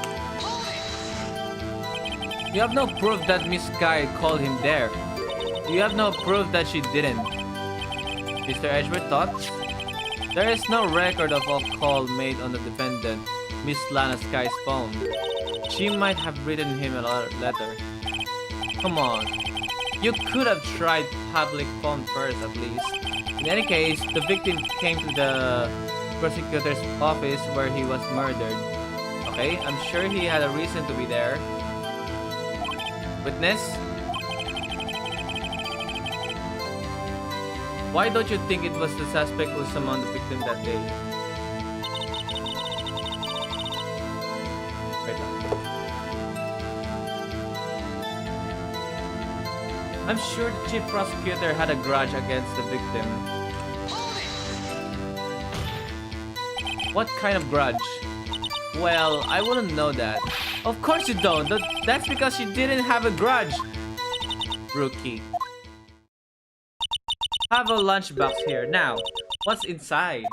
You have no proof that Miss Sky called him there. You have no proof that she didn't. Mr. Edgeworth thoughts? There is no record of a call made on the defendant, Miss Lana Sky's phone. She might have written him a letter. Come on. You could have tried public phone first at least. In any case, the victim came to the prosecutor's office where he was murdered. Okay, I'm sure he had a reason to be there. Witness? Why don't you think it was the suspect who summoned the victim that day? Wait lang. I'm sure the chief prosecutor had a grudge against the victim. What kind of grudge? Well, I wouldn't know that. Of course you don't. That's because she didn't have a grudge. Rookie. Have a lunchbox here. Now, what's inside?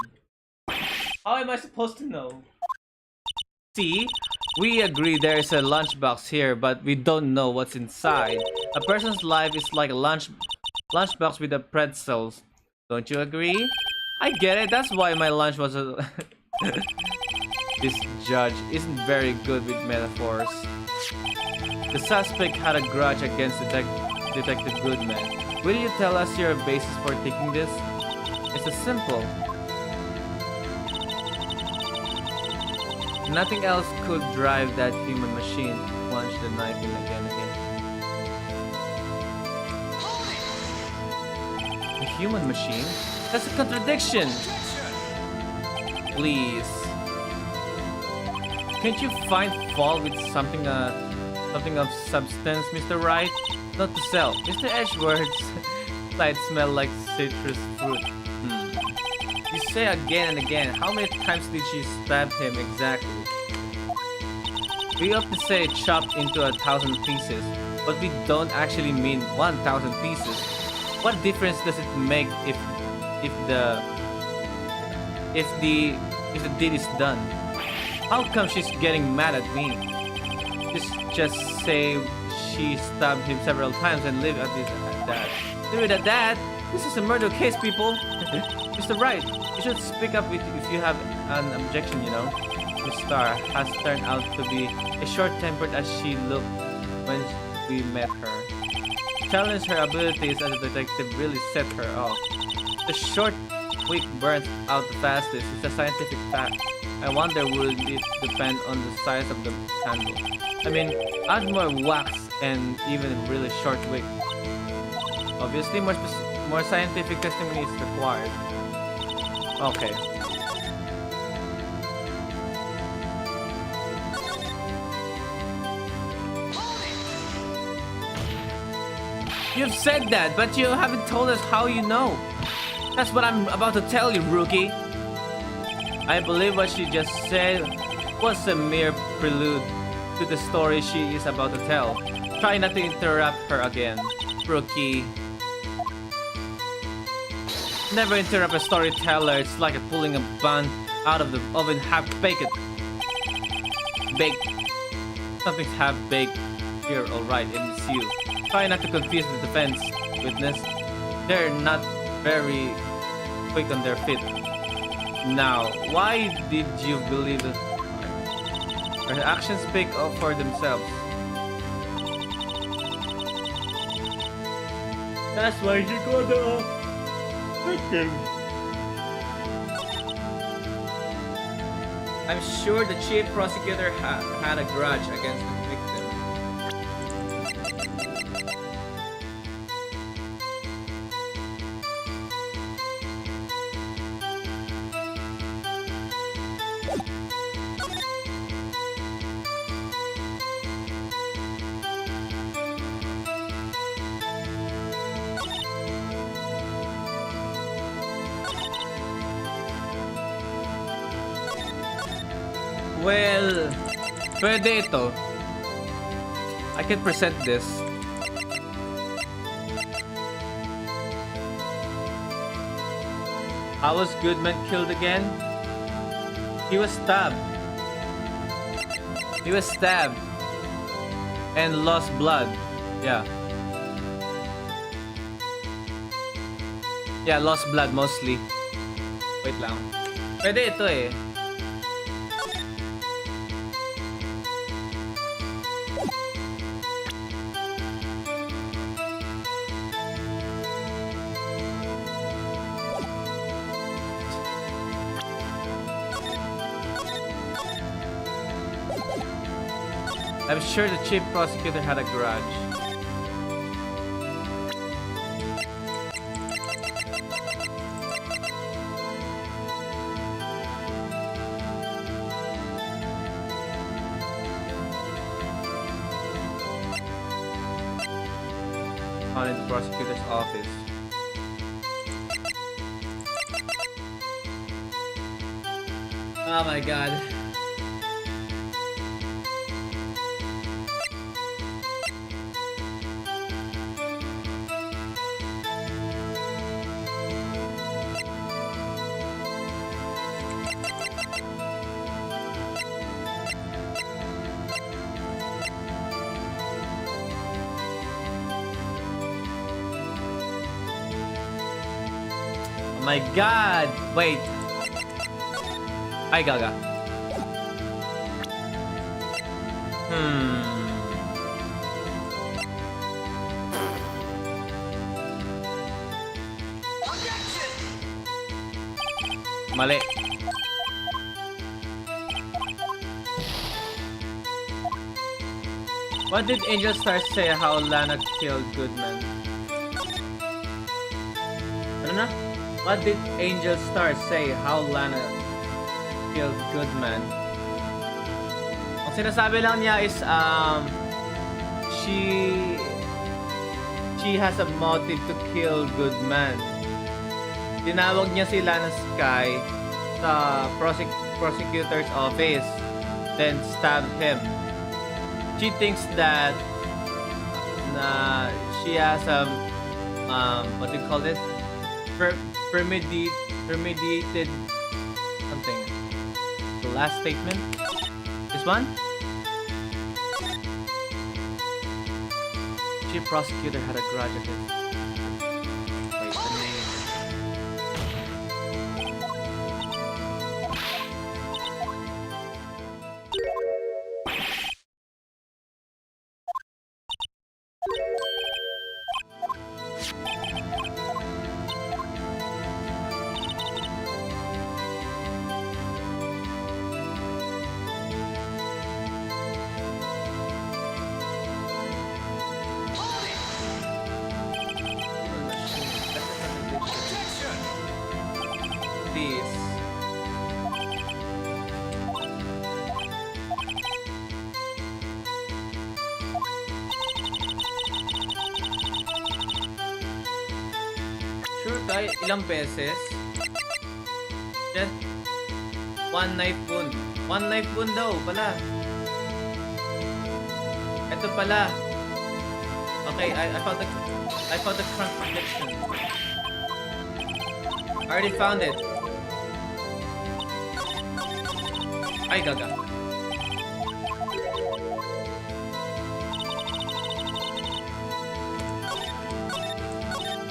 How am I supposed to know? See? We agree there is a lunchbox here, but we don't know what's inside. A person's life is like a lunchbox with the pretzels. Don't you agree? I get it. That's why my lunch was a... This judge isn't very good with metaphors. The suspect had a grudge against Detective Goodman. Will you tell us your basis for taking this? It's as simple. Nothing else could drive that human machine to plunge the knife in again and again. A human machine? That's a contradiction! Please. Can't you find fault with something of substance, Mr. Wright? Not to sell. Mr. Edgeworth's side smell like citrus fruit. You say again and again, how many times did she stab him exactly? We often say chopped into 1,000 pieces, but we don't actually mean 1,000 pieces. What difference does it make if the deed is done? How come she's getting mad at me? Just say she stabbed him several times and leave it at that. Leave it at that? This is a murder case, people. Mr. Wright, you should speak up if you have an objection, you know. Miss Starr has turned out to be as short-tempered as she looked when we met her. Challenge her abilities as a detective really set her off. The short, quick burns out the fastest is a scientific fact. I wonder would it depend on the size of the handle. I mean, add more wax and even a really short wick. Obviously, more scientific testimony is required. Okay. You've said that, but you haven't told us how you know. That's what I'm about to tell you, rookie. I believe what she just said was a mere prelude to the story she is about to tell. Try not to interrupt her again, rookie. Never interrupt a storyteller. It's like pulling a bun out of the oven half-baked. Baked. Something's half-baked here, alright, and it's you. Try not to confuse the defense witness. They're not very quick on their feet. Now, why did you believe it? Her actions speak up for themselves. That's why you gotta pick him. I'm sure the chief prosecutor had a grudge against the victim. Well, pwede ito. I can present this. How was Goodman killed again? He was stabbed. He was stabbed. And lost blood. Yeah. Yeah, lost blood mostly. Wait lang. Pwede ito eh. I'm sure the chief prosecutor had a grudge. On in the prosecutor's office. Oh my god. My god! Wait. Ay, gaga. Mali. What did Angel Star say how Lana killed Goodman? Ano na? What did Angel Star say how Lana killed Goodman? Ang sinasabi lang niya is she has a motive to kill Goodman. Tinawag niya si Lana Sky sa prosecutor's office, then stabbed him. She thinks that she has a what do you call it? Premeditated something. The last statement? This one? Chief prosecutor had a grudge against. Wait, let me. ay ilang beses? Just one knife wound. One knife wound daw pala. Ito pala. Okay, I found the crunch prediction. I already found it. Ay, gaga.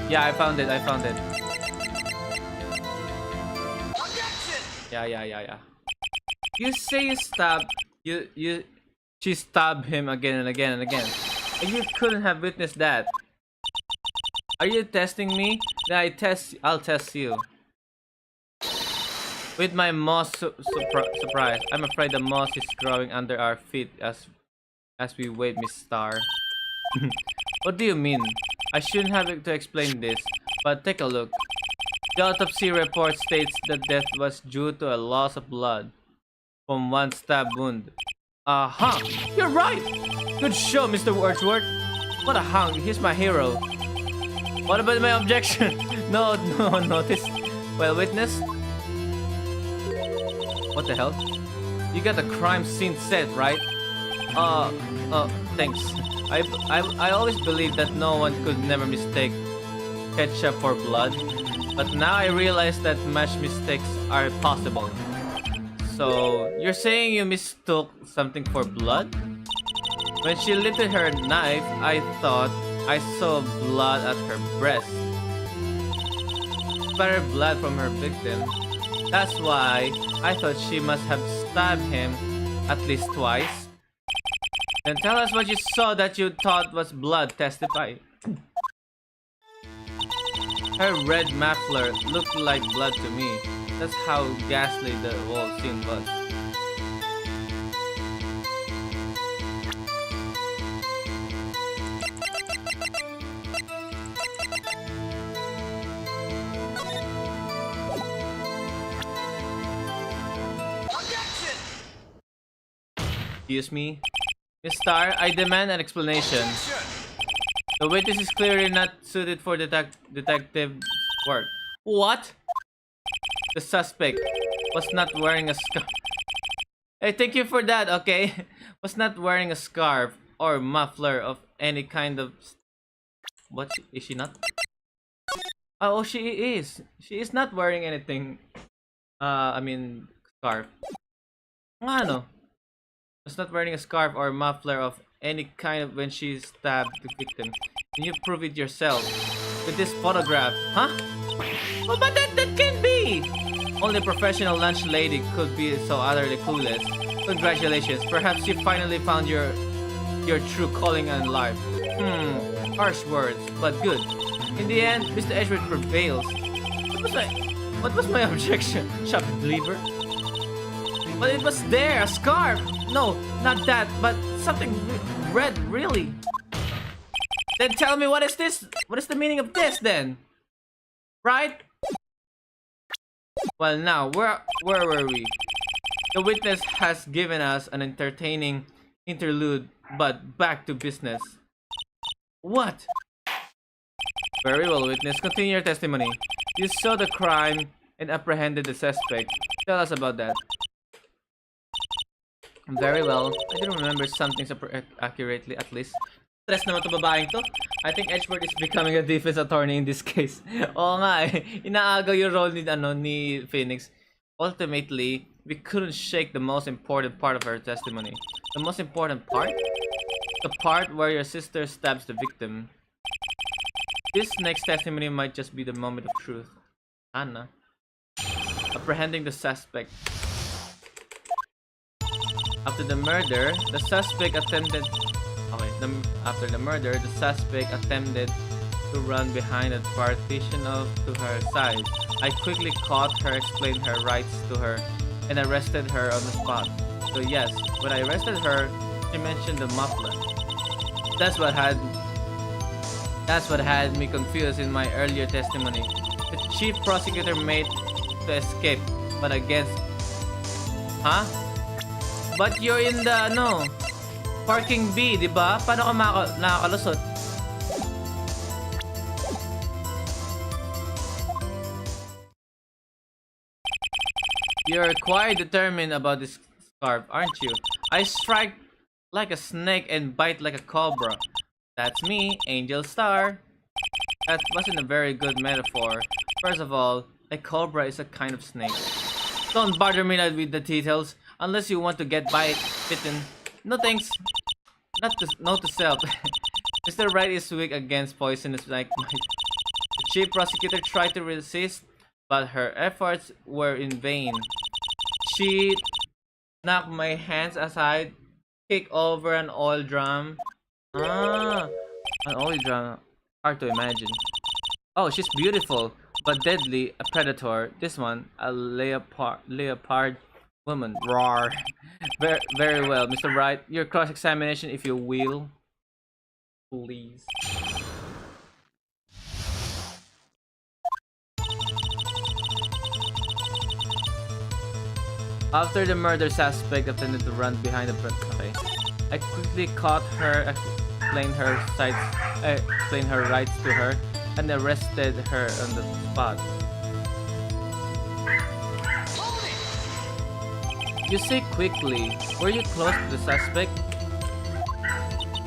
Yeah, I found it. Yeah. You say you stabbed she stabbed him again and again and again. And you couldn't have witnessed that. Are you testing me? Then I'll test you. With my moss surprise. I'm afraid the moss is growing under our feet as we wait, Miss Star. What do you mean? I shouldn't have to explain this, but take a look. The autopsy report states that death was due to a loss of blood from one stab wound. Aha! You're right! Good show, Mr. Wordsworth. What a hunk, he's my hero. What about my objection? No notice. Well, witness? What the hell? You got the crime scene set, right? Thanks. I always believed that no one could never mistake ketchup for blood, but now I realize that much mistakes are possible. So, you're saying you mistook something for blood? When she lifted her knife, I thought I saw blood at her breast. Splattered blood from her victim. That's why I thought she must have stabbed him at least twice. Then tell us what you saw that you thought was blood. Testify. Her red muffler looked like blood to me. That's how ghastly the whole scene was. Objection! Excuse me? Miss Star, I demand an explanation. Objection! The witness is clearly not suited for detective work. What? The suspect was not wearing a scarf. Hey, thank you for that, okay? Was not wearing a scarf or muffler of any kind of... What? Is she not? Oh, she is. She is not wearing anything. I mean, scarf. Ano? Was not wearing a scarf or muffler of any kind of when she stabbed the victim. Can you prove it yourself? With this photograph, huh? Oh, but that can't be! Only a professional lunch lady could be so utterly clueless. Congratulations, perhaps you finally found your true calling in life. Harsh words, but good. In the end, Mr. Edgeworth prevails. What was my objection? Shop believer? But it was there, a scarf! No, not that, but something red, really. Then tell me, what is this? What is the meaning of this, then? Right? Well, now, where were we? The witness has given us an entertaining interlude, but back to business. What? Very well, witness. Continue your testimony. You saw the crime and apprehended the suspect. Tell us about that. Very well. I didn't remember something so accurately, at least. Stress naman to babaeng to. I think Edgeworth is becoming a defense attorney in this case. Oo nga eh. Inaagaw yung role ni Phoenix. Ultimately, we couldn't shake the most important part of her testimony. The most important part? The part where your sister stabs the victim. This next testimony might just be the moment of truth. Anna. Apprehending the suspect. After the murder, the suspect attempted... after the murder, the suspect attempted to run behind a partition to her side. I quickly caught her, explained her rights to her, and arrested her on the spot. So yes, when I arrested her, she mentioned the muffler. That's what had me confused in my earlier testimony. The chief prosecutor made to escape, but against... Huh? But you're in the, parking B, di ba? Paano ka nakakalusot? You're quite determined about this scarf, aren't you? I strike like a snake and bite like a cobra. That's me, Angel Star. That wasn't a very good metaphor. First of all, a cobra is a kind of snake. Don't bother me with the details, unless you want to get bitten. No thanks. Note to self. Mr. Wright is weak against poisonous like might. The chief prosecutor tried to resist, but her efforts were in vain. She knocked my hands aside, kicked over an oil drum. Ah, an oil drum. Hard to imagine. Oh, she's beautiful, but deadly. A predator. This one, a leopard woman. Roar. Very well, Mr. Wright. Your cross-examination, if you will, please. After the murder suspect attempted to run behind the okay. I quickly caught her, explained her rights to her, and arrested her on the spot. You say quickly. Were you close to the suspect?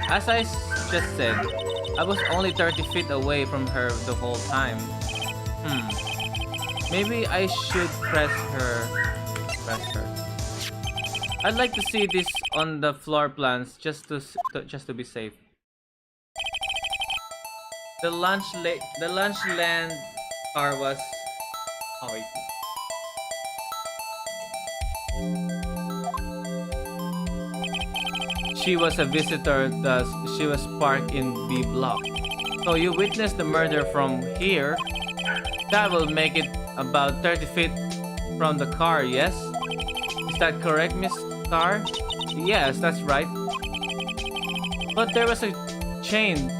As I just said, I was only 30 feet away from her the whole time. Maybe I should press her. I'd like to see this on the floor plans just to be safe. The lunch land car was. Oh wait. She was a visitor, thus she was parked in B block. So you witnessed the murder from here. That will make it about 30 feet from the car, yes? Is that correct, Miss Star? Yes, that's right. But there was a chain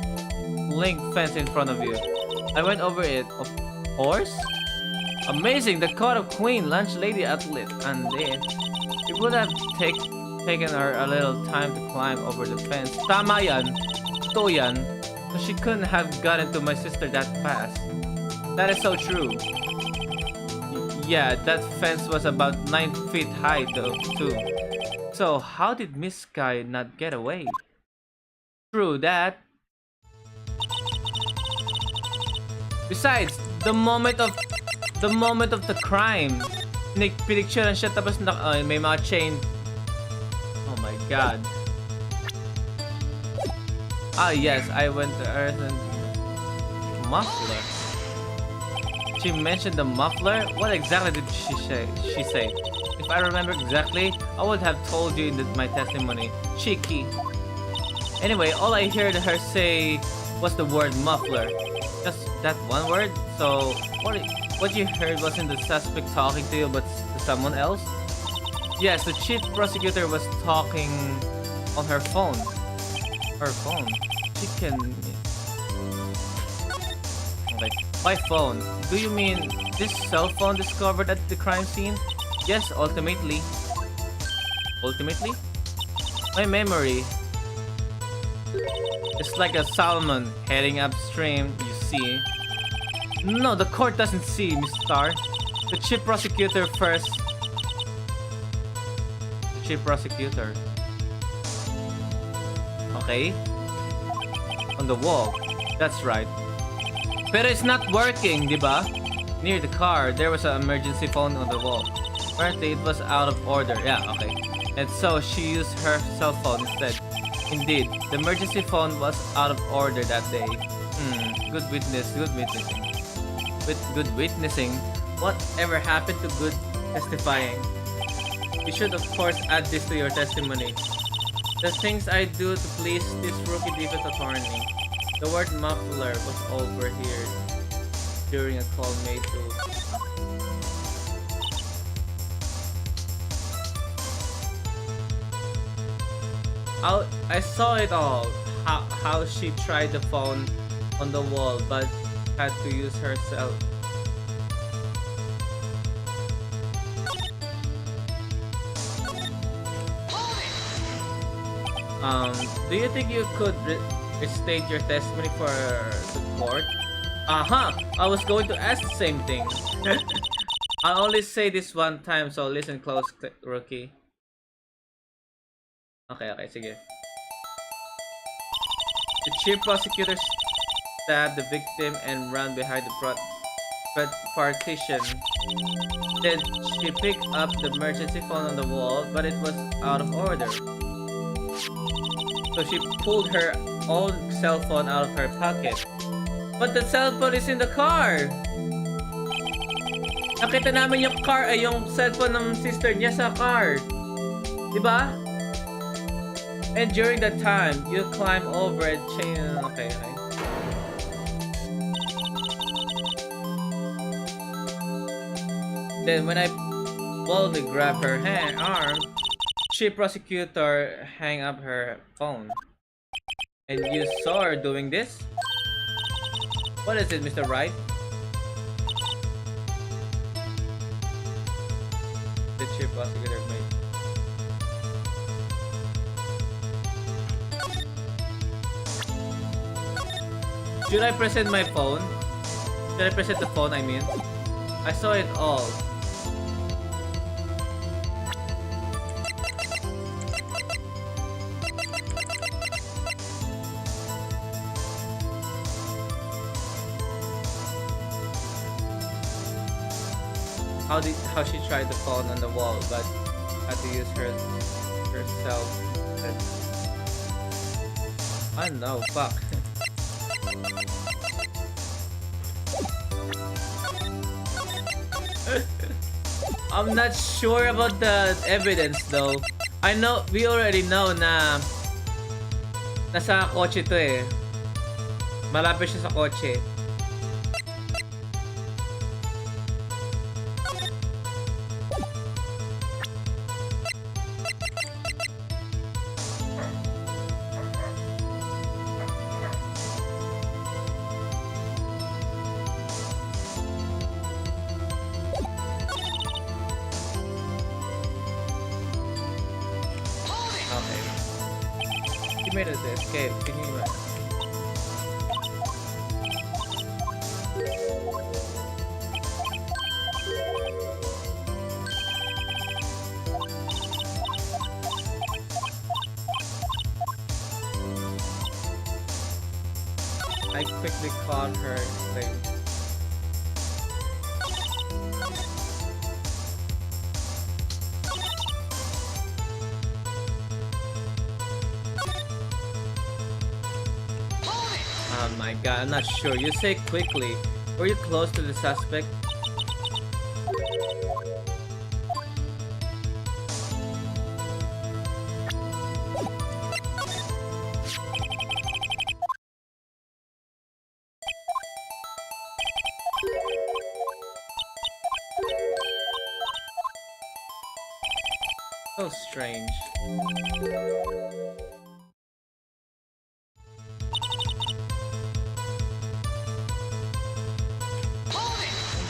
link fence in front of you. I went over it. Of course? Amazing, the coat of Queen, lunch lady athlete. And then, it would have taken her a little time to climb over the fence. Tama yan. Totoo yan. So she couldn't have gotten to my sister that fast. That is so true. Yeah, that fence was about 9 feet high though, too. So how did Miss Sky not get away? True that. Besides, the moment of the crime, pinicturean siya tapos may mga chain. Oh my god. Ah yes, I went to Earth and muffler. She mentioned the muffler? What exactly did she say? If I remember exactly, I would have told you in my testimony. Cheeky. Anyway, all I heard her say was the word muffler. Just that one word? So, what you heard wasn't the suspect talking to you but to someone else? Yes, the chief prosecutor was talking on her phone. Her phone? She can... Okay. By phone, do you mean this cell phone discovered at the crime scene? Yes, ultimately. Ultimately? My memory is like a salmon heading upstream, you see. No, the court doesn't see, Miss Star. The chief prosecutor first. The chief prosecutor. Okay. On the wall. That's right. Pero it's not working, diba? Near the car, there was an emergency phone on the wall. Apparently, it was out of order. Yeah, okay. And so, she used her cell phone instead. Indeed, the emergency phone was out of order that day. Good witnessing. With good witnessing, whatever happened to good testifying? You should, of course, add this to your testimony. The things I do to please this rookie defense attorney. The word muffler was overheard during a call made to... I saw it all. How she tried the phone on the wall but had to use herself. Do you think you could restate your testimony for the court? I was going to ask the same thing. I'll only say this one time, so listen close, rookie. Okay, sige. The chief prosecutor stabbed the victim and ran behind the partition. Then she picked up the emergency phone on the wall, but it was out of order. So she pulled her own cell phone out of her pocket. But the cell phone is in the car! Nakita namin yung yung cellphone ng sister niya sa car. Diba? And during that time, you climb over and change. Okay. Then when I boldly grabbed her arm, chief prosecutor hang up her phone. And you saw her doing this? What is it, Mr. Wright? The chief prosecutor made. Should I present my phone? Should I present the phone, I mean? I saw it all. How she tried the phone on the wall, but had to use herself. I know, fuck. I'm not sure about the evidence though. I know, we already know na nasa kotse to eh. Malapit siya sa kotse. Made it to escape. Can you imagine? I quickly caught her thing. Oh my god, I'm not sure. You say quickly. Were you close to the suspect? So strange. Oh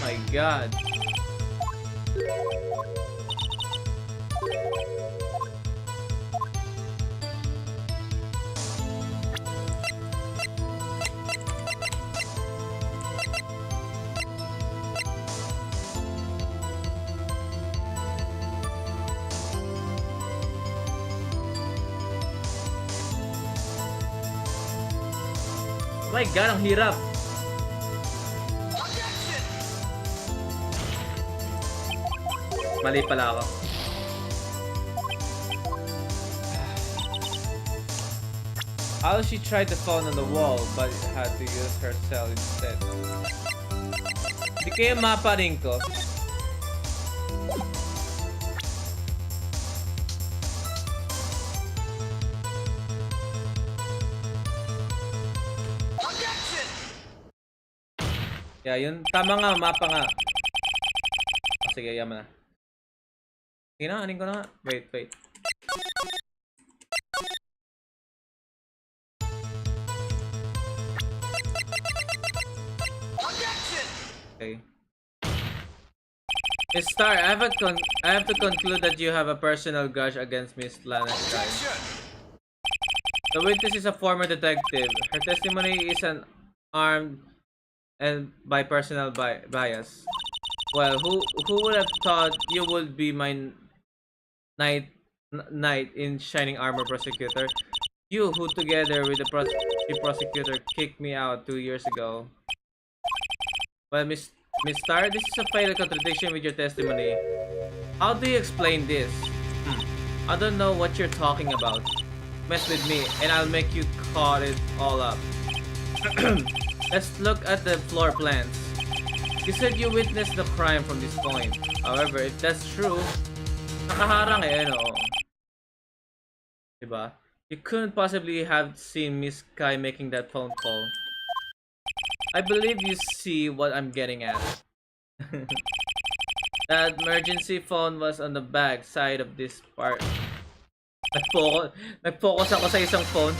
my god. Oh my god, ang hirap. Mali pala ako. How she tried the phone on the wall but had to use her cell instead. Hindi kaya maparing ko. Yeah, yun. Tama nga, mapa nga. Oh, sige, yaman na. Sige na, anin ko na nga. Wait. Okay. Miss Star, I have to conclude that you have a personal grudge against Miss Lanestein. The witness is a former detective. Her testimony is an armed and by personal bias. Well, who would have thought you would be my knight in shining armor prosecutor? You who together with the prosecutor kicked me out 2 years ago. Well, Miss Star, this is a fatal contradiction with your testimony. How do you explain this? I don't know what you're talking about. Mess with me, and I'll make you caught it all up. Let's look at the floor plans. You said you witnessed the crime from this point. However, if that's true, nakaharang eh, ano? Diba? You couldn't possibly have seen Miss Kai making that phone call. I believe you see what I'm getting at. That emergency phone was on the back side of this part. Nag-focus ako sa isang phone.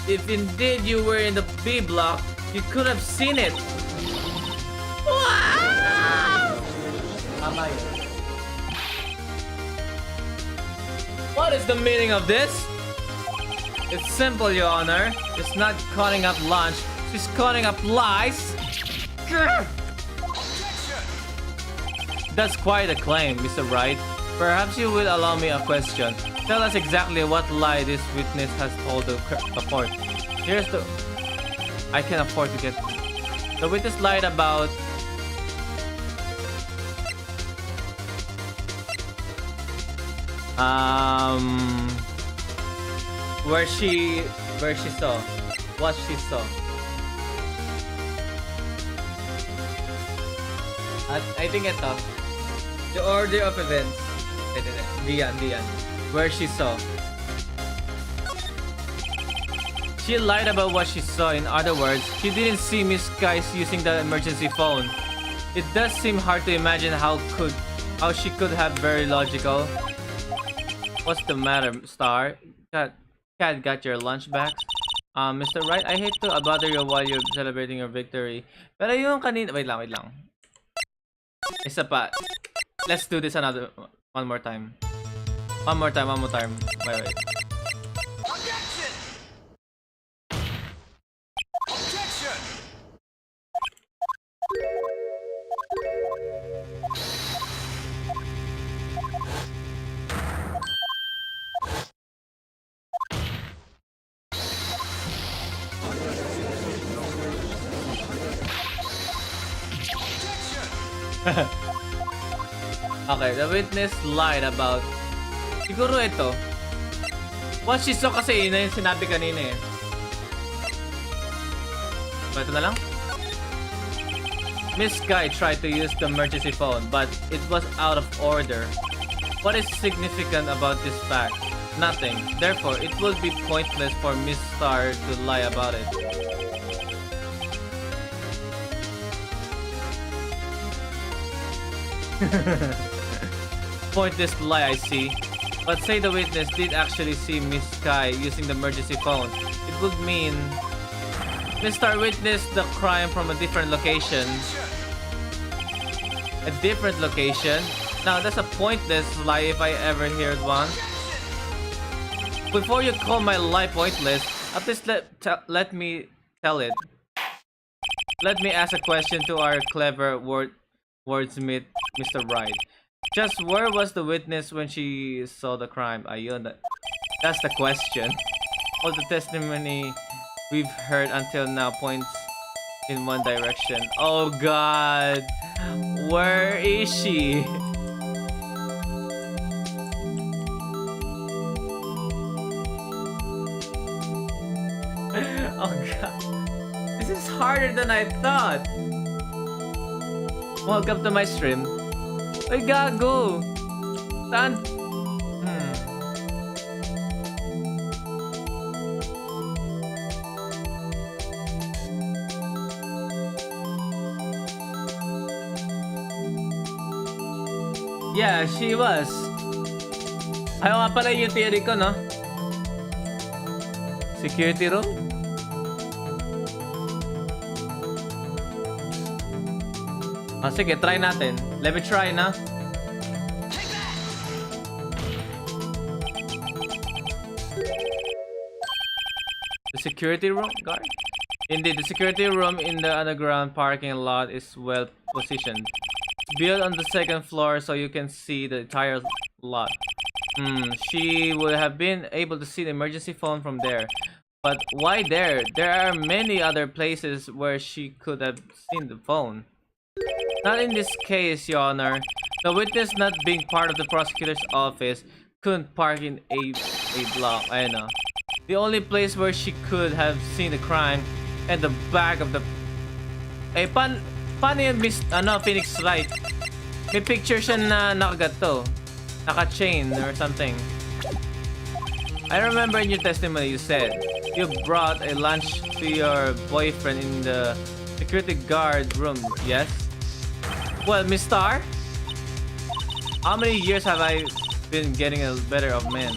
If indeed you were in the B block, you could have seen it. Wow! Tama yun. What is the meaning of this? It's simple, Your Honor. It's not cutting up lunch. She's cutting up lies. That's quite a claim, Mr. Wright. Perhaps you will allow me a question. Tell us exactly what lie this witness has told the court. Here's the... I can afford to get... The witness lied about... Where she saw. What she saw. I think ito. The order of events. Diyan. Where she saw. She lied about what she saw. In other words, she didn't see Miss Kai using the emergency phone. It does seem hard to imagine how she could have very logical. What's the matter, Star? Cat got your lunch back? Mr. Wright, I hate to bother you while you're celebrating your victory. Pero yung kanina... Wait lang. Isa pa. Let's do this one more time. One more time. Wait. Objection! Objection! Okay, the witness lied about... Siguro ito. What she saw kasi yun na yung sinabi kanina eh. Ito na lang. Miss Kai tried to use the emergency phone, but it was out of order. What is significant about this fact? Nothing. Therefore, it would be pointless for Miss Star to lie about it. Pointless lie, I see. But say the witness did actually see Miss Kai using the emergency phone. It would mean Miss Star witnessed the crime from a different location. A different location? Now that's a pointless lie if I ever heard one. Before you call my lie pointless, at least let me tell it. Let me ask a question to our clever wordsmith, Mr. Wright. Just where was the witness when she saw the crime? Ayun, that's the question. All the testimony we've heard until now points in one direction. Oh God, where is she? Oh God, this is harder than I thought. Welcome to my stream. Ay, gago! Saan? Yeah, she was. Ayaw nga pala yung theory ko, no? Security room? Ah, sige, try natin. Let me try na. The security room, guard? Indeed, the security room in the underground parking lot is well positioned. Built on the second floor so you can see the entire lot. She would have been able to see the emergency phone from there. But why there? There are many other places where she could have seen the phone. Not in this case, Your Honor. The witness, not being part of the prosecutor's office, couldn't park in a block. I know. The only place where she could have seen the crime and the back of the... Eh, paano yung Phoenix Wright? May picture siya na nakagato. Naka-chain or something. I remember in your testimony you said you brought a lunch to your boyfriend in the security guard room, yes? Well, Miss Star, how many years have I been getting a better of men?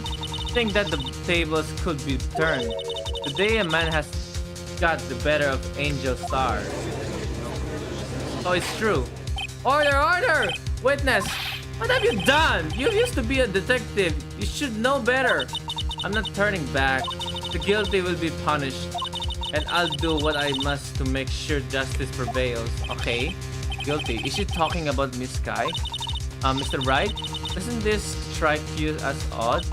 Think that the tables could be turned. Today a man has got the better of Angel Star. So it's true. Order, order! Witness, what have you done? You used to be a detective. You should know better. I'm not turning back. The guilty will be punished. And I'll do what I must to make sure justice prevails. Okay? Guilty. Is she talking about Miss Sky? Mr. Wright? Doesn't this strike you as odd?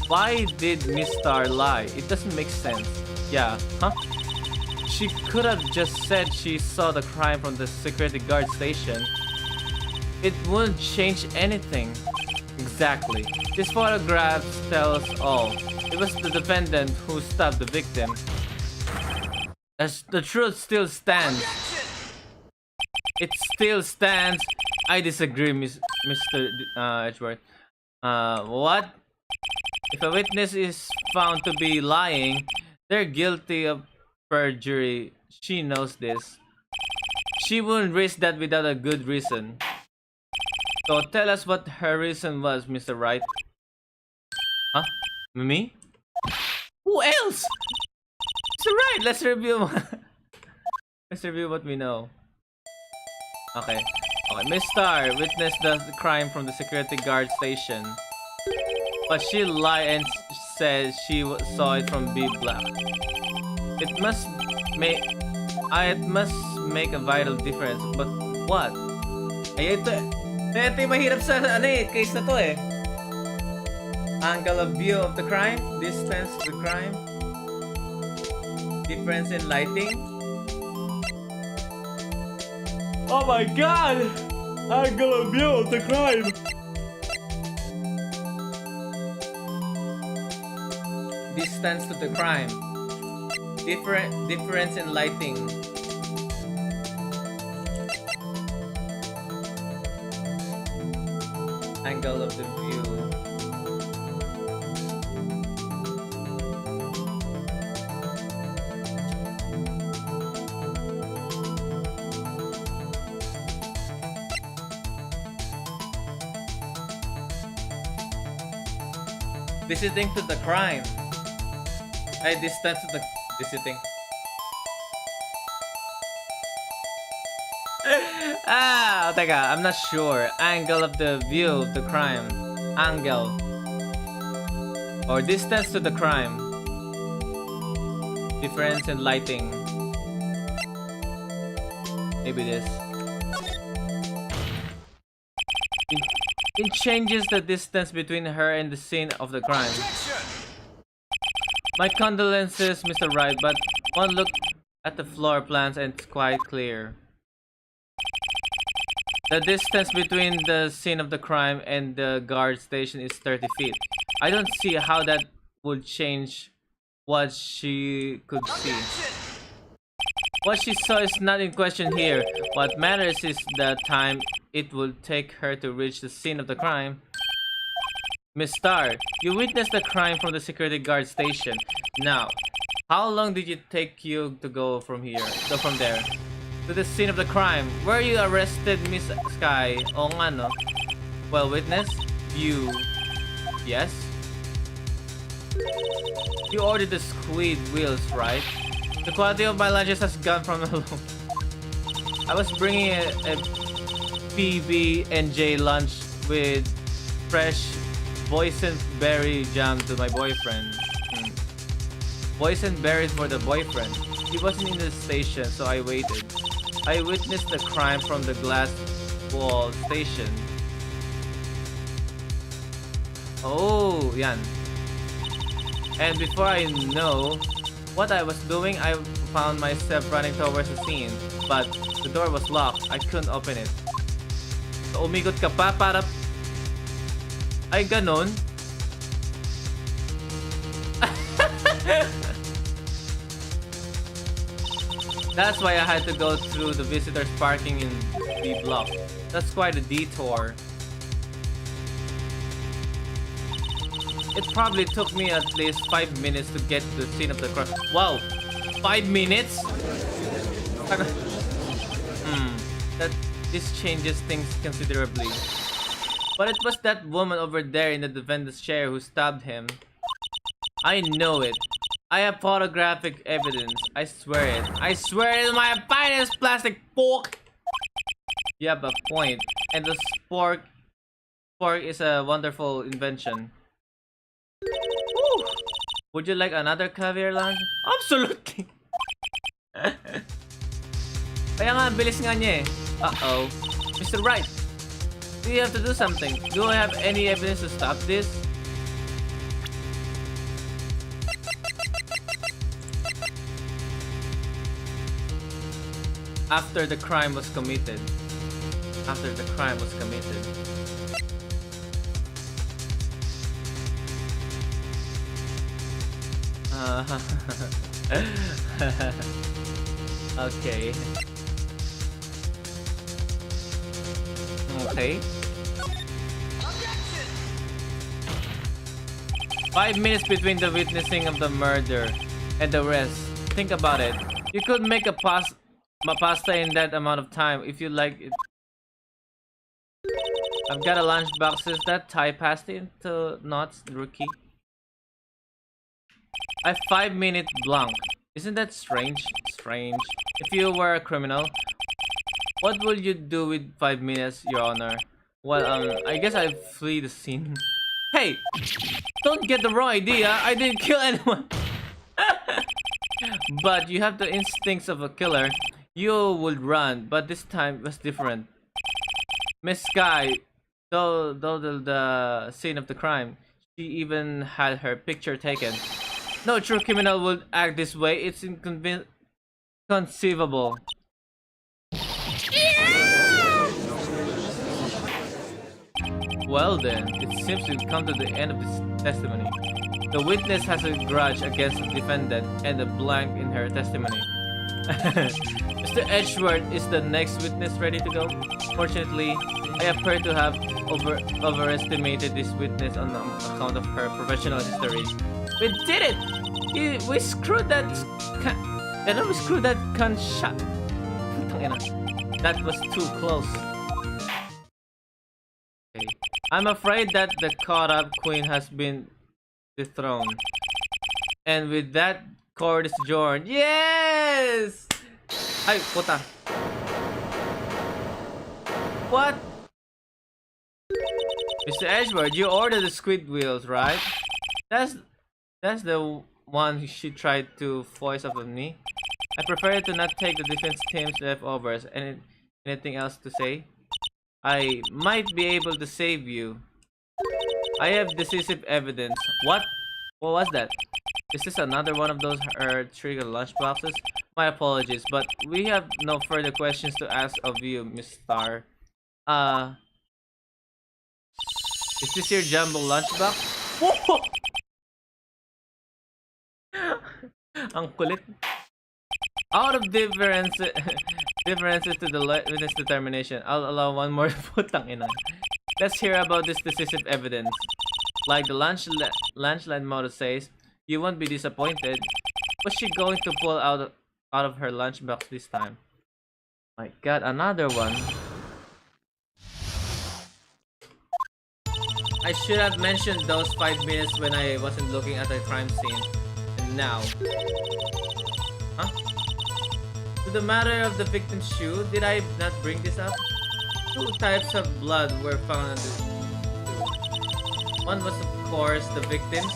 Why did Miss Star lie? It doesn't make sense. Yeah, huh? She could have just said she saw the crime from the security guard station. It wouldn't change anything. Exactly. This photograph tells all. It was the defendant who stabbed the victim. As the truth still stands. It still stands. I disagree, Mr. Edgeworth. What? If a witness is found to be lying, they're guilty of perjury. She knows this. She wouldn't risk that without a good reason. So tell us what her reason was, Mr. Wright. Huh? Me? Who else? Mr. Wright, let's review. Let's review what we know. Okay. Okay, Miss Star witnessed the crime from the security guard station. But she lied and said she saw it from B block. It must make a vital difference. But what? Ay, ito yung mahirap sa case na to eh. Angle of view of the crime, distance to the crime, difference in lighting. Oh my god! Angle of view of the crime. Distance to the crime. Difference in lighting. Angle of the view. Visiting to the crime. Ay, distance to the visiting. Teka, I'm not sure. Angle of the view of the crime. Angle. Or distance to the crime. Difference in lighting. Maybe this. It changes the distance between her and the scene of the crime. My condolences, Mr. Wright, but one look at the floor plans and it's quite clear. The distance between the scene of the crime and the guard station is 30 feet. I don't see how that would change what she could see. What she saw is not in question here. What matters is the time it will take her to reach the scene of the crime. Miss Star, you witnessed the crime from the security guard station. Now, how long did it take you to go from there? To the scene of the crime. Were you arrested, Miss Sky? O nga no? Well, witness, view. Yes? You ordered the squid wheels, right? The quality of my lunches has gone from a low. I was bringing a PB&J lunch with fresh boysenberry jam to my boyfriend. Boysenberries for the boyfriend. He wasn't in the station, so I waited. I witnessed the crime from the glass wall station. Oh, yan. And before I know what I was doing, I found myself running towards the scene. But the door was locked. I couldn't open it. So, umikot ka pa para... Ay, ganon. That's why I had to go through the visitors parking in B block. That's quite a detour. It probably took me at least 5 minutes to get to the scene of the crime. Wow, 5 minutes? That this changes things considerably. But it was that woman over there in the defendant's chair who stabbed him. I know it. I have photographic evidence. I swear it. I swear it is my finest plastic fork. You have a point. And the fork is a wonderful invention. Woo! Would you like another caviar lunch? Absolutely. Kaya nga, bilis nga niya eh. Uh-oh. Mr. Wright, do you have to do something? Do I have any evidence to stop this? After the crime was committed. After the crime was committed. Okay. Okay. 5 minutes between the witnessing of the murder and the rest. Think about it. You could make a pasta in that amount of time if you like it. I've got a lunchbox. Is that tie pasta into knots, rookie? A 5-minute blank. Isn't that strange? Strange. If you were a criminal, what would you do with 5 minutes, Your Honor? Well, I guess I'd flee the scene. Hey! Don't get the wrong idea. I didn't kill anyone. But you have the instincts of a killer. You would run, but this time was different. Miss Sky, though the scene of the crime, she even had her picture taken. No true criminal would act this way. It's inconceivable. Well then, it seems we've come to the end of this testimony. The witness has a grudge against the defendant and a blank in her testimony. Mr. Edgeworth is the next witness ready to go. Fortunately, I appear to have overestimated this witness on account of her professional history. We did it! We screwed that we screwed that cunt shot. That was too close. Okay. I'm afraid that the caught-up queen has been dethroned. And with that, court is adjourned. Yes! Ay, puta. What? Mr. Edgeworth, you ordered the squid wheels, right? That's the one she tried to voice off of me. I prefer to not take the defense team's leftovers. Anything else to say? I might be able to save you. I have decisive evidence. What? What was that? Is this another one of those trigger lunchboxes? My apologies, but we have no further questions to ask of you, Miss Star. Is this your jumbo lunchbox? Whoa! Ang kulit. Out of differences to the witness determination, I'll allow one more putang ina. Let's hear about this decisive evidence. Like the lunchline motto says, you won't be disappointed. What's she going to pull out of her lunchbox this time? My god, another one. I should have mentioned those 5 minutes when I wasn't looking at the crime scene. And now. Huh? To the matter of the victim's shoe, did I not bring this up? 2 types of blood were found on this shoe. One was of course the victim's,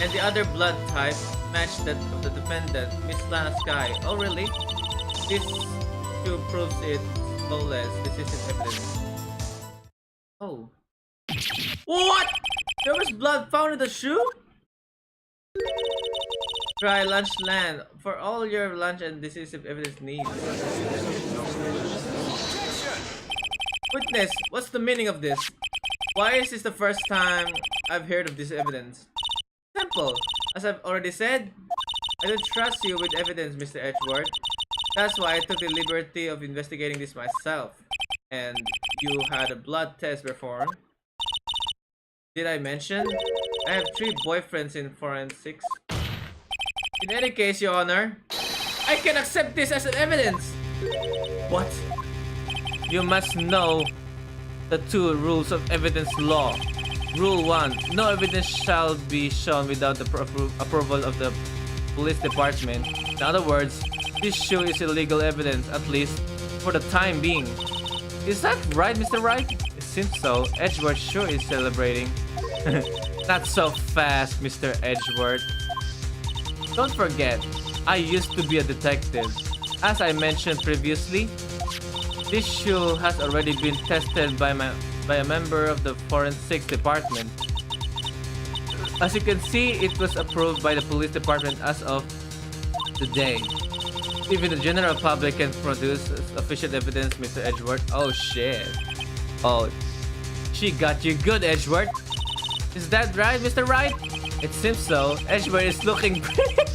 and the other blood type matched that of the defendant, Miss Lana Sky. Oh really? This shoe proves it flawless decisive evidence. Oh. What? There was blood found in the shoe? Try lunch land for all your lunch and decisive evidence needs. Witness, what's the meaning of this? Why is this the first time I've heard of this evidence? Simple. As I've already said, I don't trust you with evidence, Mr. Edgeworth. That's why I took the liberty of investigating this myself. And you had a blood test performed. Did I mention? I have 3 boyfriends in forensics. In any case, Your Honor, I can accept this as an evidence. What? You must know the 2 rules of evidence law. Rule 1. No evidence shall be shown without the approval of the police department. In other words, this shoe is illegal evidence, at least for the time being. Is that right, Mr. Wright? It seems so. Edgeworth sure is celebrating. Not so fast, Mr. Edgeworth. Don't forget, I used to be a detective. As I mentioned previously, this shoe has already been tested by a member of the forensics department. As you can see, it was approved by the police department as of today. Even the general public can produce official evidence, Mr. Edgeworth. Oh shit. Oh, she got you good, Edgeworth. Is that right, Mr. Wright? It seems so. Edgeworth is looking great.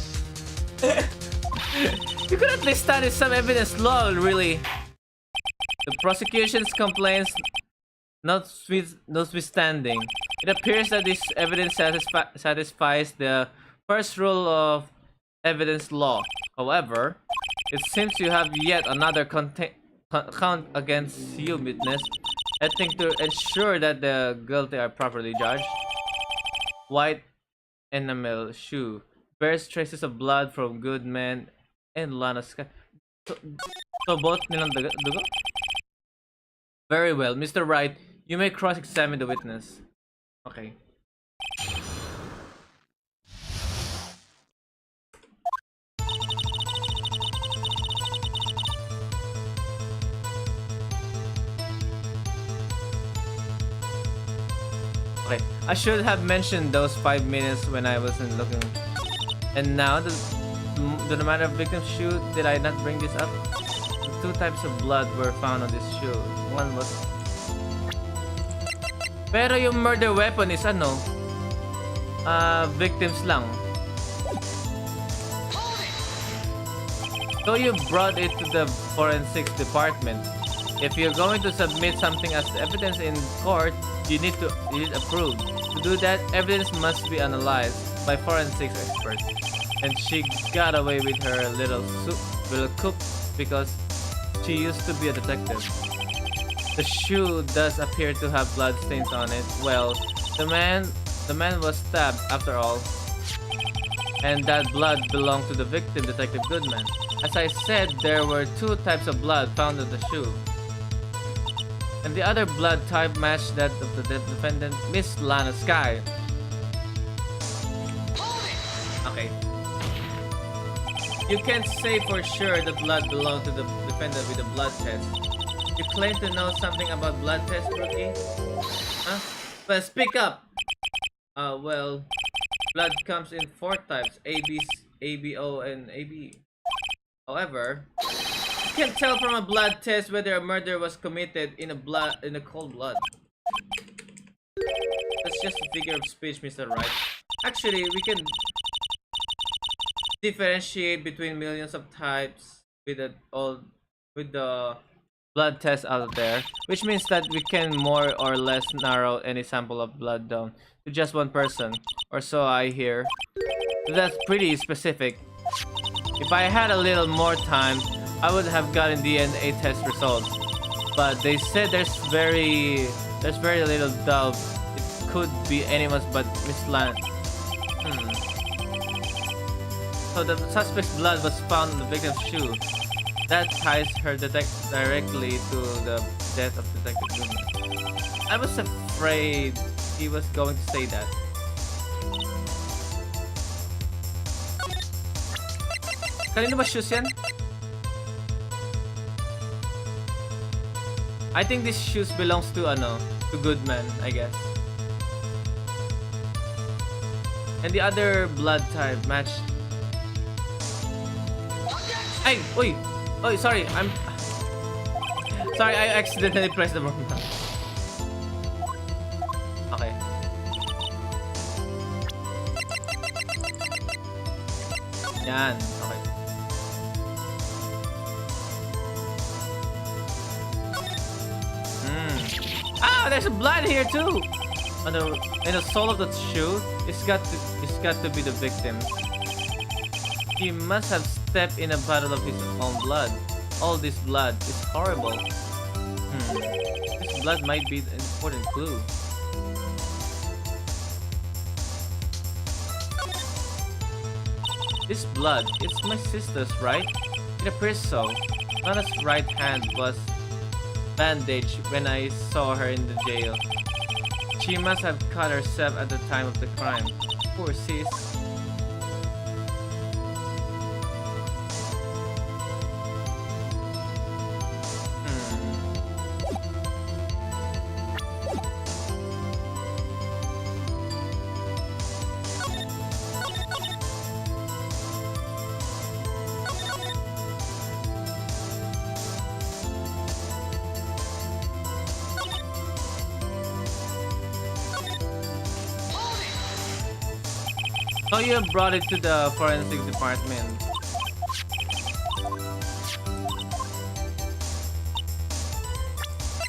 You could at least study some evidence law, really. The prosecution's complaints notwithstanding, it appears that this evidence satisfies the first rule of evidence law. However, it seems you have yet another count against you, witness. I think to ensure that the guilty are properly judged. White enamel shoe bears traces of blood from Goodman and Lana Sky. So both nilang dugo? Very well, Mr. Wright. You may cross-examine the witness. Okay. Okay, I should have mentioned those 5 minutes when I wasn't looking. And now, the matter of victim's shoe, did I not bring this up? The 2 types of blood were found on this shoe. One was... Pero yung murder weapon is ano? Victims lang. So you brought it to the forensics department. If you're going to submit something as evidence in court, you need approved. To do that, evidence must be analyzed by forensics experts. And she got away with her little coup because she used to be a detective. The shoe does appear to have blood stains on it. Well, the man was stabbed after all. And that blood belonged to the victim, Detective Goodman. As I said, there were 2 types of blood found on the shoe. And the other blood type matched that of the defendant, Miss Lana Sky. Okay. You can't say for sure the blood belonged to the defendant with a blood test. You claim to know something about blood tests, rookie? Huh? Well, speak up! Well, blood comes in 4 types, AB, ABO, and AB. However, you can't tell from a blood test whether a murder was committed in a cold blood. That's just a figure of speech, Mr. Wright. Actually, we can differentiate between millions of types with the blood tests out there, which means that we can more or less narrow any sample of blood down to just 1 person, or so I hear. That's pretty specific. If I had a little more time, I would have gotten DNA test results, but they said there's very little doubt it could be anyone's but Miss Lan. So the suspect's blood was found on the victim's shoe. That ties her directly to the death of Detective Goodman. I was afraid he was going to say that. Kanino ba shoes yan? I think this shoes belongs to to Goodman, I guess. And the other blood type matched. Hey, oi, oi, sorry, sorry, I accidentally pressed the wrong button. Okay. Yan, okay. Ah, there's blood here too. In the sole of the shoe, it's got to be the victim. He must have stepped in a battle of his own blood. All this blood is horrible. This blood might be an important clue. This blood, it's my sister's, right? It appears so. Nana's right hand was bandaged when I saw her in the jail. She must have cut herself at the time of the crime. Poor sis. So you brought it to the forensic department.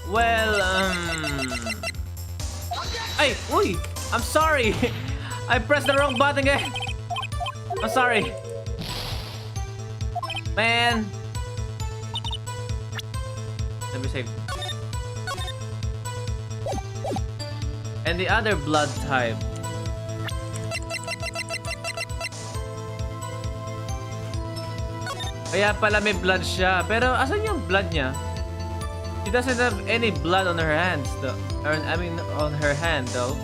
Well, Hey, oi! I'm sorry! I pressed the wrong button again! I'm sorry! Man! Let me save. And the other blood type. Kaya pala may blood siya. Pero asan yung blood niya? She doesn't have any blood on her hands though. I mean on her hand though.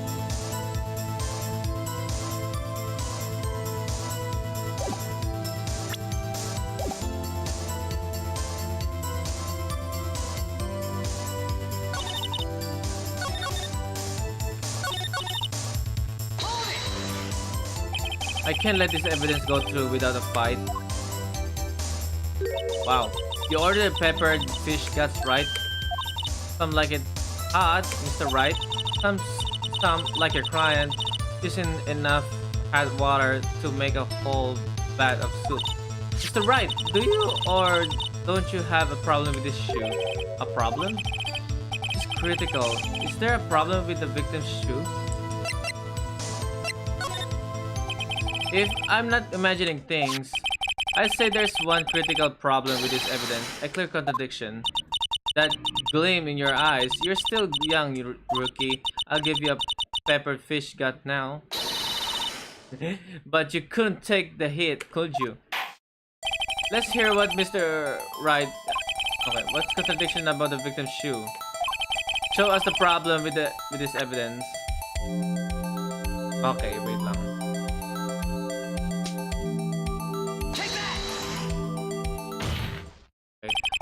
I can't let this evidence go through without a fight. Wow. You ordered peppered fish guts, right? Some like it hot, Mr. Wright. Some like you're crying. Isn't enough hot water to make a whole vat of soup. Mr. Wright, do you or don't you have a problem with this shoe? A problem? It's critical. Is there a problem with the victim's shoe? If I'm not imagining things, I'd say there's one critical problem with this evidence, a clear contradiction. That gleam in your eyes, you're still young, you rookie. I'll give you a peppered fish gut now. But you couldn't take the hit, could you? Let's hear what Mr. Wright... Okay, what's contradiction about the victim's shoe? Show us the problem with this evidence. Okay, wait lang.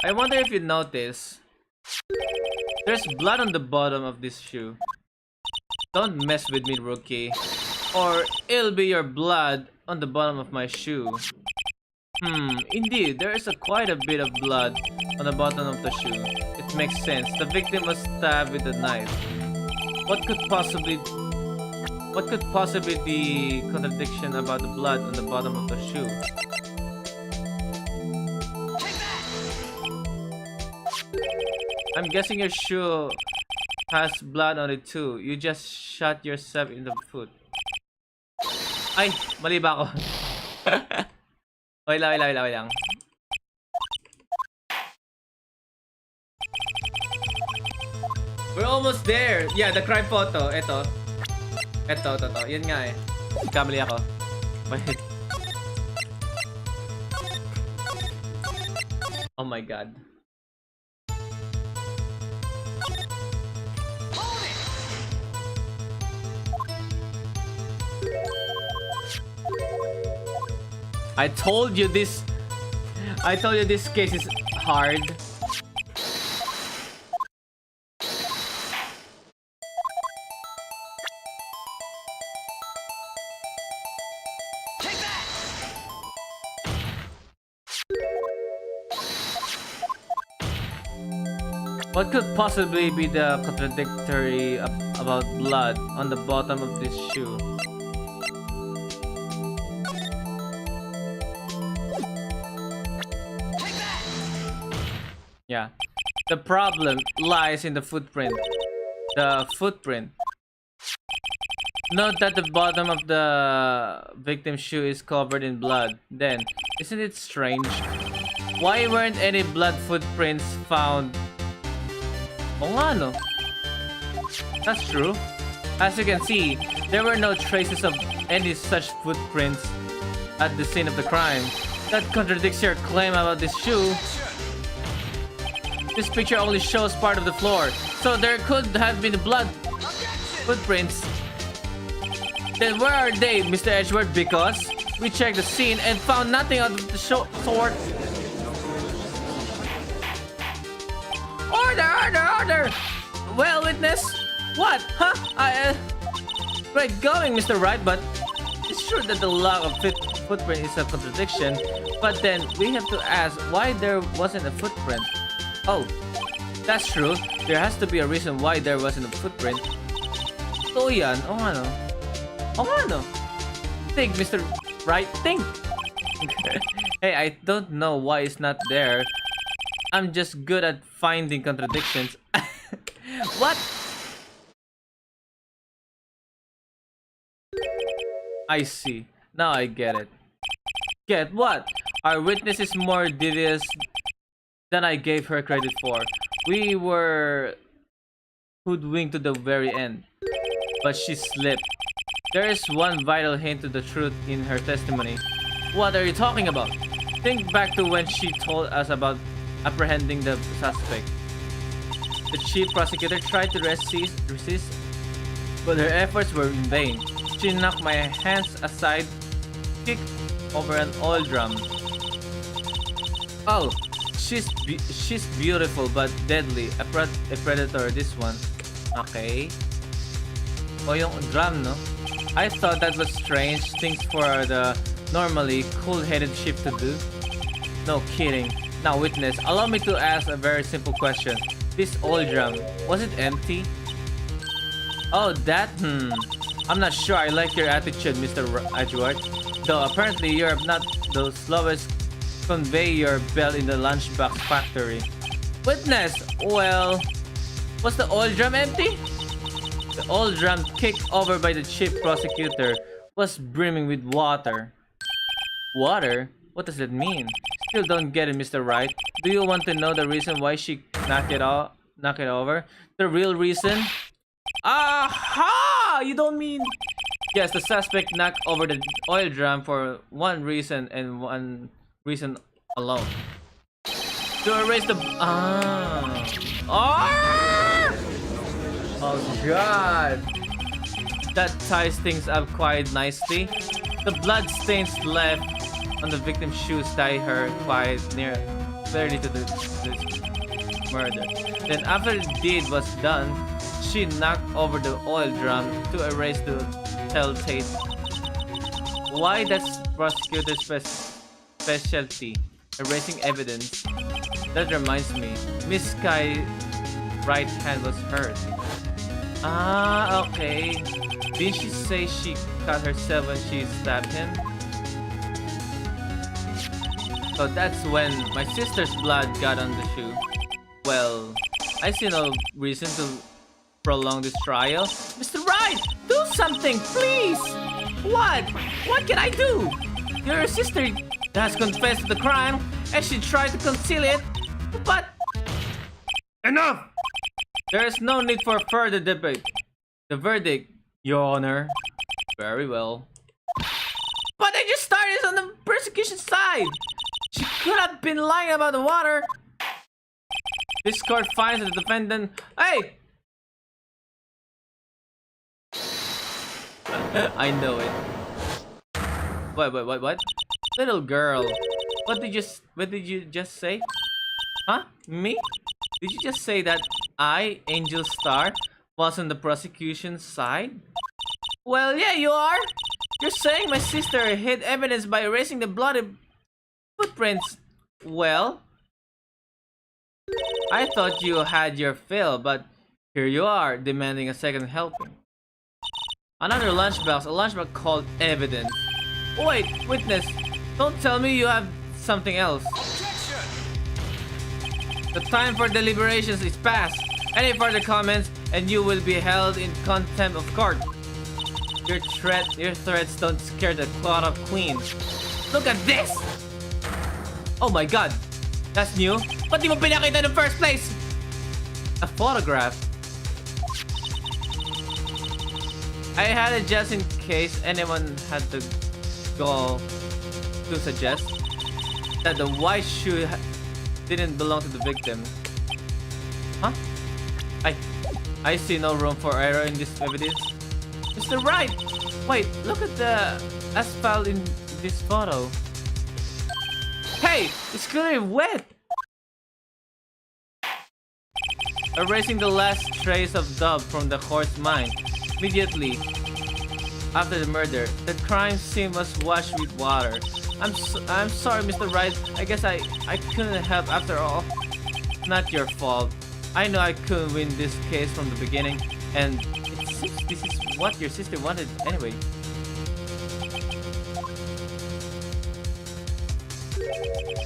I wonder if you notice, there's blood on the bottom of this shoe. Don't mess with me, rookie, or it'll be your blood on the bottom of my shoe. Indeed, there is quite a bit of blood on the bottom of the shoe. It makes sense. The victim was stabbed with a knife. What could possibly be contradiction about the blood on the bottom of the shoe? I'm guessing your shoe has blood on it too. You just shot yourself in the foot. Ay, mali ba ako? Wait lang. We're almost there. Yeah, the crime photo. Ito. Yan nga eh. Kamali ako. Wait. Oh my god. I told you this case is hard. What could possibly be the contradictory about blood on the bottom of this shoe? Yeah. The problem lies in the footprint. The footprint. Note that the bottom of the victim's shoe is covered in blood. Then, isn't it strange? Why weren't any blood footprints found? Oo nga, no? That's true. As you can see, there were no traces of any such footprints at the scene of the crime. That contradicts your claim about this shoe. This picture only shows part of the floor, so there could have been blood footprints. Then where are they, Mr. Edgeworth? Because we checked the scene and found nothing of the sort. Order! Well, witness? What? Huh? Right going, Mr. Wright, but it's true that the lack of footprint is a contradiction. But then we have to ask why there wasn't a footprint. Oh, that's true. There has to be a reason why there wasn't a footprint. So yan. O ano? O ano? Think, Mr. Wright. Think. Hey, I don't know why it's not there. I'm just good at finding contradictions. What? I see. Now I get it. Get what? Our witness is more devious than I gave her credit for. We were hoodwinked to the very end. But she slipped. There is one vital hint to the truth in her testimony. What are you talking about? Think back to when she told us about apprehending the suspect. The chief prosecutor tried to resist, but her efforts were in vain. She knocked my hands aside, kicked over an oil drum. Oh, she's beautiful but deadly. A predator, this one. Okay. Oh, yung drum, no? I thought that was strange things for the normally cool-headed chief to do. No kidding. Now, witness, allow me to ask a very simple question. This oil drum, was it empty? Oh, that? I'm not sure I like your attitude, Mr. Edgeworth. Though apparently you're not the slowest conveyor belt in the lunchbox factory. Witness, well, was the oil drum empty? The oil drum kicked over by the chief prosecutor was brimming with water. Water? What does that mean? Still don't get it, Mr. Wright. Do you want to know the reason why she knocked it over? The real reason? Aha! You don't mean... Yes, the suspect knocked over the oil drum for one reason and one reason alone. To erase the... Oh god! That ties things up quite nicely. The blood stains left on the victim's shoes tie her quite clearly to this murder. Then after the deed was done, she knocked over the oil drum to erase the telltale. Why that's prosecutor's specialty, erasing evidence. That reminds me, Miss Sky's right hand was hurt. Okay. Didn't she say she cut herself when she stabbed him? So that's when my sister's blood got on the shoe. Well, I see no reason to prolong this trial. Mr. Wright, do something, please! What? What can I do? Your sister has confessed to the crime and she tried to conceal it, but... Enough! There is no need for further debate. The verdict, Your Honor. Very well. But I just started on the prosecution side. She could have been lying about the water. This court finds the defendant... Hey! I know it. What? Little girl. What did you just say? Huh? Me? Did you just say that I, Angel Star, was on the prosecution side? Well, yeah, you are. You're saying my sister hid evidence by erasing the bloody footprints. Well, I thought you had your fill, but here you are, demanding a second helping. Another lunchbox, a lunchbox called evidence. Wait, witness, don't tell me you have something else. Objection! The time for deliberations is past. Any further comments, and you will be held in contempt of court. Your threats don't scare the cloud of queen. Look at this! Oh my god, that's new. Ba't di mo pinakita in the first place? A photograph. I had it just in case anyone had the gall to suggest that the white shoe didn't belong to the victim. Huh? I see no room for error in this evidence. Mr. Wright! Wait, look at the asphalt in this photo. Hey! It's clearly wet! Erasing the last trace of dub from the horse mind. Immediately after the murder, the crime scene was washed with water. I'm sorry, Mr. Wright. I guess I couldn't help after all. Not your fault. I know I couldn't win this case from the beginning, and it seems this is what your sister wanted anyway.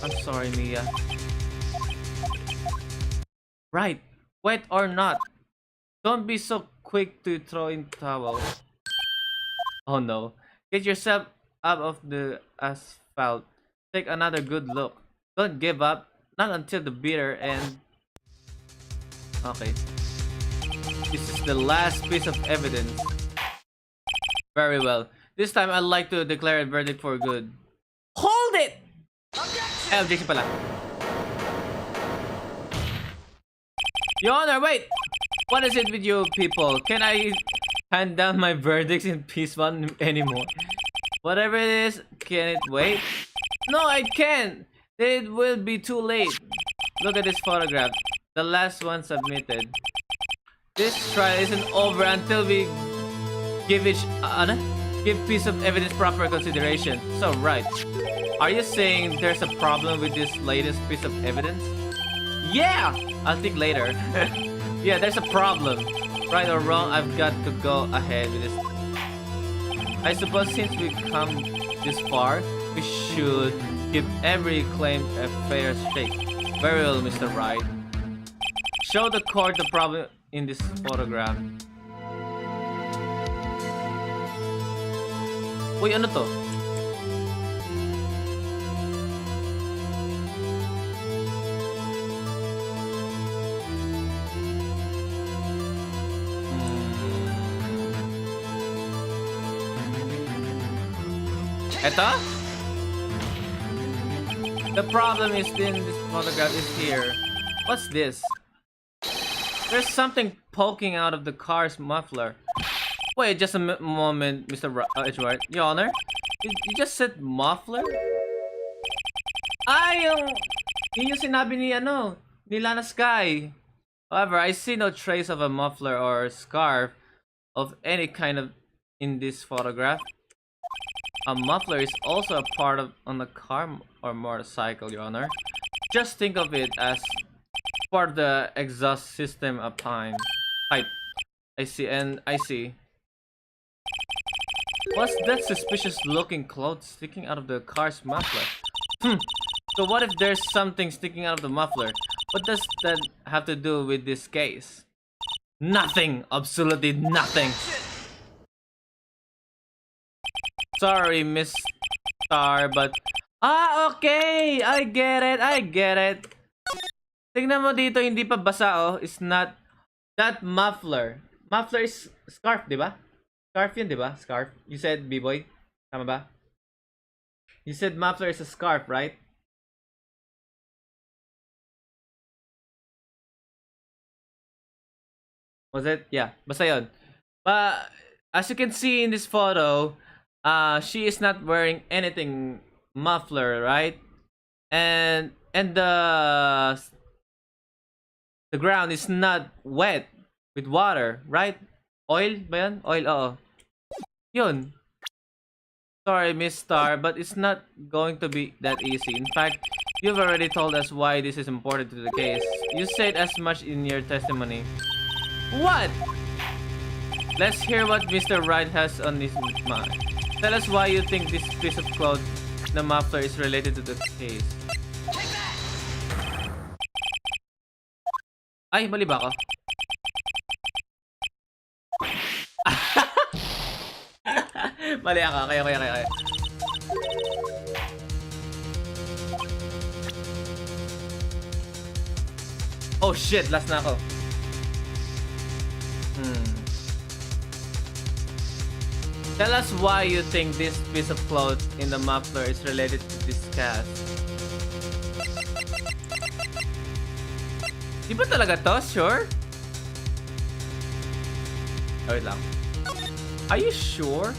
I'm sorry, Mia. Right, wet or not, don't be so quick to throw in towel. Oh no, get yourself up of the asphalt. Take another good look. Don't give up, not until the bitter end. Okay. This is the last piece of evidence. Very well. This time I'd like to declare a verdict for good. Hold it! Objection pala. Your Honor, wait! What is it with you people? Can I hand down my verdicts in peace one anymore? Whatever it is, can it wait? No, I can't! It will be too late. Look at this photograph. The last one submitted. This trial isn't over until we give give piece of evidence proper consideration. So right. Are you saying there's a problem with this latest piece of evidence? Yeah! I'll think later. Yeah, there's a problem. Right or wrong, I've got to go ahead with this. I suppose since we've come this far, we should give every claim a fair shake. Very well, Mr. Wright. Show the court the problem in this photograph. Uy, ano to? Eto? The problem is in this photograph is here. What's this? There's something poking out of the car's muffler. Wait, just a moment, Mr. Wright. Your Honor? You just said muffler? Ah, yun yung sinabi ni Lana Sky. However, I see no trace of a muffler or scarf of any kind of in this photograph. A muffler is also a part of on the car or motorcycle, Your Honor. Just think of it as part of the exhaust system of pipe. I see. What's that suspicious looking cloth sticking out of the car's muffler? So what if there's something sticking out of the muffler? What does that have to do with this case? Nothing! Absolutely nothing! Sorry, Miss Star, but... Ah, okay! I get it! Tingnan mo dito, hindi pa basa, oh. It's not... That muffler. Muffler is scarf, di ba? Scarf yun, di ba? Scarf. You said, B-boy? Tama ba? You said muffler is a scarf, right? Was it? Yeah. Basta yun. But, as you can see in this photo... she is not wearing anything muffler, right? And the ground is not wet with water, right? Oil ba yan? Oil, oo. Yun. Sorry, Miss Star, but it's not going to be that easy. In fact, You've already told us why this is important to the case. You said as much in your testimony. What? Let's hear what Mr. Wright has on his mind. Tell us why you think this piece of cloth, the muffler, is related to the case. Ay, mali ba ako? Mali ako. Kaya. Oh shit, last na ako. Tell us why you think this piece of cloth in the muffler is related to this cast. Di ba talaga to? Sure? Oh, wait lang. Are you sure?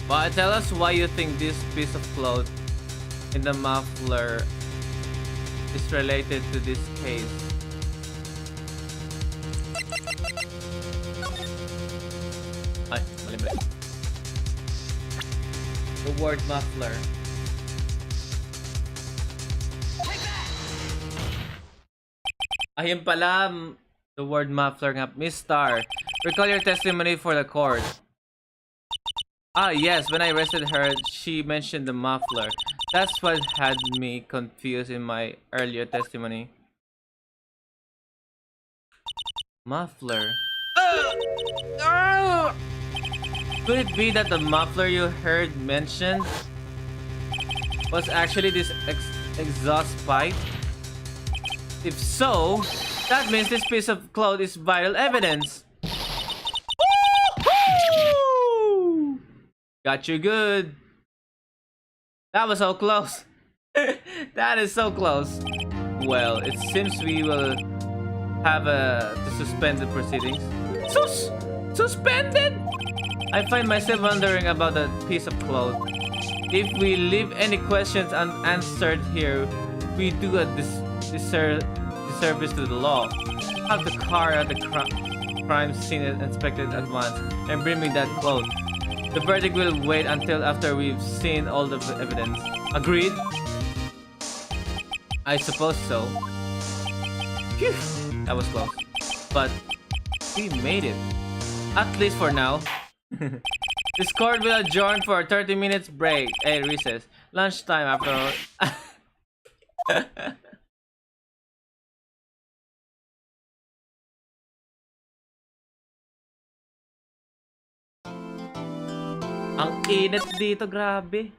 Well, tell us why you think this piece of cloth in the muffler is related to this case. Ay, mali. The word muffler. Ayun pala, the word muffler nga. Miss Star, recall your testimony for the court. Ah, yes, when I arrested her, she mentioned the muffler. That's what had me confused in my earlier testimony. Muffler. Could it be that the muffler you heard mentioned was actually this exhaust pipe? If so, that means this piece of cloth is vital evidence. Got you good. That was so close. That is so close. Well, it seems we will have to suspend the proceedings. Suspended? I find myself wondering about that piece of cloth. If we leave any questions unanswered here, we do a disservice to the law. Have the car at the crime scene inspected at once and bring me that cloth. The verdict will wait until after we've seen all the evidence. Agreed? I suppose so. Phew, that was close. But we made it. At least for now. This court will adjourn for a 30 minutes break. Recess. Lunchtime after all. Ang init dito, grabe.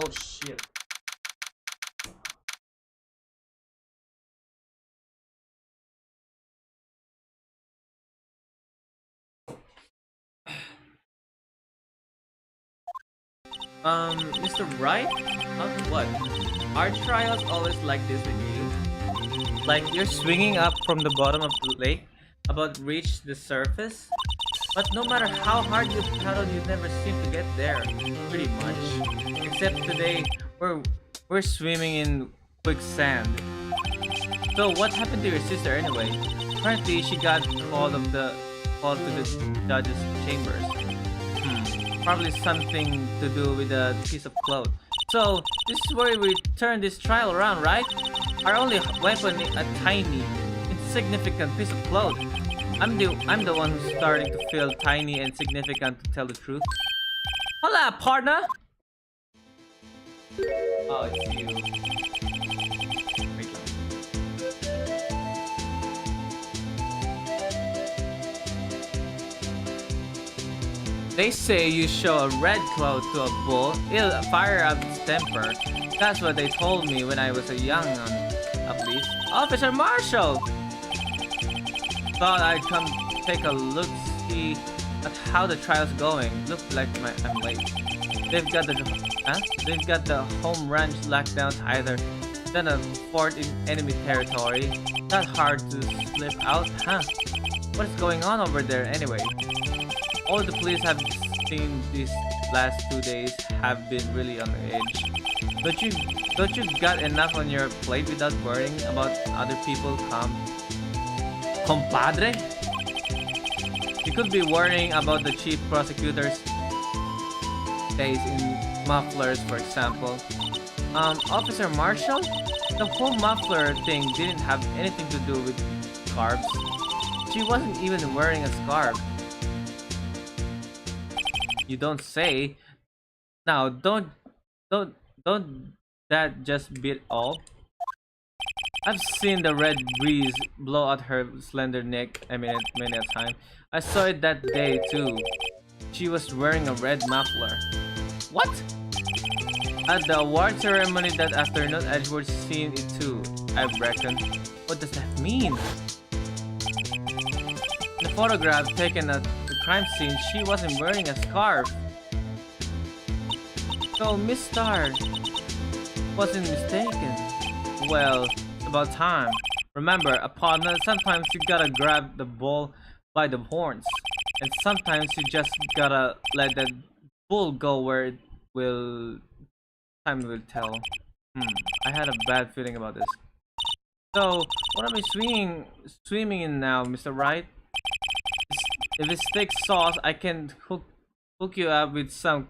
Oh shit. Mr. Wright? What? Are trials always like this with you? Like you're swinging up from the bottom of the lake, about to reach the surface? But no matter how hard you paddle, you never seem to get there, pretty much. Except today, we're swimming in quicksand. So what happened to your sister anyway? Apparently she got called to the judge's chambers. Probably something to do with a piece of cloth. So this is where we turn this trial around, right? Our only weapon is a tiny, insignificant piece of cloth. I'm the one who's starting to feel tiny and insignificant, to tell the truth. Hola, partner! Oh, it's you. They say you show a red cloth to a bull, it'll fire up its temper. That's what they told me when I was a young one, at least. Officer Marshall! Thought I'd come take a look, see at how the trial's going. Look like I'm late. They've got the home ranch locked down either Then a fort in enemy territory. Not hard to slip out, huh? What is going on over there anyway? All the police have seen these last 2 days have been really on the edge. Don't you got enough on your plate without worrying about other people? Compadre? You could be worrying about the chief prosecutor's days in mufflers, for example. Officer Marshall? The whole muffler thing didn't have anything to do with scarves. She wasn't even wearing a scarf. You don't say. Now, don't that just beat all? I've seen the red breeze blow out her slender neck many a time. I saw it that day too. She was wearing a red muffler. What? At the award ceremony that afternoon, Edward seen it too, I reckon. What does that mean? In the photograph taken at the crime scene, she wasn't wearing a scarf. So Miss Starr wasn't mistaken. Well, it's about time. Remember, a partner, sometimes you gotta grab the bull by the horns. And sometimes you just gotta let that bull go where it will... Time will tell. I had a bad feeling about this. So, what am I swimming in now, Mr. Wright? If it's thick sauce, I can hook you up with some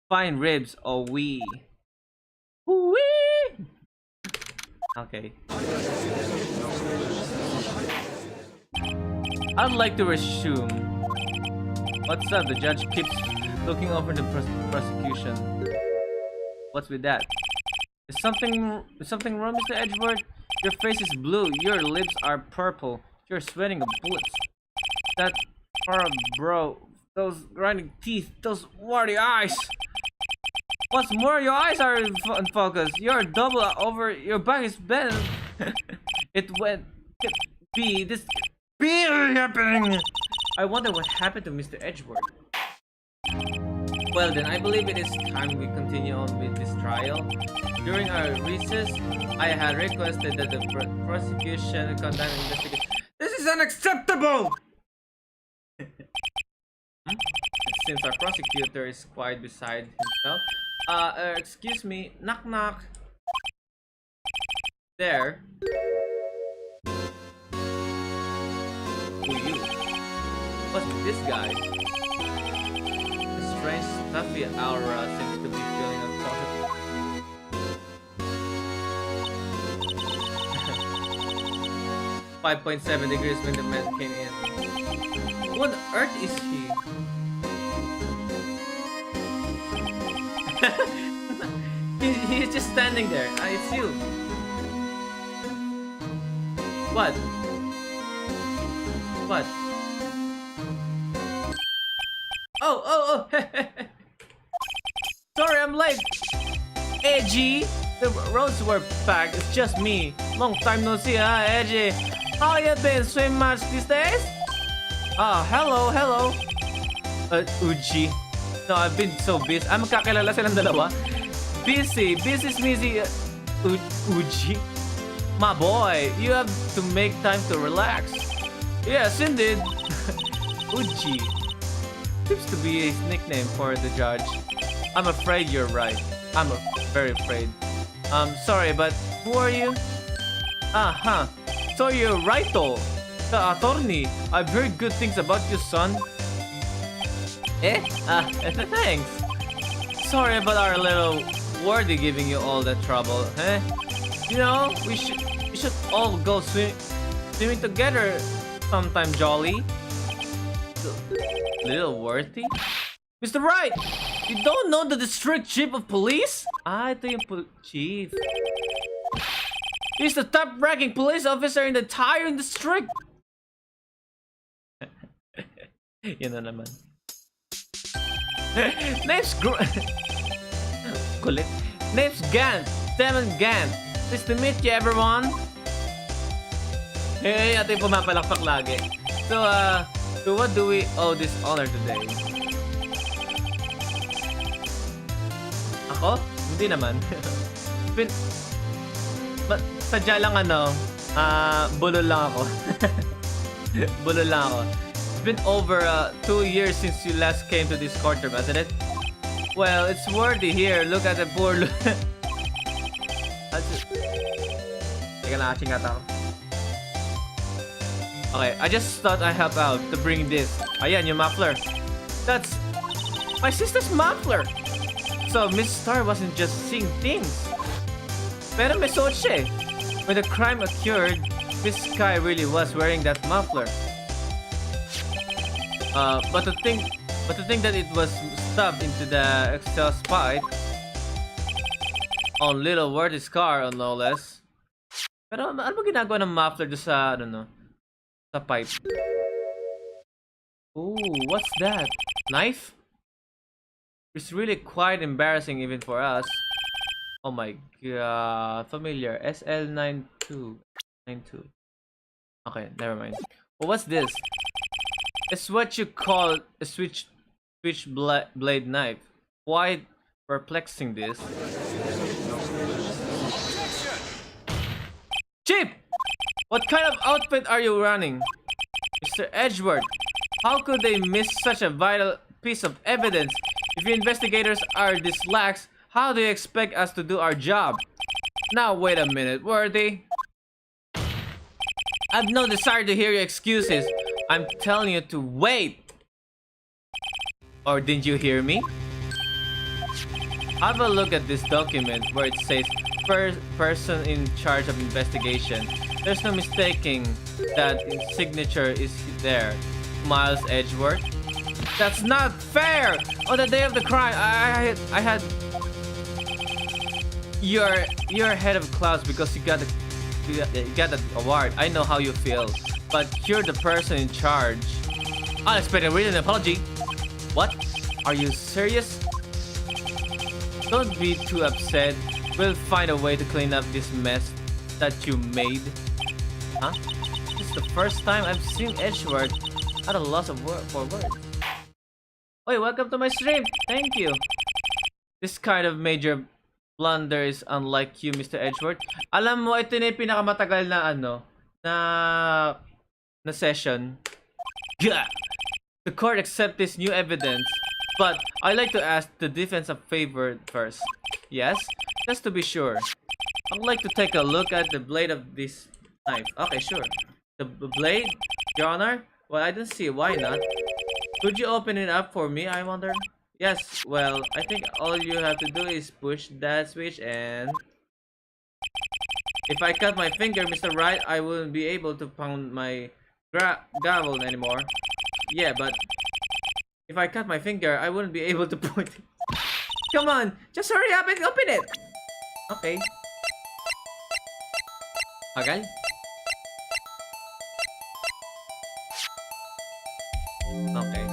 fine ribs. Oh, wee. Wee. Okay. I'd like to resume. What's up? The judge keeps looking over the prosecution. What's with that? Is something wrong, Mr. Edgeworth? Your face is blue. Your lips are purple. You're sweating bullets. That horror, bro. Those grinding teeth. Those warty eyes. What's more, your eyes are in focus. You're double over. Your back is bent. It went. This be happening. I wonder what happened to Mr. Edgeworth. Well then, I believe it is time we continue on with this trial. During our recess, I had requested that the prosecution conduct an investigation. This is unacceptable! It seems our prosecutor is quite beside himself. Excuse me, knock knock. There. Who you? What's with this guy? Strange stuffy aura seems to be feeling uncomfortable. 5.7 degrees when the man came in. What on earth is he? He's just standing there. It's you. What? What? Oh. Sorry, I'm late. Edgy, the roads were packed. It's just me. Long time no see, huh, Edgy? How you been? Swim much these days? Hello. Uji. No, I've been so busy. Magkakilala silang dalawa. Busy, sneezy. Uji. My boy, you have to make time to relax. Yes, indeed. Uji. Seems to be his nickname for the judge. I'm afraid you're right. I'm very afraid. Sorry, but who are you? So you're Wright-o, the attorney. I've heard good things about you, son. Thanks. Sorry about our little wordy giving you all that trouble, huh? You know, we should all go swimming together sometime, jolly. Little worthy? Mr. Wright! You don't know the district chief of police? Ito yung chief. He's the top-ranking police officer in the entire district. Yun na naman. Name's Kulit. Name's Gant. Demon Gant. Nice to meet you, everyone. Hey, ito yung pumapalakpak lagi. So what do we owe this honor today? Ako? Hindi naman. Sadya lang bulol lang ako. Bulol lang ako. It's been over 2 years since you last came to this courtroom, hasn't it? Well, it's worthy here. Look at the poor Teka lang, aching ata ako. Okay, I just thought I'd help out to bring this. Ayan, yung muffler. That's my sister's muffler. So, Miss Star wasn't just seeing things. Pero may suot siya eh. When the crime occurred, Miss Sky really was wearing that muffler. But to think that it was stuffed into the exhaust pipe on little Worthy's car, no less. Pero ano ba ginagawa ng muffler doon sa sa pipe? Ooh, what's that? Knife? It's really quite embarrassing even for us. Oh my god, familiar. SL9292. Okay, never mind. Well, what's this? It's what you call a blade knife. Quite perplexing, this. Chip! What kind of outfit are you running? Mr. Edgeworth, how could they miss such a vital piece of evidence? If you investigators are this lax, how do you expect us to do our job? Now wait a minute, Worthy. I've no desire to hear your excuses. I'm telling you to wait. Or didn't you hear me? Have a look at this document where it says person in charge of investigation. There's no mistaking that signature is there. Miles Edgeworth. That's not fair! On the day of the crime, I had you're head of class because you got the award. I know how you feel, but you're the person in charge. Unexpected written apology. What? Are you serious? Don't be too upset. We'll find a way to clean up this mess that you made. Huh? This is the first time I've seen Edgeworth at a loss of for words. Oy, welcome to my stream. Thank you. This kind of major blunder is unlike you, Mr. Edgeworth. Alam mo, ito na yung pinakamatagal na na session. Gah! The court accept this new evidence, but I'd like to ask the defense a favor first. Yes? Just to be sure. I'd like to take a look at the blade of this knife. Okay, sure. The blade, Your Honor? Well, I don't see why not. Could you open it up for me, I wonder? Yes, well, I think all you have to do is push that switch and... If I cut my finger, Mr. Wright, I wouldn't be able to pound my gavel anymore. Yeah, but... If I cut my finger, I wouldn't be able to point it. Come on, just hurry up and open it! Okay. Okay. Okay.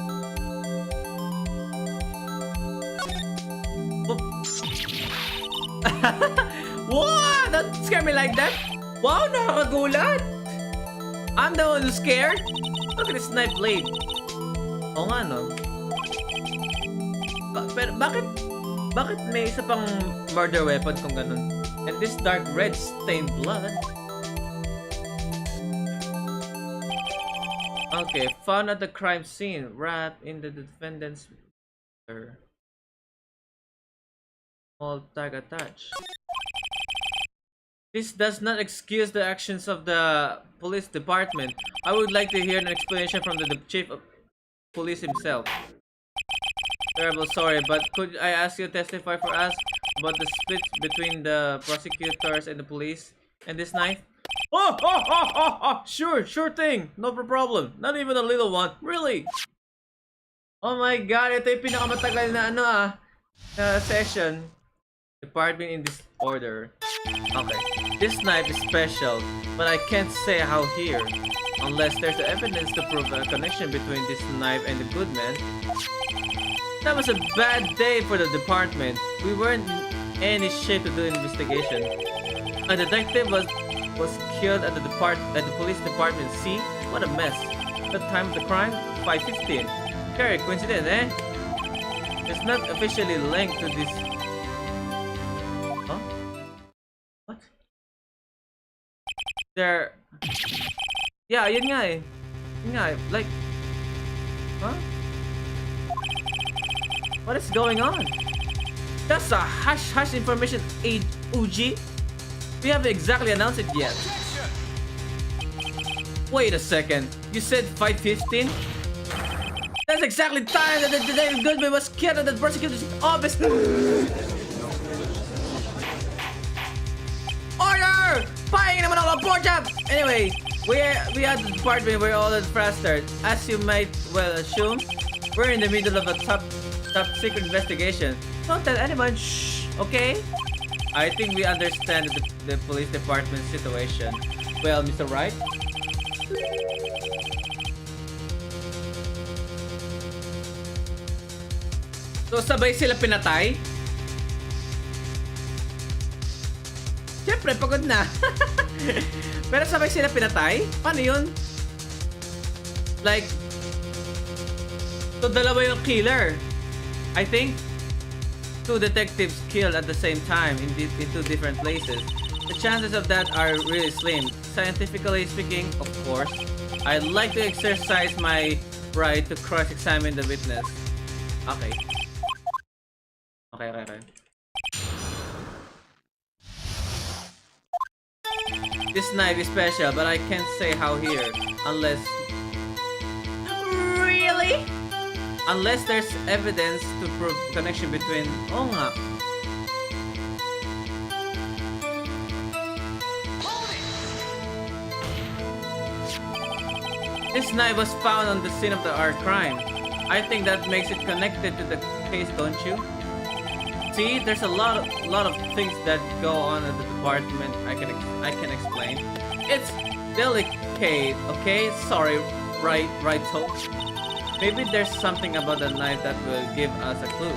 Wow! That scared me like that! Wow, nakakagulat! I'm the one who's scared! Look at this knife blade. Oo nga, no? Pero bakit may isa pang murder weapon kung ganun? And this dark red stained blood? Okay, found at the crime scene, wrapped in the defendant's all tag attached. This does not excuse the actions of the police department. I would like to hear an explanation from the chief of police himself. Terrible sorry, but could I ask you to testify for us about the split between the prosecutors and the police and this knife? Sure thing. No problem. Not even a little one. Really? Oh my god, ito yung pinakamatagal na session. Department in this order. Okay. This knife is special, but I can't say how here. Unless there's evidence to prove a connection between this knife and the good man. That was a bad day for the department. We weren't in any shape to do investigation. A detective was killed at the police department. See? What a mess. The time of the crime? 5:15. Very coincidence, eh? It's not officially linked to this. Huh? What? They're... Yeah, yun nga eh. Yun nga eh. Like... Huh? What is going on? That's a hush information, Uji. We haven't exactly announced it yet. Wait a second. You said 5:15? That's exactly the time that the Goodman was killed at the prosecutor's office. Order! Pahingin naman ako ng pork chop! Anyway, we at the department where all the faster. As you might well assume, we're in the middle of a top secret investigation. Don't tell anyone, shh, okay? I think we understand the police department situation. Well, Mr. Wright? So, sabay sila pinatay? Siyempre, pagod na. Pero sabay sila pinatay? Paano yun? Like, so dalawa yung killer. I think, 2 detectives killed at the same time in 2 different places. The chances of that are really slim. Scientifically speaking, of course, I'd like to exercise my right to cross-examine the witness. Okay. Okay. This knife is special, but I can't say how here. Unless... Really? Unless there's evidence to prove connection between... Oh nga. This knife was found on the scene of our crime. I think that makes it connected to the case, don't you? See, there's a lot of things that go on at the department. I can explain. It's delicate, okay? Sorry, right, folks. Maybe there's something about the knife that will give us a clue.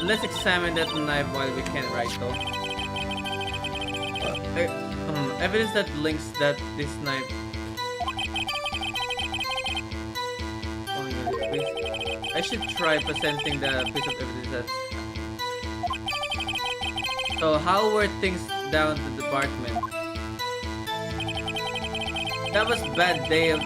Let's examine that knife while we can, right, though. Evidence that links that this knife. I should try presenting the piece of evidence that's... So how were things down the department? That was bad day of...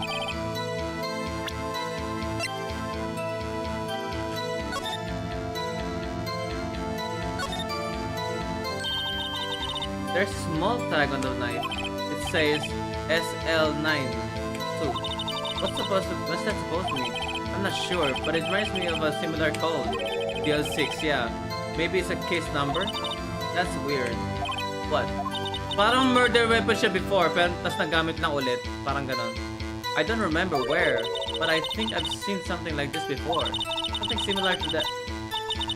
There's a small tag on the knife. It says SL92. What's that supposed to mean? I'm not sure, but it reminds me of a similar code. DL6, yeah. Maybe it's a case number? That's weird. What? Parang murder weapon siya before, pero tas nagamit lang ulit. Parang ganon. I don't remember where, but I think I've seen something like this before. Something similar to that,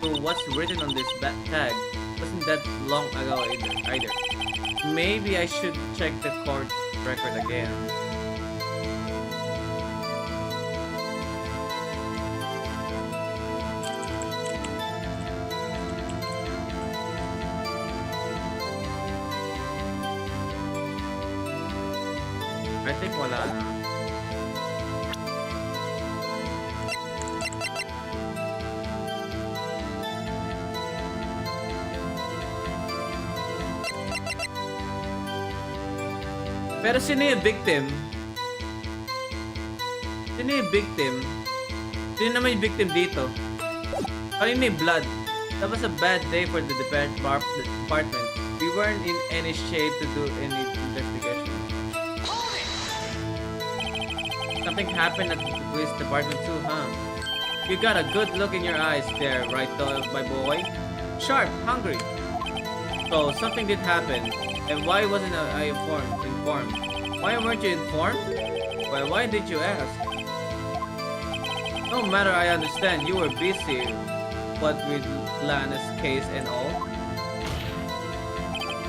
to what's written on this tag. Wasn't that long ago either. Maybe I should check the court record again. I think wala na. Pero sino yung victim? Sino yung victim? Sino naman yung victim dito? Kanina yung blood. That was a bad day for the department. We weren't in any shape to do any investigation. Something happened at the police department too, huh? You got a good look in your eyes there, right though, my boy? Sharp, hungry. So, something did happen. And why wasn't I informed? Why weren't you informed? Well, why did you ask? No matter, I understand. You were busy. What with Lana's case and all?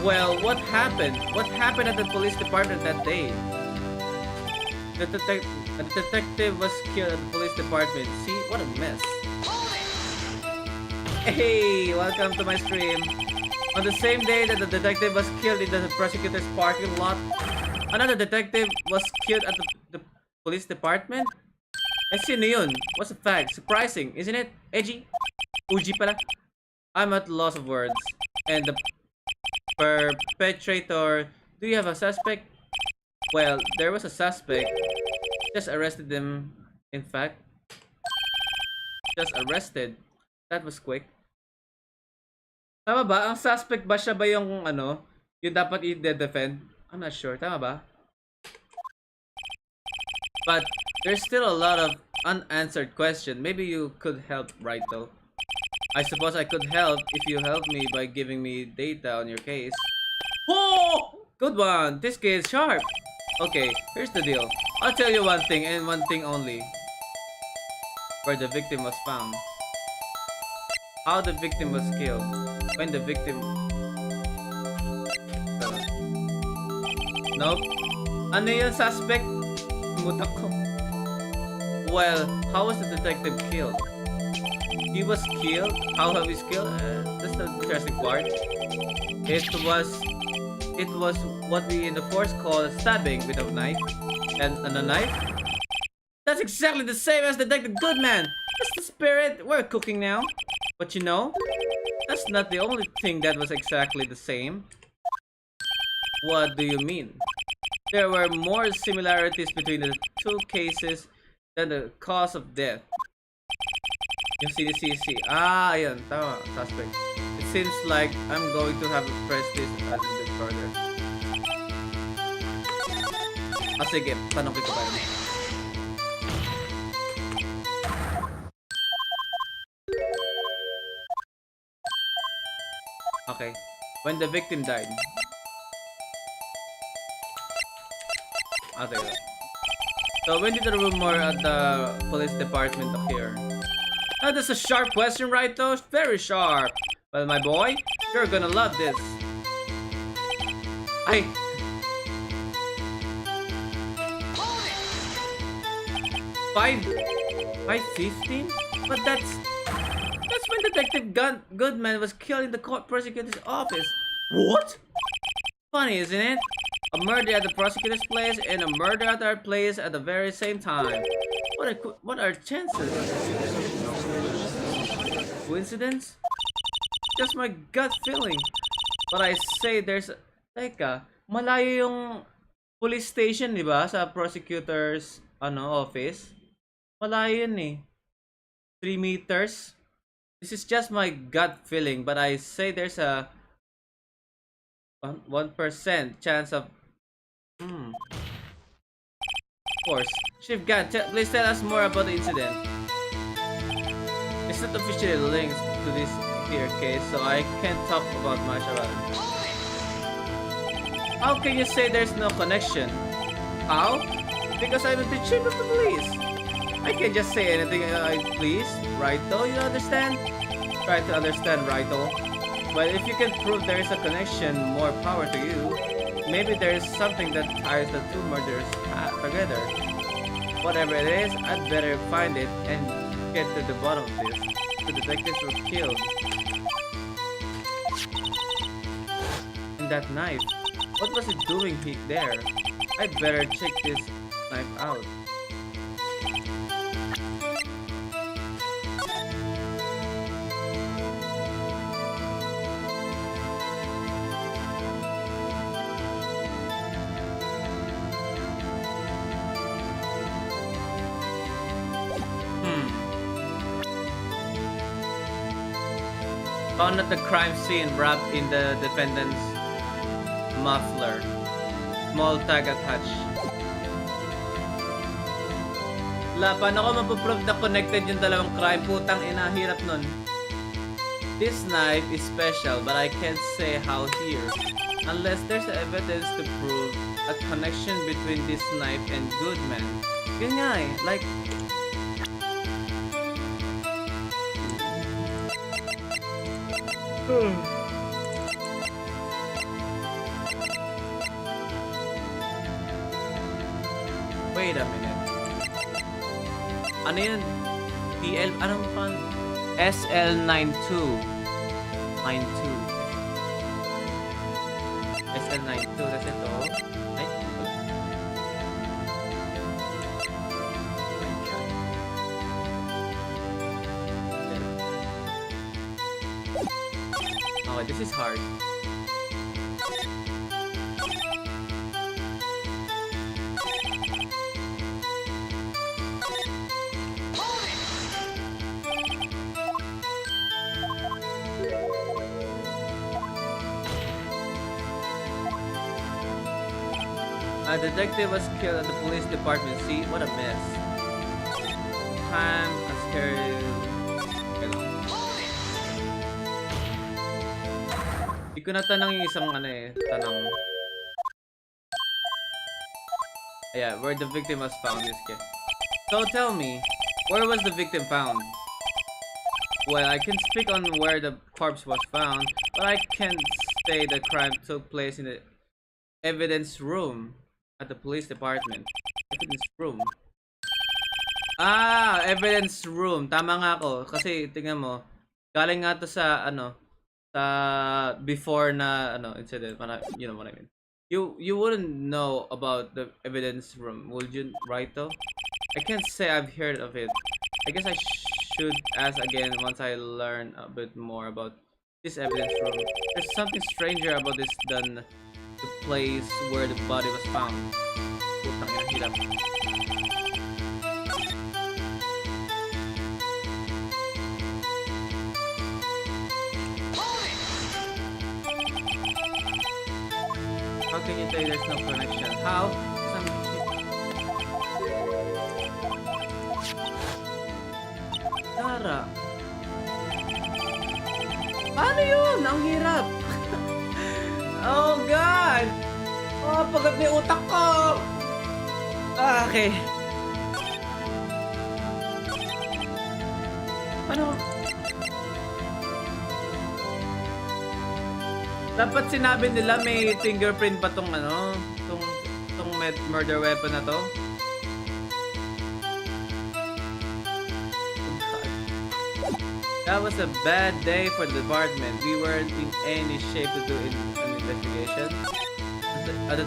Well, what happened? What happened at the police department that day? A detective was killed at the police department. See? What a mess. Hey, welcome to my stream. On the same day that the detective was killed in the prosecutor's parking lot, another detective was killed at the police department? Eh, sino yun? What's the fact? Surprising, isn't it? Edgy? Uji pala. I'm at loss of words. And the perpetrator... Do you have a suspect? Well, there was a suspect. Just arrested them. In fact, just arrested. That was quick. Tama ba? Ang suspect ba siya ba yung ano? Yung dapat i-defend? I'm not sure. Tama ba? But there's still a lot of unanswered questions. Maybe you could help, right though? I suppose I could help if you help me by giving me data on your case. Oh! Good one! This kid is sharp! Okay, here's the deal. I'll tell you one thing and one thing only. Where the victim was found. How the victim was killed. When the victim... Nope. Ano yung suspect? Mutak ko. Well, how was the detective killed? He was killed? How he was killed? That's the interesting part. It was what we in the force call stabbing with a knife. And a knife? That's exactly the same as Detective Goodman! That's the spirit! We're cooking now. But you know, that's not the only thing that was exactly the same. What do you mean? There were more similarities between the two cases than the cause of death. Yung CDCC. Ah, ayun. Tama. Suspect. It seems like I'm going to have to press this a little bit further. Ah, sige. Tanong ko pa rin. Okay. When the victim died. Okay. So when did the rumor at the police department appear? Now that's a sharp question, right though? Very sharp. Well, my boy, you're gonna love this. I... 5:15? But that's when Detective Goodman was killed in the court prosecutor's office. What? Funny, isn't it? A murder at the prosecutor's place and a murder at our place at the very same time. What are chances? Coincidence? Just my gut feeling. But I say there's... Teka, malayo yung police station, di ba? Sa prosecutor's office. Malayo yun eh. 3 meters. This is just my gut feeling, but I say there's a 1% chance of... Of course. Chief God, please tell us more about the incident. It's not officially linked to this here case, so I can't talk about much about it. How can you say there's no connection? How? Because I'm the chief of the police. I can just say anything I please, right though, you understand? Try to understand, right though. But if you can prove there is a connection, more power to you. Maybe there is something that ties the two murders together. Whatever it is, I'd better find it and get to the bottom of this. The detectives were killed. And that knife, what was it doing there? I'd better check this knife out. Found at the crime scene wrapped in the defendant's muffler. Small tag attached. Paano ko mapuprove na connected yung dalawang crime? Putang ina, hirap nun. This knife is special, but I can't say how here. Unless there's evidence to prove a connection between this knife and Goodman. Yun nga eh, like... Wait a minute. Ano yun? TL, anong pan? SL92. 92. SL92, that's ito. Ay. Okay, this is hard. A detective was killed at the police department. See? What a mess. Time, a scary... Okay lang. Di ko natanong yung isang ano eh. Tanong. Yeah, where the victim was found is kid. So tell me, where was the victim found? Well, I can speak on where the corpse was found, but I can't say the crime took place in the evidence room at the police department. Evidence room. Ah, evidence room. Tama nga ako. Kasi, tingnan mo, galing nga to sa, ano, sa before na, ano, incident. You know what I mean. You wouldn't know about the evidence room, would you, Wright, though? I can't say I've heard of it. I guess I should ask again once I learn a bit more about this evidence room. There's something stranger about this than the place where the body was found. Putang ina, hirap. How can you say there's no connection? How? Tara. Paano yun? Ang hirap. Oh God! Oh, pagod na yung utak ko! Ah, okay. Ano? Dapat sinabi nila may fingerprint ba tong ano? Tong murder weapon na to? That was a bad day for the department. We weren't in any shape to do an investigation. The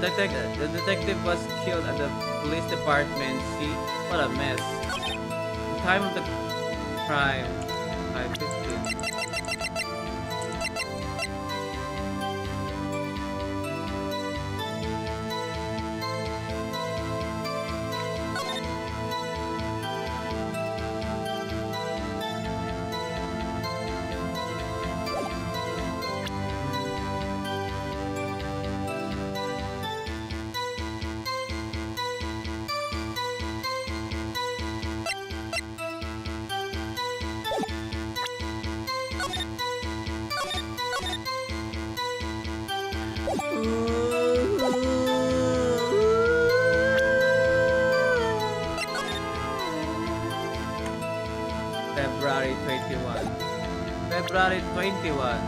detective was killed at the police department. See? What a mess. The time of the crime, 5:15. February 21. February 21.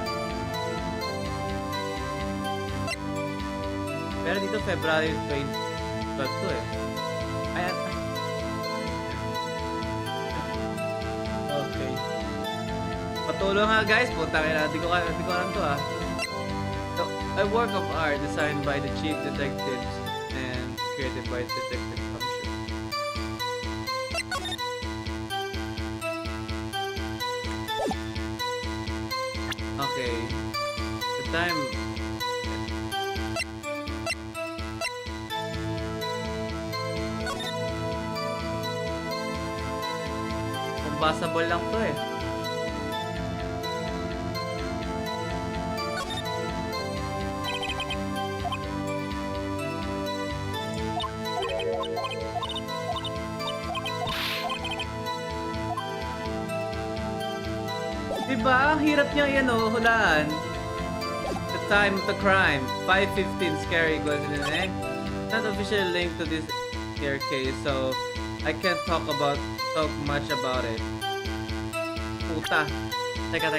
Pero dito February 20 to eh. Ayan. Okay. Patuloy nga guys, putang ina, di ko alam to ah. So, a work of art designed by the chief detectives and created by Detective Function. Okay. The time. Compatible lang to eh. Diba? Ang hirap niya yan oh, hulaan. The time of the crime, 5:15 scary coincidence eh? Not officially linked to this here case, so I can't talk much about it. Puta. Teka.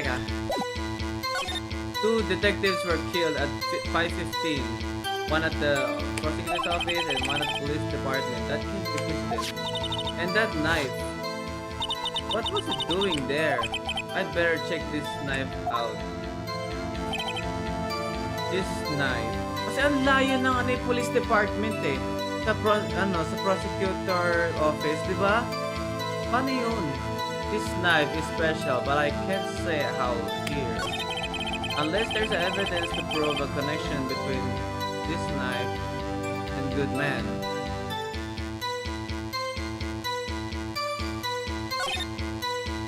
2 detectives were killed at 5:15. One at the prosecutor's office and one at the police department. That can't be coincidence. And that knife. What was it doing there? I'd better check this knife out. This knife. Kasi ang layo ng ano yung police department eh. Sa prosecutor office, di ba? Paano yun? This knife is special, but I can't say how here. Unless there's evidence to prove a connection between this knife and good man.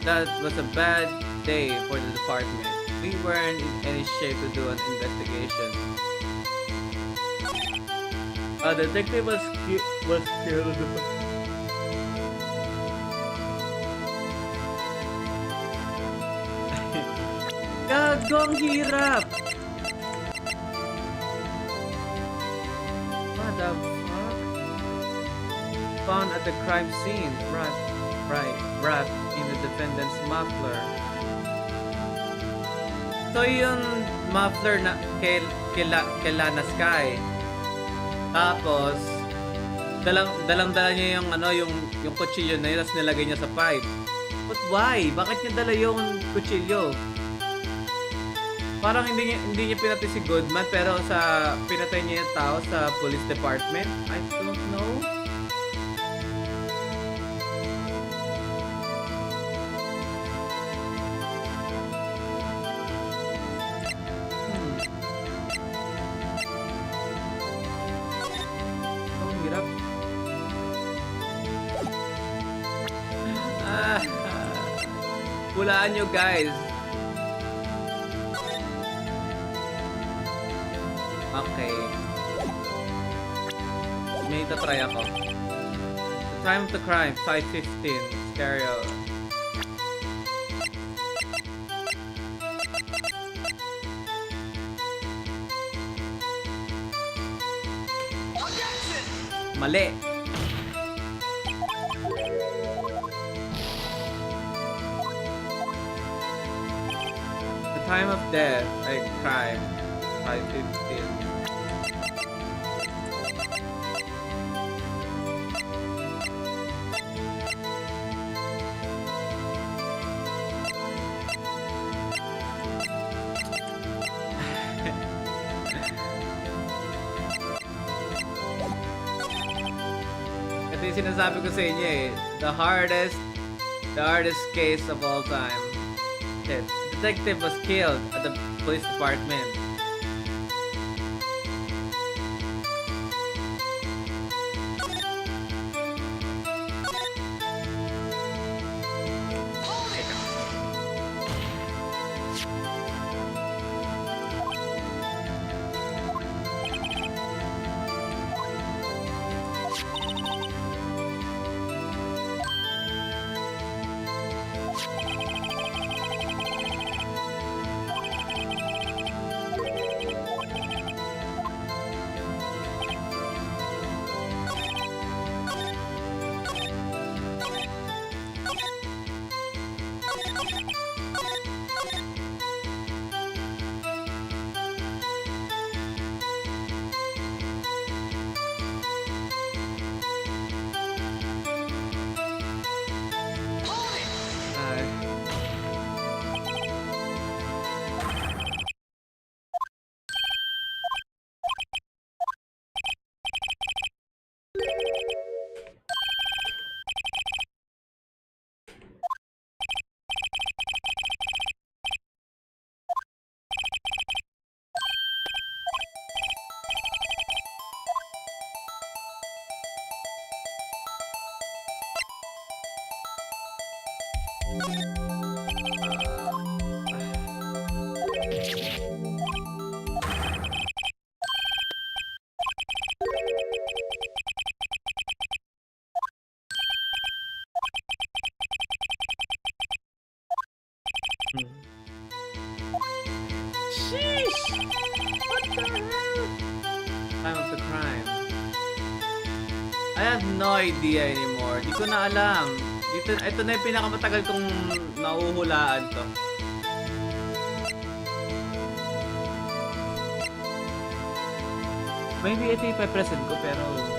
That was a bad day for the department. We weren't in any shape to do an investigation. The detective was killed. Gago, ang hirap! What the fuck? Found at the crime scene. Wrapped in the defendant's muffler. So yung muffler na kila Sky. Tapos dalang-dala niya yung yung kutsilyo na yun, tapos nilagay niya sa pipe. But why? Bakit niya dala yung kutsilyo? Parang hindi niya pinatay si Goodman, pero pinatay niya yung tao sa police department. I don't know. Ang hirap. Hulaan nyo, guys. Okay. May itatry ako. The time of the crime, 5:15. Stereo. Objection! Mali. The time of death, like crime, 5:15. Ito yung sinasabi ko sa inyo eh. The hardest case of all time. The detective was killed at the police department. Sheesh! What the hell? Time of the crime. I have no idea anymore. Di ko na alam. Ito na yung pinakamatagal kong nauhulaan to. Maybe ito yung pe-present ko pero...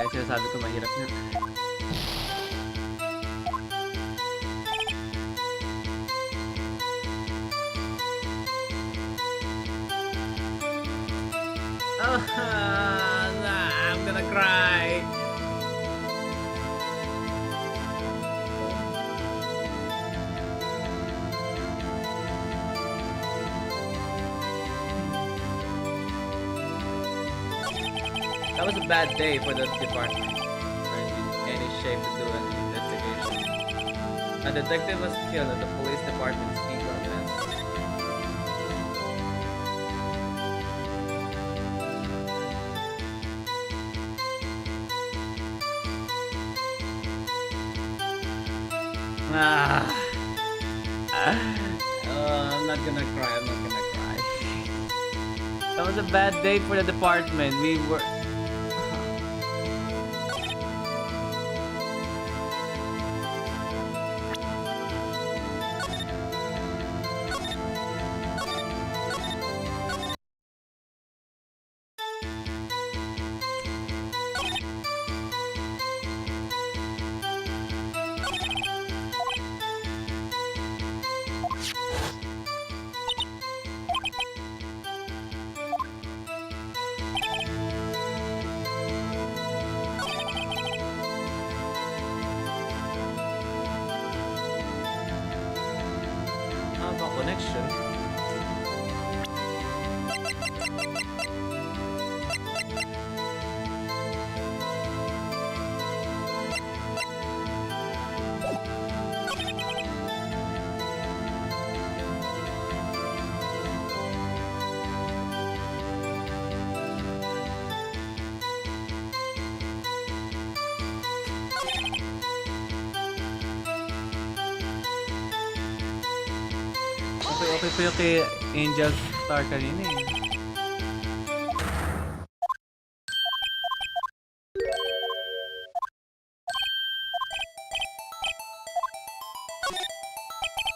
Sinasabi ko mahirap na. Oh, I'm gonna cry. was a bad day for the department. Weren't in any shape to do an investigation. A detective was killed at the police department's ego event. I'm not gonna cry. I'm not gonna cry. That was a bad day for the department. We were. Connection. Okay po yung kay Angel Star kanina eh.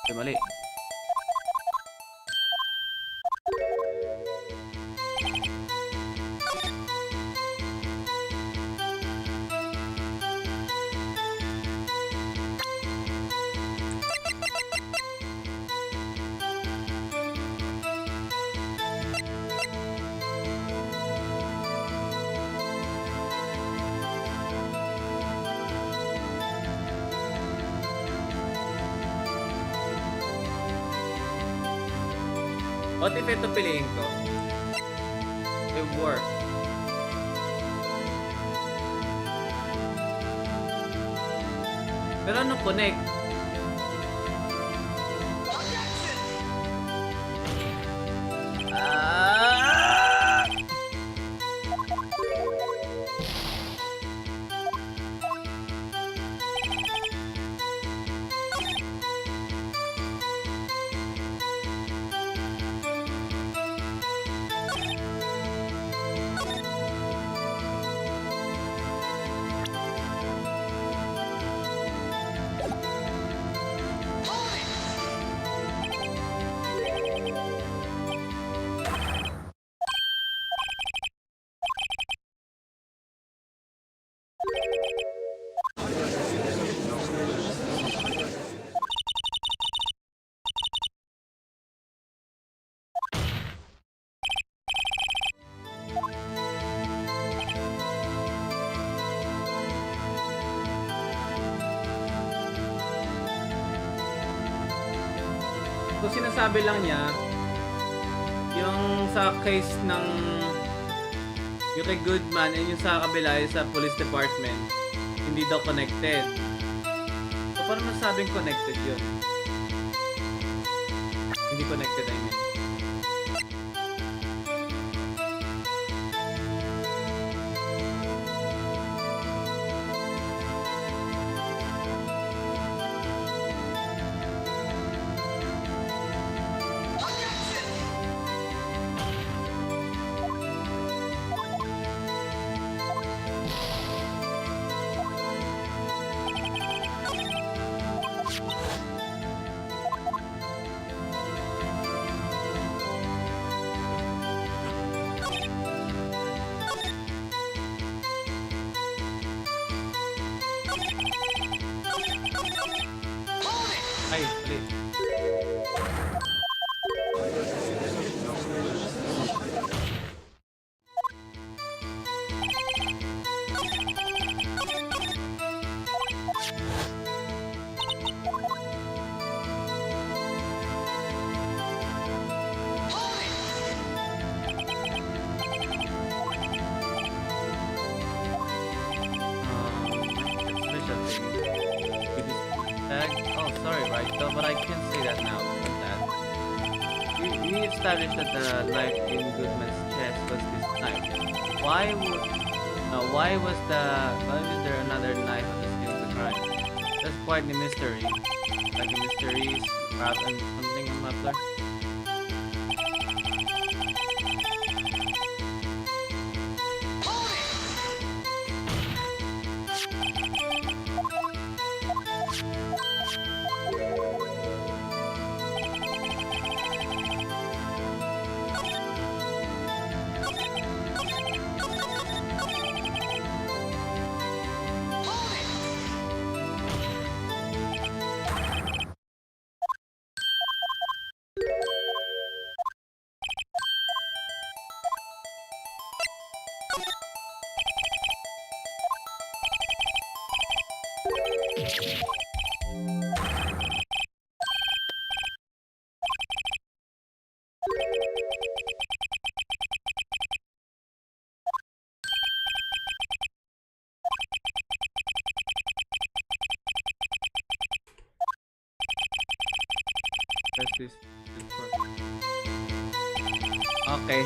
Okay, mali. What if ito piliin ko? It work. Pero ano connect? So sinasabi lang niya yung sa case ng yung kay Goodman and yung sa kabila yung sa police department hindi daw connected. So paano masabing connected yun? Hindi connected, I mean. Ay, mali. Oh, sorry, right? So, but I can't say that now. That we established that the knife in Goodman's chest was this knife. Why was there another knife at the scene of the crime? That's quite the mystery. Like a mysteries, perhaps, and something a muffler. This okay.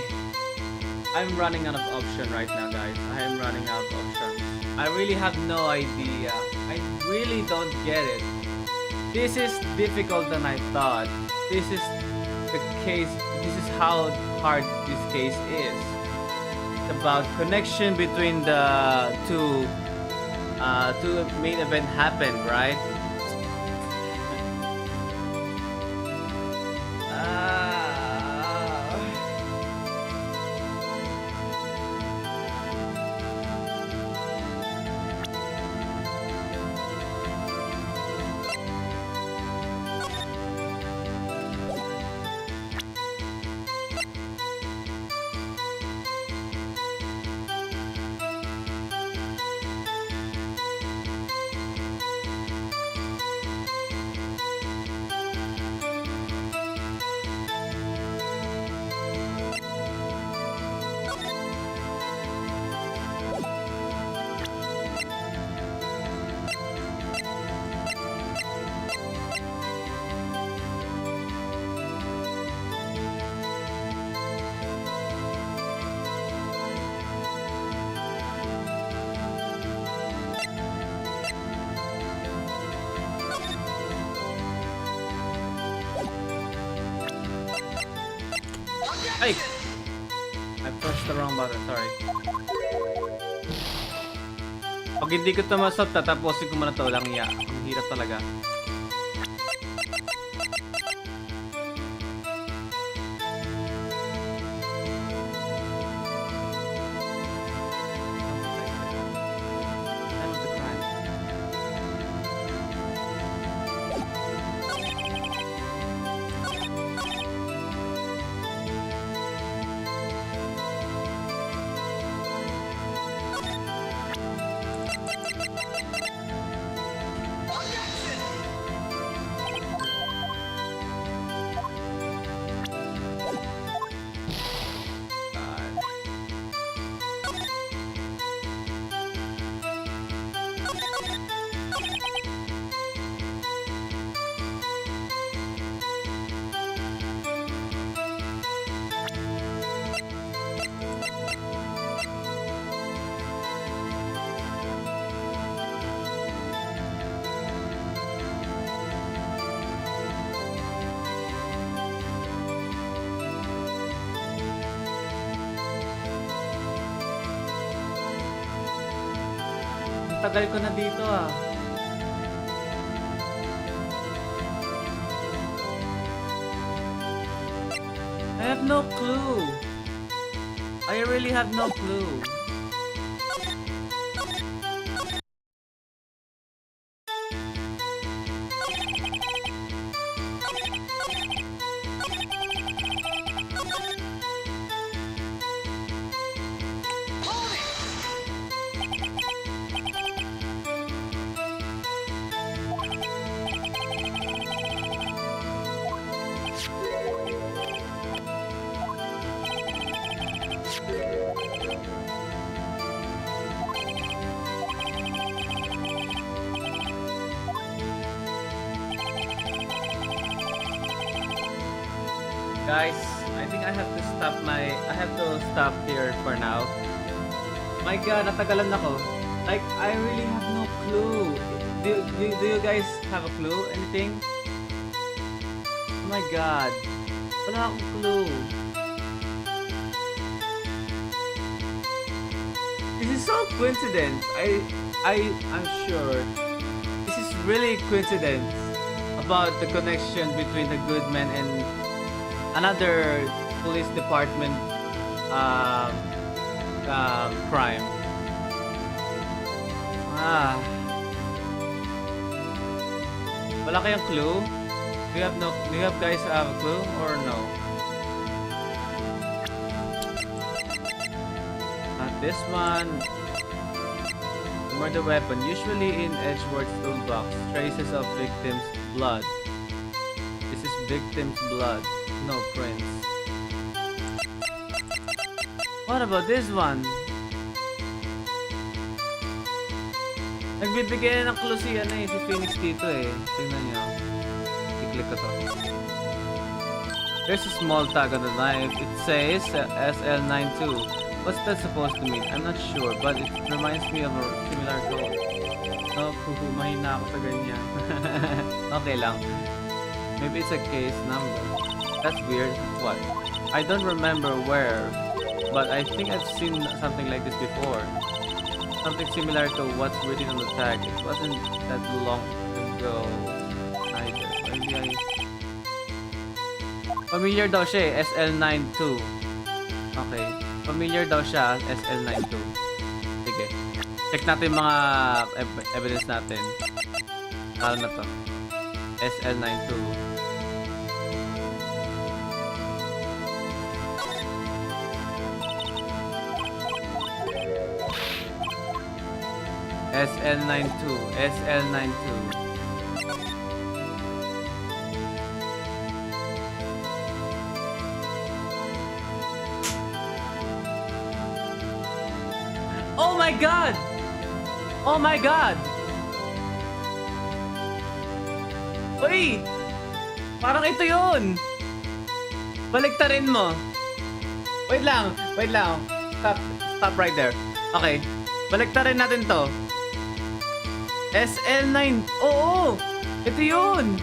I'm running out of option right now, guys. I am running out of options. I really have no idea. I really don't get it. This is difficult than I thought. This is the case. This is how hard this case is. It's about connection between the two main event happened, right? Ay! I pressed the wrong button, sorry. Pag hindi ko ito masot, tatapusin ko muna ito lang iya. Ang hirap talaga. Tagal ko na dito ah. I have no clue. I really have no clue. Guys, I think I have to stop here for now. My god, natagalan ako. Like, I really have no clue. Do you guys have a clue? Anything? Oh my god. Wala akong clue. This is so coincidence. I'm sure. This is really coincidence about the connection between the good man and another police department crime. Wala kayang clue? Do you have guys have a clue or no? Not this one. Murder weapon, usually in Edgeworth's toolbox. Traces of victim's blood. This is victim's blood. No prints. What about this one? Nagbibigay na ng clue si Phoenix dito eh. Tingnan nyo. I-click ko to. There's a small tag on the knife. It says SL92. What's that supposed to mean? I'm not sure, but it reminds me of a similar code. Oh, mahina ako sa ganyan. Okay lang. Maybe it's a case number. That's weird. What? I don't remember where, but I think I've seen something like this before. Something similar to what's written on the tag. It wasn't that long ago either. Maybe familiar daw siya eh, SL92. Okay. Familiar daw siya, SL92. Sige. Check natin mga evidence natin. Ano na to? SL92. SL92. SL92. Oh my god! Oh my god! Uy! Parang ito yun! Baliktarin mo. Wait lang. Wait lang. Stop right there. Okay. Baliktarin natin to. SL9. Oo! Ito yun!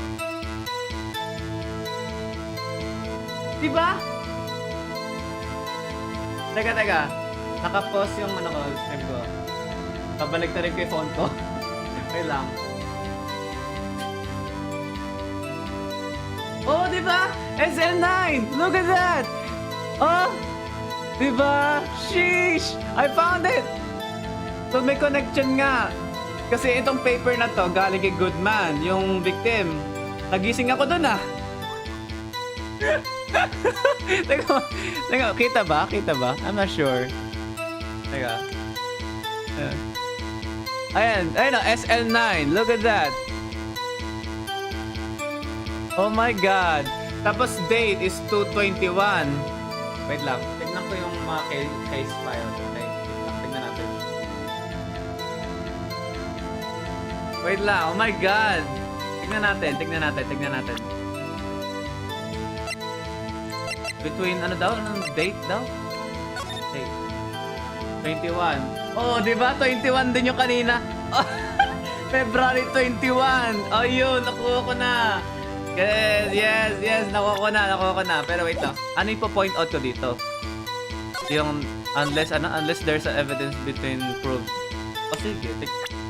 Diba? Teka. Naka-pause yung stream ko. Pabalik na rin ko yung phone ko. Wait lang. Oh, diba? SL9! Look at that! Oh! Diba? Sheesh! I found it! So may connection nga. Kasi itong paper na to, galing kay Goodman, yung victim. Nagising ako dun ah. Teka, kita ba? I'm not sure. Teka. Ayan o, SL9. Look at that. Oh my god. Tapos date is 2/21. Wait lang. Tignan ko yung mga case file. Okay. Tignan natin. Wait lang. Oh my god. Tignan natin. Between ano daw? Anong date daw? Date. 21. Oh, di ba? 21 din yung kanina. February 21. Oh, yun. Nakuha ko na. Yes. Nakuha ko na. Pero wait lang. Ano yung po-point out ko dito? Yung unless there's a evidence between proof. Oh, sige.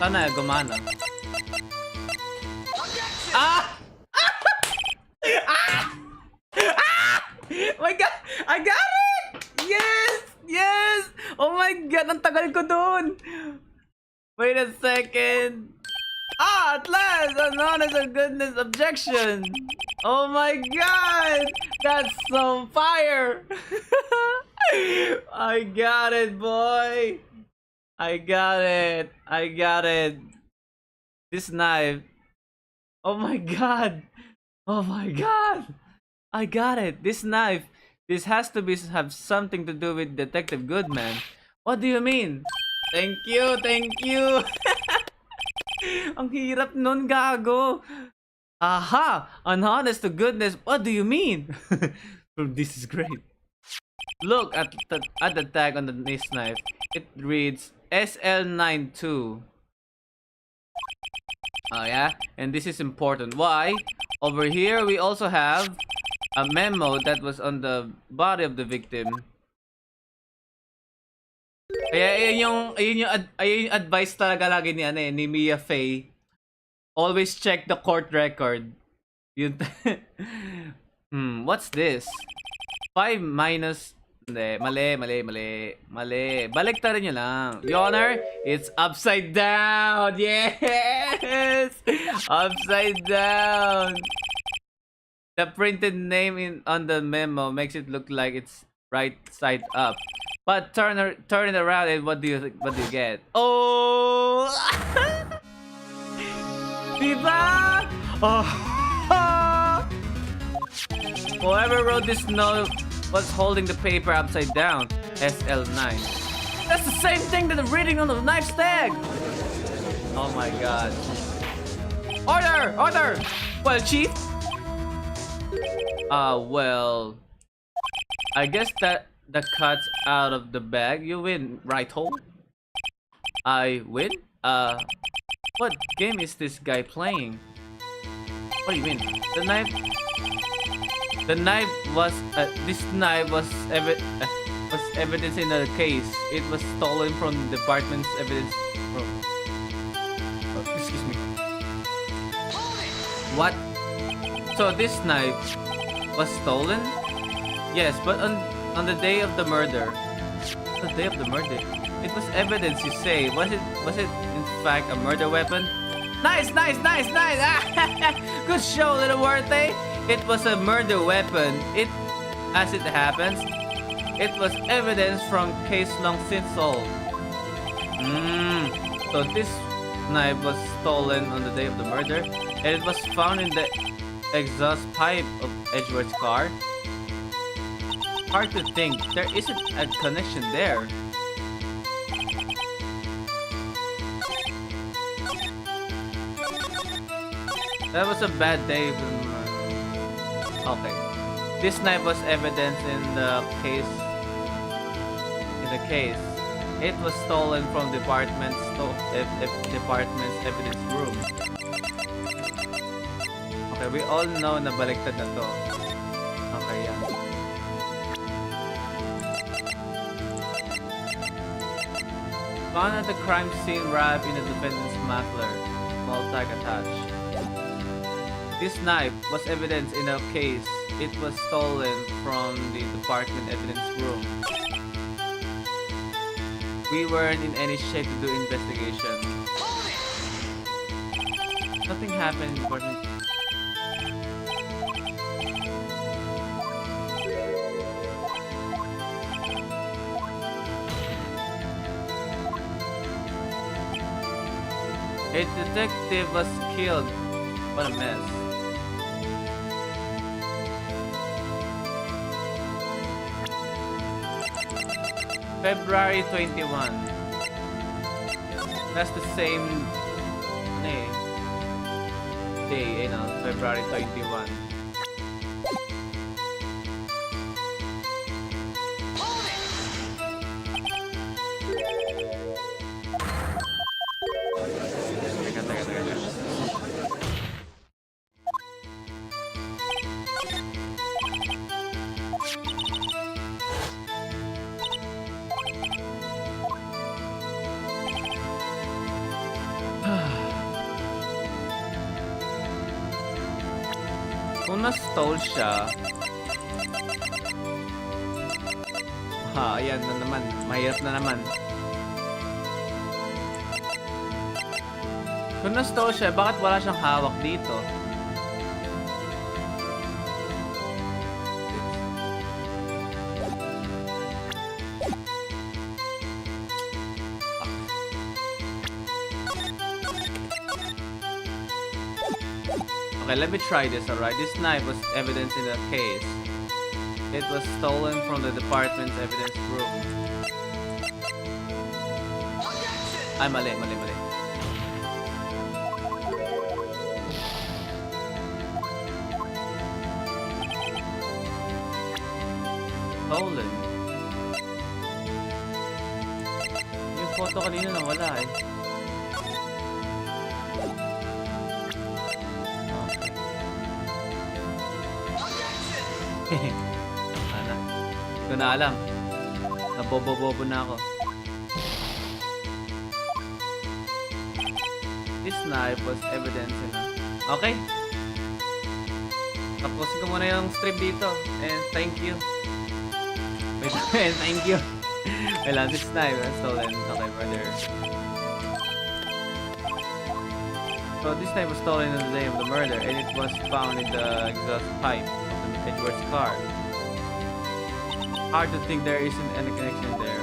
Sana gumana. Ah! My god! I got it! Yes! Oh my god! Ang tagal ko dun! Wait a second. At last! An honest and goodness objection! Oh my god! That's so fire! I got it, boy! I got it! This knife. Oh my god! I got it! This knife! This has to have something to do with Detective Goodman. What do you mean? Thank you! Ang hirap nun, gago! Aha! An honest to goodness, what do you mean? This is great. Look at the tag on the this knife. It reads SL92. Oh yeah, and this is important. Why? Over here we also have a memo that was on the body of the victim. Kaya ayun yung advice talaga lagi ni Mia Fey. Always check the court record. Yun. What's this? 5 minus... Hindi, mali. Baliktarin nyo lang. Your Honor, it's upside down! Yes! Upside down! The printed name on the memo makes it look like it's right side up. But turn it around and what do you get? Oh! Diba? Oh! Whoever wrote this note was holding the paper upside down. SL9. That's the same thing that the reading on the knife tag! Oh my god. Order! Order! Well, Chief? Well... I guess that the cat's out of the bag. You win, right hole? I win? What game is this guy playing? What do you mean? The knife was this knife was evidence in the case. It was stolen from the department's evidence room. Oh, excuse me. What? So this knife was stolen? Yes, but on the day of the murder. The day of the murder. It was evidence, you say. Was it in fact a murder weapon? Nice! Good show, little Worthy. It was a murder weapon. As it happens, it was evidence from case long since solved. So this knife was stolen on the day of the murder, and it was found in the exhaust pipe of Edgeworth's car. Hard to think. There isn't a connection there. That was a bad day. Okay. This knife was evidence in the case. It was stolen from department's evidence room. Okay, we all know na baliktad na to. Okay, yeah. Found at the crime scene wrapped in the defendant's muffler. Small tag attached. This knife was evidence in a case. It was stolen from the department evidence room. We weren't in any shape to do investigation. Nothing happened important. A detective was killed. What a mess. February 21. That's the same day, February 21. Kung na-stall siya... ayan na naman. Mahirap na naman. Kung na-stall siya, bakit wala siyang hawak dito? Okay, let me try this, alright? This knife was evidence in the case. It was stolen from the department's evidence room. Ay, mali. stolen. Yung photo kanina nawala eh. Okay. Ano? Hindi ko na alam. Nabobo-bobo na ako. This knife was evidence in Okay. Tapusin ko muna yung stream dito. And thank you. Wait, and thank you. Well, this knife was stolen. Okay, brother. So this knife was stolen on the day of the murder, and it was found in the exhaust pipe of Edward's car. Hard to think there isn't any connection there.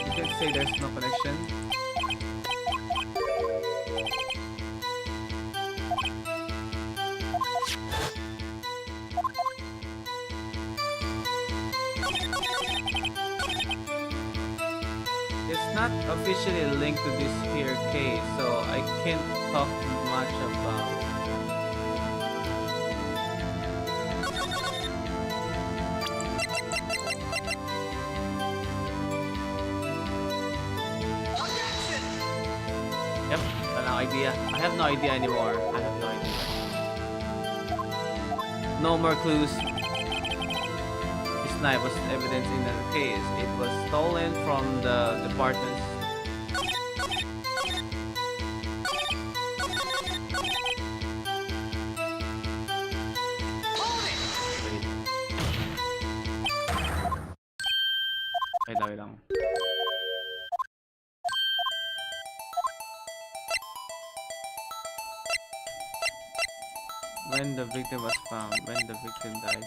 You can say there's no connection. Not officially linked to this here case, so I can't talk much about it. Yep, no idea. I have no idea anymore. I have no idea. No more clues. This knife was evidence in the case. It was stolen from the department's Wait lang. When the victim was found, when the victim died.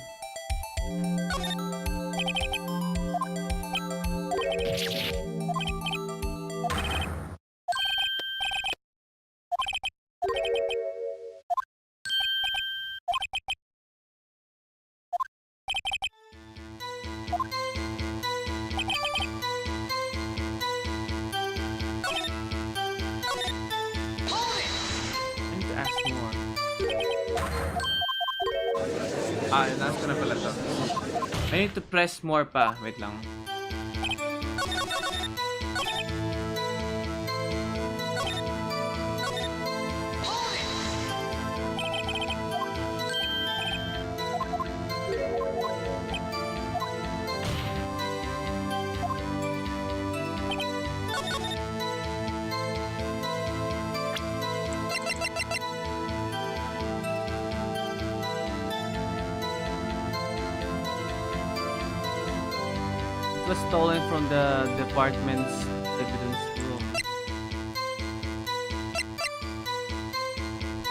Nasa na pala to. I need to press more pa. Wait lang. Was stolen from the department's evidence room.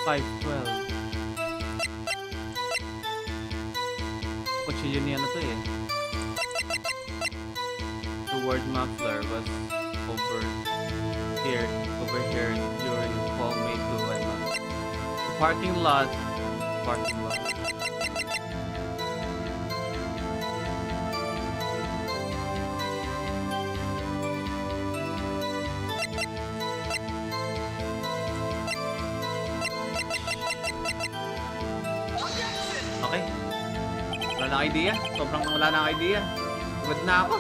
512. Kutsilyo niya na to eh. The word muffler was overheard during call made to Emma. The parking lot. Okay. Wala na idea. Sobrang wala na idea. Good na ako.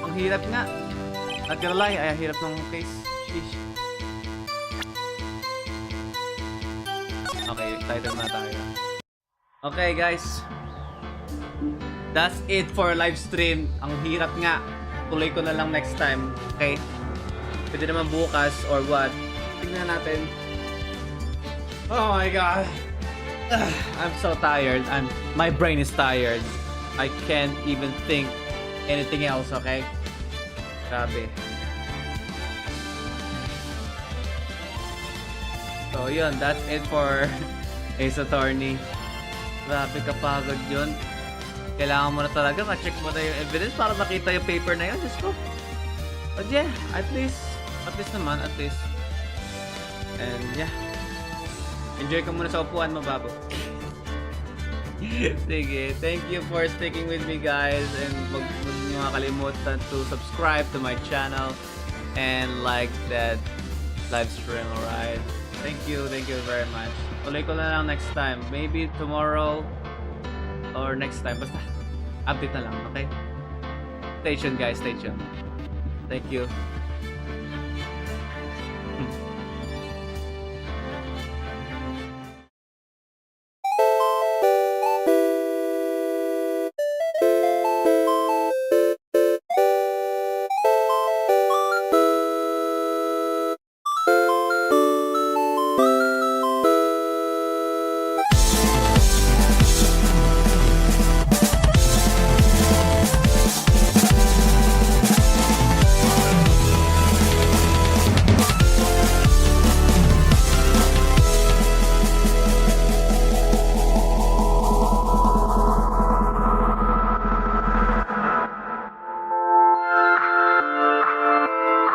Ang hirap nga. Not gonna lie, ay hirap ng case. Sheesh. Okay, excited na tayo. Okay guys. That's it for live stream. Ang hirap nga. Tuloy ko na lang next time. Okay? Pwede naman bukas or what. Tingnan natin. Oh my god. I'm so tired. My brain is tired. I can't even think anything else, okay? Grabe. So yun, that's it for Ace Attorney. Grabe kapagod yun. Kailangan mo na talaga ma-check mo na yung evidence para makita yung paper na yun. Just go. But yeah, at least naman, at least. And yeah. Enjoy ka muna sa upuan mo, babo. Sige, thank you for sticking with me guys, and wag niyo makalimutan to subscribe to my channel and like that live stream, alright? Thank you very much. Tuloy ko na lang next time, maybe tomorrow or next time, basta update na lang, okay? Stay tuned guys, stay tuned. Thank you.